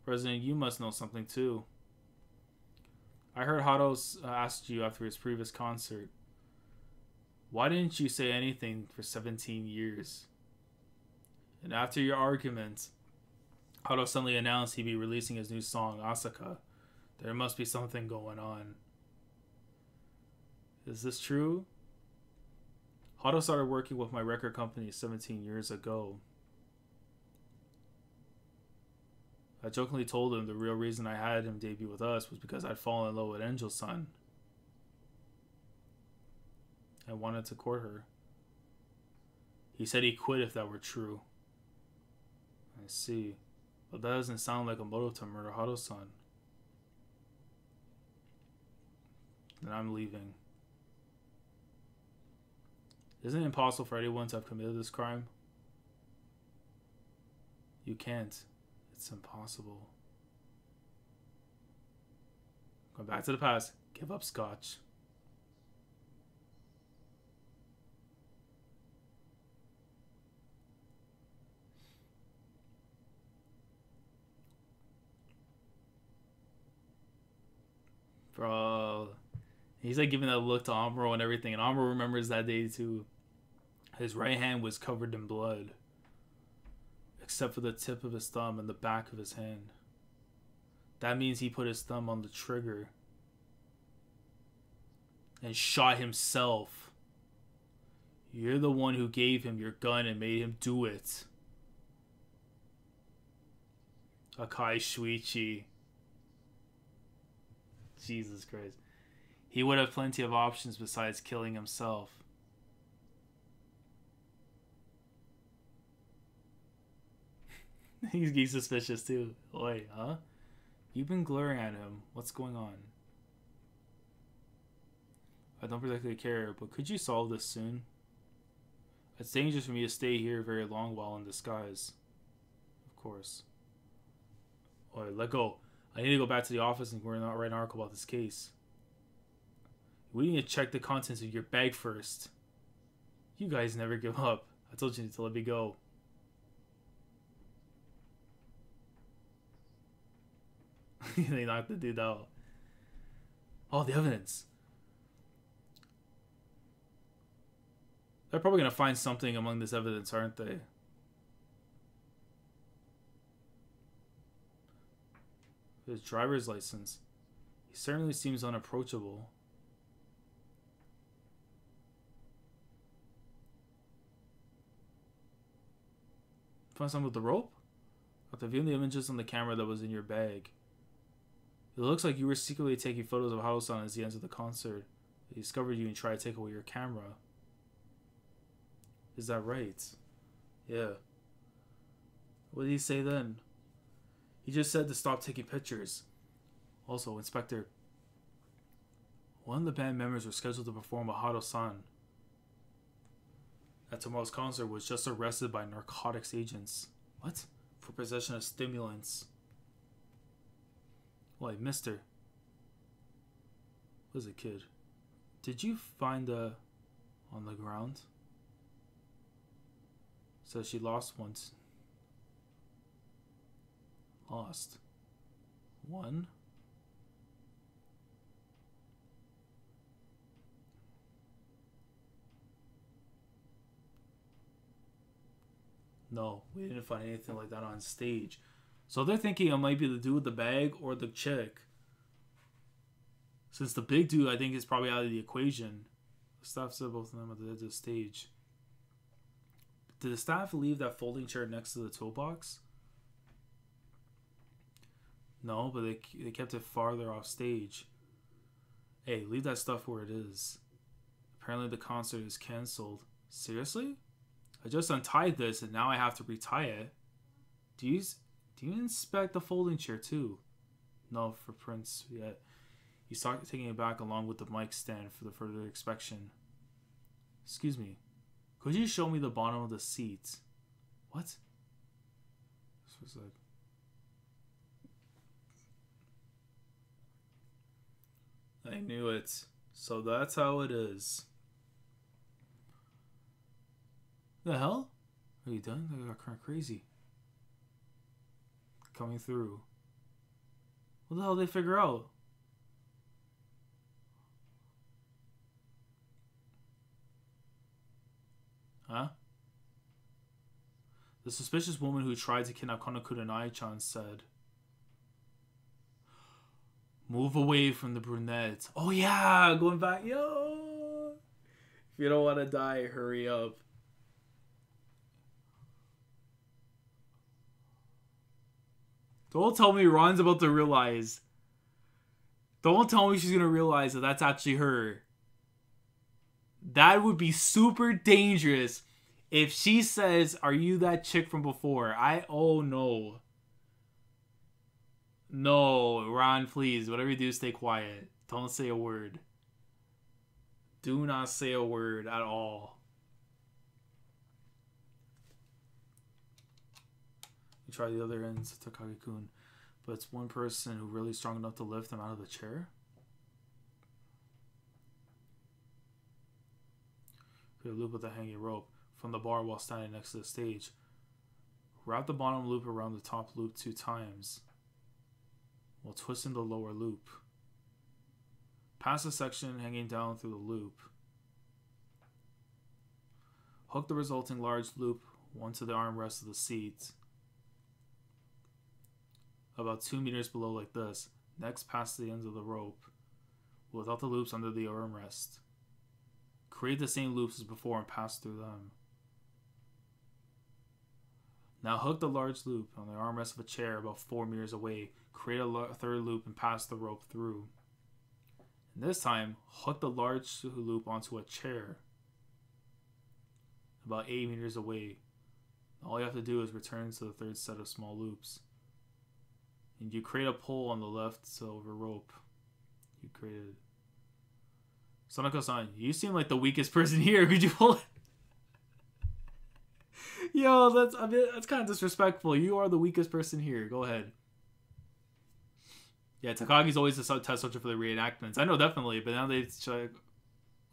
Speaker 1: President, you must know something too. I heard Hato asked you after his previous concert, why didn't you say anything for 17 years? And after your argument, Hato suddenly announced he'd be releasing his new song, Asaka. There must be something going on. Is this true? Hato started working with my record company 17 years ago. I jokingly told him the real reason I had him debut with us was because I'd fallen in love with Angel-san. I wanted to court her. He said he'd quit if that were true. I see. But that doesn't sound like a motive to murder Hato-san. Then I'm leaving. Isn't it impossible for anyone to have committed this crime? You can't. It's impossible. Going back to the past. Give up scotch. Bro. He's like giving that look to Amuro and everything. And Amuro remembers that day too. His right hand was covered in blood. Except for the tip of his thumb and the back of his hand. That means he put his thumb on the trigger. And shot himself. You're the one who gave him your gun and made him do it. Akai Shuichi. Jesus Christ. He would have plenty of options besides killing himself. He's suspicious too. Wait, huh? You've been glaring at him. What's going on? I don't particularly care, but could you solve this soon? It's dangerous for me to stay here very long while in disguise. Of course. Alright, let go. I need to go back to the office and write an article about this case. We need to check the contents of your bag first. You guys never give up. I told you to let me go. They knocked the dude out. Oh, the evidence. They're probably going to find something among this evidence, aren't they? His driver's license. He certainly seems unapproachable. Find something with the rope? After viewing the images on the camera that was in your bag, it looks like you were secretly taking photos of Hato-san as he entered the concert. He discovered you and tried to take away your camera. Is that right? Yeah. What did he say then? He just said to stop taking pictures. Also, Inspector, one of the band members was scheduled to perform with Hato-san at tomorrow's concert was just arrested by narcotics agents. What? For possession of stimulants. Wait, mister. What is it, kid? Did you find on the ground? Says she lost once. Lost. One? No, we didn't find anything like that on stage. So they're thinking it might be the dude with the bag or the chick. Since the big dude, I think, is probably out of the equation. The staff said both of them at the edge of the stage. Did the staff leave that folding chair next to the toolbox? No, but they kept it farther off stage. Hey, leave that stuff where it is. Apparently the concert is cancelled. Seriously? I just untied this and now I have to retie it. Do you inspect the folding chair too? No, for prints yet. He started taking it back along with the mic stand for the further inspection. Excuse me. Could you show me the bottom of the seat? What? for a sec. I knew it. So that's how it is. The hell? Are you done? They got kind of crazy. Coming through. What the hell did they figure out? Huh? The suspicious woman who tried to kidnap Kunai-chan said, "Move away from the brunette." Oh yeah, going back. Yo, if you don't want to die, hurry up. Don't tell me Ron's about to realize. Don't tell me she's going to realize that that's actually her. That would be super dangerous if she says, "Are you that chick from before?" Oh no. No, Ron, please. Whatever you do, stay quiet. Don't say a word. Do not say a word at all. You try the other ends of Takagi-kun, but it's one person who really strong enough to lift him out of the chair. Create a loop with a hanging rope from the bar while standing next to the stage. Wrap the bottom loop around the top loop 2 times while twisting the lower loop. Pass the section hanging down through the loop. Hook the resulting large loop onto the armrest of the seat, about 2 meters below, like this. Next, pass the ends of the rope without the loops under the armrest. Create the same loops as before and pass through them. Now hook the large loop on the armrest of a chair about 4 meters away. Create a third loop and pass the rope through. And this time, hook the large loop onto a chair about 8 meters away. All you have to do is return to the third set of small loops. And you create a pole on the left silver rope. You created. Sonoko-san, you seem like the weakest person here. Could you pull it? Yo, that's kind of disrespectful. You are the weakest person here. Go ahead. Yeah, Takagi's always the test subject for the reenactments. I know, definitely, but now they try.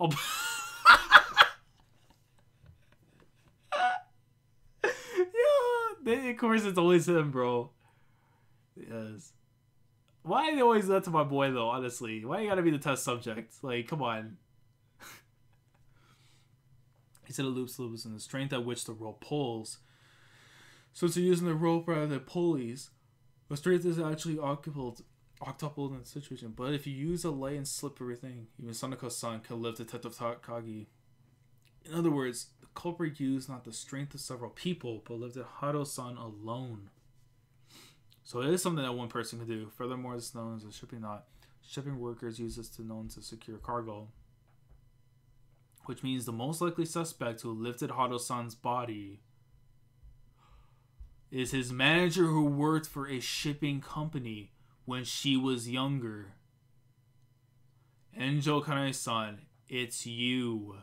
Speaker 1: Oh. Yeah, of course it's always him, bro. Yes. Why do they always do that to my boy, though, honestly? Why you gotta be the test subject? Like, come on. He said it loops and the strength at which the rope pulls. So you're using the rope rather than pulleys. The strength is actually octupled in the situation. But if you use a light and slippery thing, even Sonoko-san can lift Detective Takagi. In other words, the culprit used not the strength of several people, but lifted Hado-san alone. So it is something that one person can do. Furthermore, it's known as a shipping knot. Shipping workers use this to secure cargo. Which means the most likely suspect who lifted Hado-san's body is his manager who worked for a shipping company when she was younger. Enjo Kanai-san, it's you.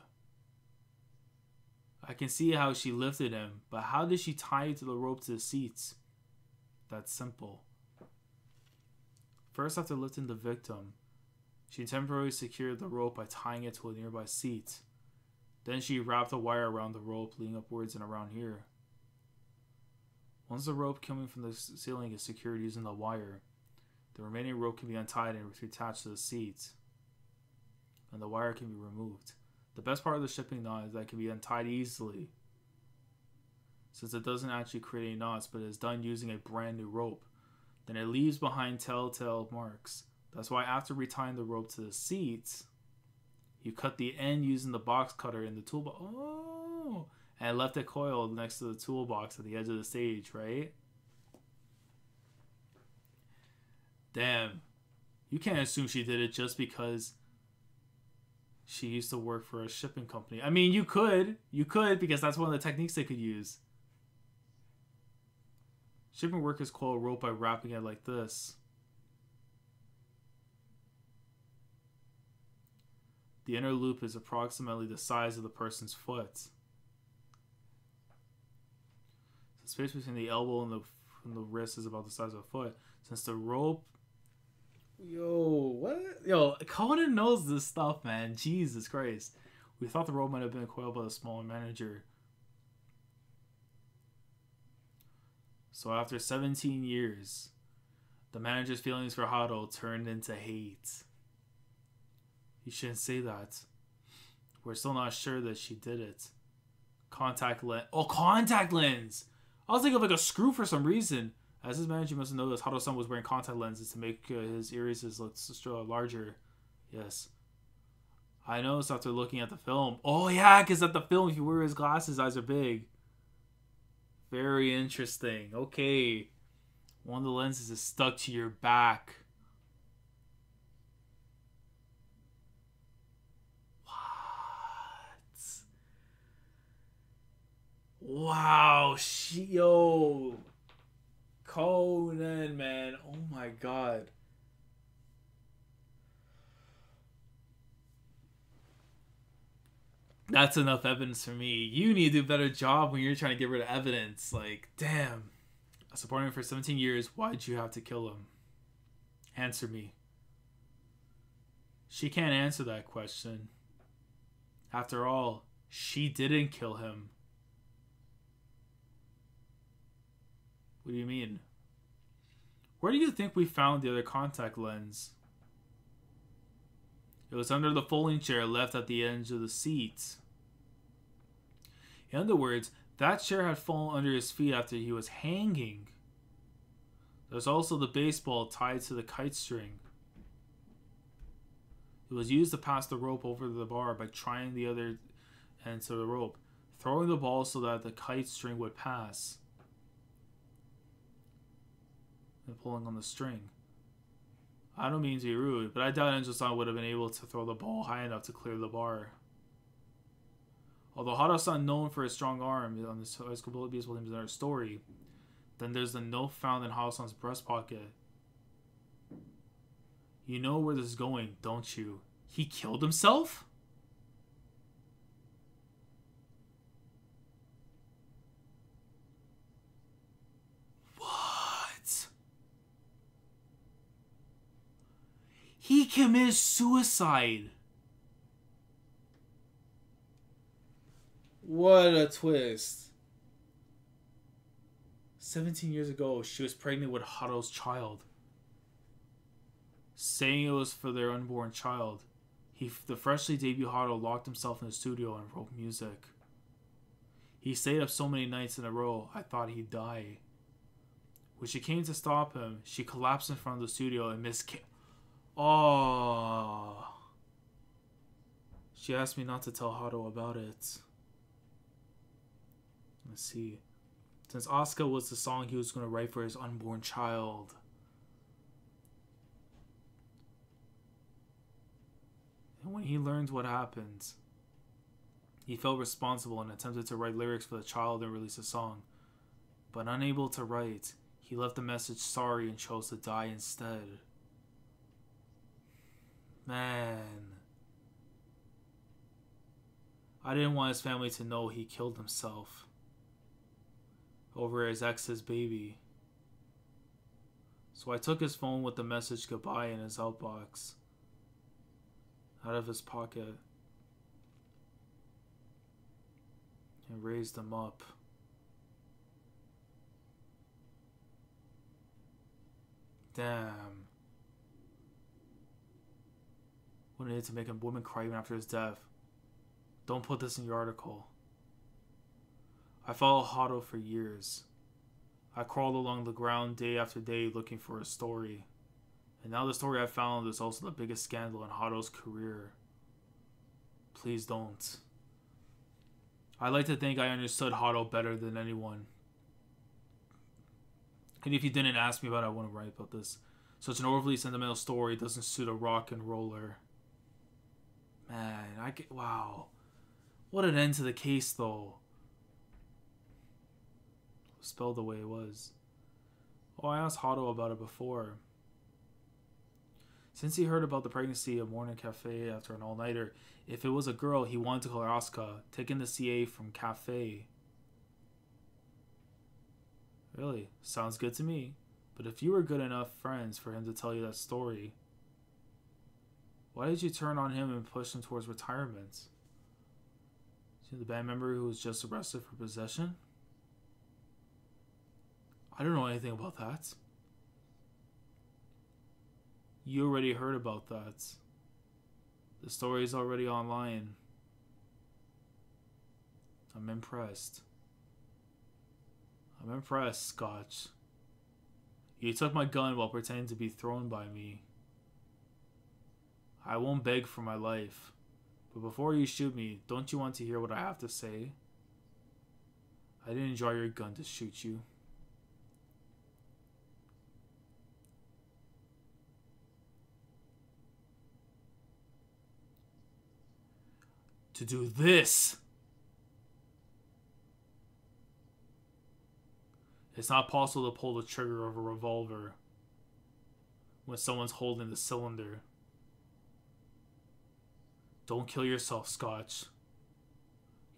Speaker 1: I can see how she lifted him, but how did she tie you to the rope to the seats? That's simple. First, after lifting the victim, she temporarily secured the rope by tying it to a nearby seat. Then she wrapped a wire around the rope leading upwards and around here. Once the rope coming from the ceiling is secured using the wire, the remaining rope can be untied and reattached to the seat, and the wire can be removed. The best part of the shipping knot is that it can be untied easily, since it doesn't actually create any knots, but is done using a brand new rope. Then it leaves behind telltale marks. That's why after retying the rope to the seat, you cut the end using the box cutter in the toolbox. Oh! And left it coiled next to the toolbox at the edge of the stage, right? Damn. You can't assume she did it just because she used to work for a shipping company. I mean, you could. You could, because that's one of the techniques they could use. Shipping workers coil a rope by wrapping it like this. The inner loop is approximately the size of the person's foot. The space between the elbow and the when the wrist is about the size of a foot. Since the rope... Yo, what? Yo, Conan knows this stuff, man. Jesus Christ. We thought the rope might have been coiled by the smaller manager. So after 17 years, the manager's feelings for Hado turned into hate. You shouldn't say that. We're still not sure that she did it. Contact lens. Oh, contact lens! I was thinking of like a screw for some reason. As his manager must have noticed, Hado-san was wearing contact lenses to make his irises look larger. Yes. I noticed after looking at the film. Oh yeah, because at the film, if you wear his glasses, eyes are big. Very interesting. Okay. One of the lenses is stuck to your back. Wow, yo, Conan, man, oh my god. That's enough evidence for me. You need to do a better job when you're trying to get rid of evidence. Like, damn. I supported him for 17 years. Why'd you have to kill him? Answer me. She can't answer that question. After all, she didn't kill him. What do you mean? Where do you think we found the other contact lens? It was under the folding chair left at the edge of the seat. In other words, that chair had fallen under his feet after he was hanging. There's also the baseball tied to the kite string. It was used to pass the rope over the bar by trying the other end to the rope, throwing the ball so that the kite string would pass, and pulling on the string. I don't mean to be rude, but I doubt Angel-san would have been able to throw the ball high enough to clear the bar. Although Hado-san known for his strong arm on this high school baseball team is another story, then there's the note found in Hado-san's breast pocket. You know where this is going, don't you? He killed himself? What? He committed suicide. What a twist. 17 years ago, she was pregnant with Hado's child, saying it was for their unborn child. The freshly debuted Hado locked himself in the studio and wrote music. He stayed up so many nights in a row, I thought he'd die. When she came to stop him, she collapsed in front of the studio and Oh. She asked me not to tell Hado about it. Let's see. Since Asuka was the song he was going to write for his unborn child. And when he learned what happened, he felt responsible and attempted to write lyrics for the child and release a song. But unable to write, he left the message sorry and chose to die instead. Man. I didn't want his family to know he killed himself over his ex's baby. So I took his phone with the message goodbye in his outbox out of his pocket and raised him up. Damn. What an idiot to make a woman cry even after his death. Don't put this in your article. I followed Hado for years. I crawled along the ground day after day looking for a story. And now the story I found is also the biggest scandal in Hado's career. Please don't. I like to think I understood Hado better than anyone. And if you didn't ask me about it, I wouldn't write about this. Such an overly sentimental story doesn't suit a rock and roller. Man, wow. What an end to the case, though. Spelled the way it was. Oh, I asked Hado about it before. Since he heard about the pregnancy at Morning Cafe after an all-nighter, if it was a girl, he wanted to call her Asuka, taking the CA from Cafe. Really? Sounds good to me. But if you were good enough friends for him to tell you that story, why did you turn on him and push him towards retirement? See the band member who was just arrested for possession? I don't know anything about that. You already heard about that. The story is already online. I'm impressed. I'm impressed, Scotch. You took my gun while pretending to be thrown by me. I won't beg for my life. But before you shoot me, don't you want to hear what I have to say? I didn't draw your gun to shoot you. To do this! It's not possible to pull the trigger of a revolver when someone's holding the cylinder. Don't kill yourself, Scotch.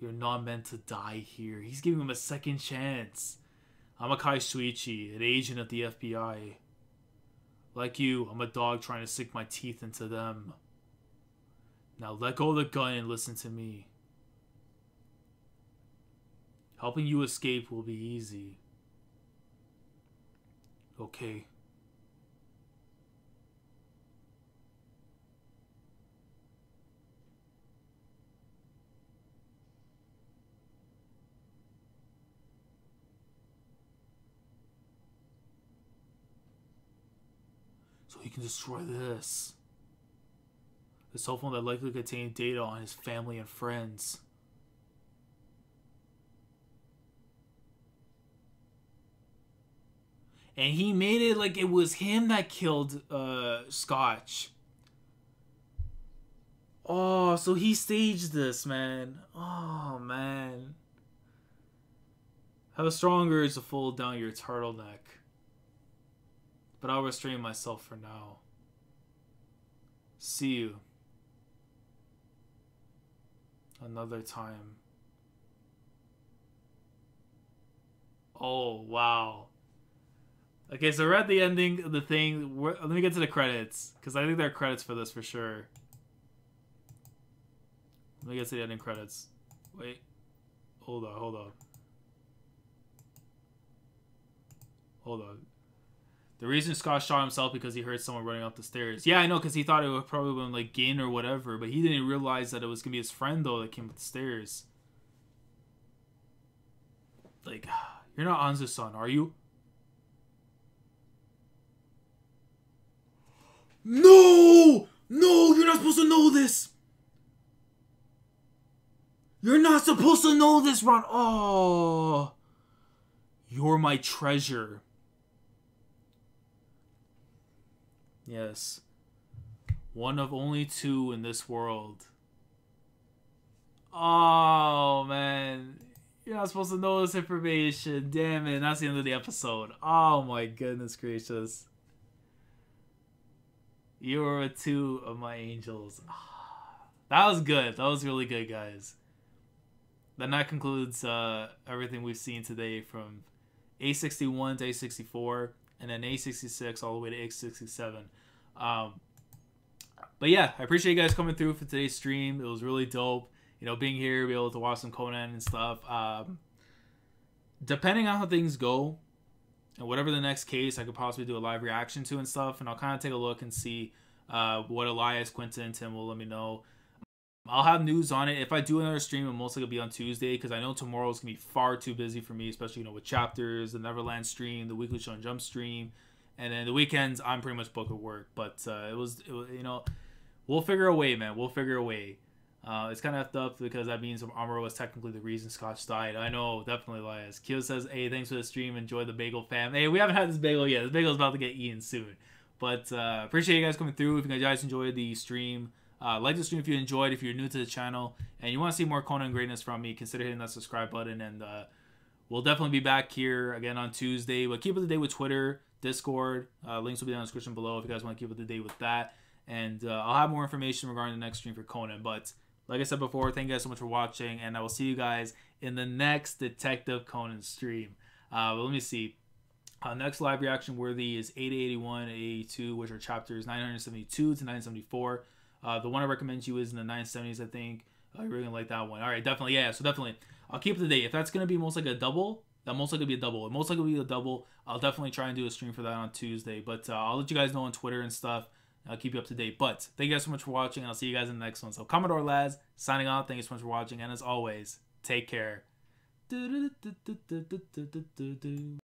Speaker 1: You're not meant to die here. He's giving him a second chance. I'm Akai Shuichi, an agent of the FBI. Like you, I'm a dog trying to sink my teeth into them. Now let go of the gun and listen to me. Helping you escape will be easy. Okay. So he can destroy this. The cell phone that likely contained data on his family and friends. And he made it like it was him that killed Scotch. Oh, so he staged this, man. Oh, man. Have a strong urge to fold down your turtleneck. But I'll restrain myself for now. See you. Another time. Oh, wow. Okay, so we're at the ending of the thing. Let me get to the credits, because I think there are credits for this for sure. Let me get to the ending credits. Wait. Hold on, hold on. Hold on. The reason Scott shot himself because he heard someone running up the stairs. Yeah, I know, because he thought it would probably been like Gain or whatever, but he didn't realize that it was going to be his friend, though, that came up the stairs. Like, you're not Anzu-san, are you? No! No, you're not supposed to know this! You're not supposed to know this, Ron! Oh! You're my treasure. Yes. One of only two in this world. Oh, man. You're not supposed to know this information. Damn it. That's the end of the episode. Oh, my goodness gracious. You were two of my angels. That was good. That was really good, guys. Then that concludes everything we've seen today from A61 to A64. And then A66 all the way to A67. But yeah, I appreciate you guys coming through for today's stream. It was really dope. You know, being here, be able to watch some Conan and stuff. Depending on how things go, and whatever the next case, I could possibly do a live reaction to and stuff. And I'll kind of take a look and see what Elias, Quentin, and Tim will let me know. I'll have news on it. If I do another stream, it'll mostly be on Tuesday, because I know tomorrow's going to be far too busy for me, especially, you know, with chapters, the Neverland stream, the weekly Shonen Jump stream, and then the weekends, I'm pretty much booked at work. But it was, you know, we'll figure a way, man. We'll figure a way. It's kind of effed up because that means Amuro was technically the reason Scotch died. I know, definitely Elias. Kyo says, hey, thanks for the stream. Enjoy the bagel, fam. Hey, we haven't had this bagel yet. This bagel's about to get eaten soon. But appreciate you guys coming through. If you guys enjoyed the stream, like the stream if you enjoyed. If you're new to the channel and you want to see more Conan greatness from me, consider hitting that subscribe button. And we'll definitely be back here again on Tuesday. But keep up to date with Twitter, Discord. Links will be down in the description below if you guys want to keep up to date with that. And I'll have more information regarding the next stream for Conan. But like I said before, thank you guys so much for watching. And I will see you guys in the next Detective Conan stream. But let me see. Next live reaction worthy is 881 and 82, which are chapters 972 to 974. The one I recommend to you is in the 970s, I think. You're really gonna like that one. All right, definitely, yeah. So definitely, I'll keep it to date. If that's gonna be most likely a double, that most likely be a double. It most likely be a double. I'll definitely try and do a stream for that on Tuesday. But I'll let you guys know on Twitter and stuff. I'll keep you up to date. But thank you guys so much for watching, and I'll see you guys in the next one. So Commodore Lads signing off. Thank you so much for watching, and as always, take care.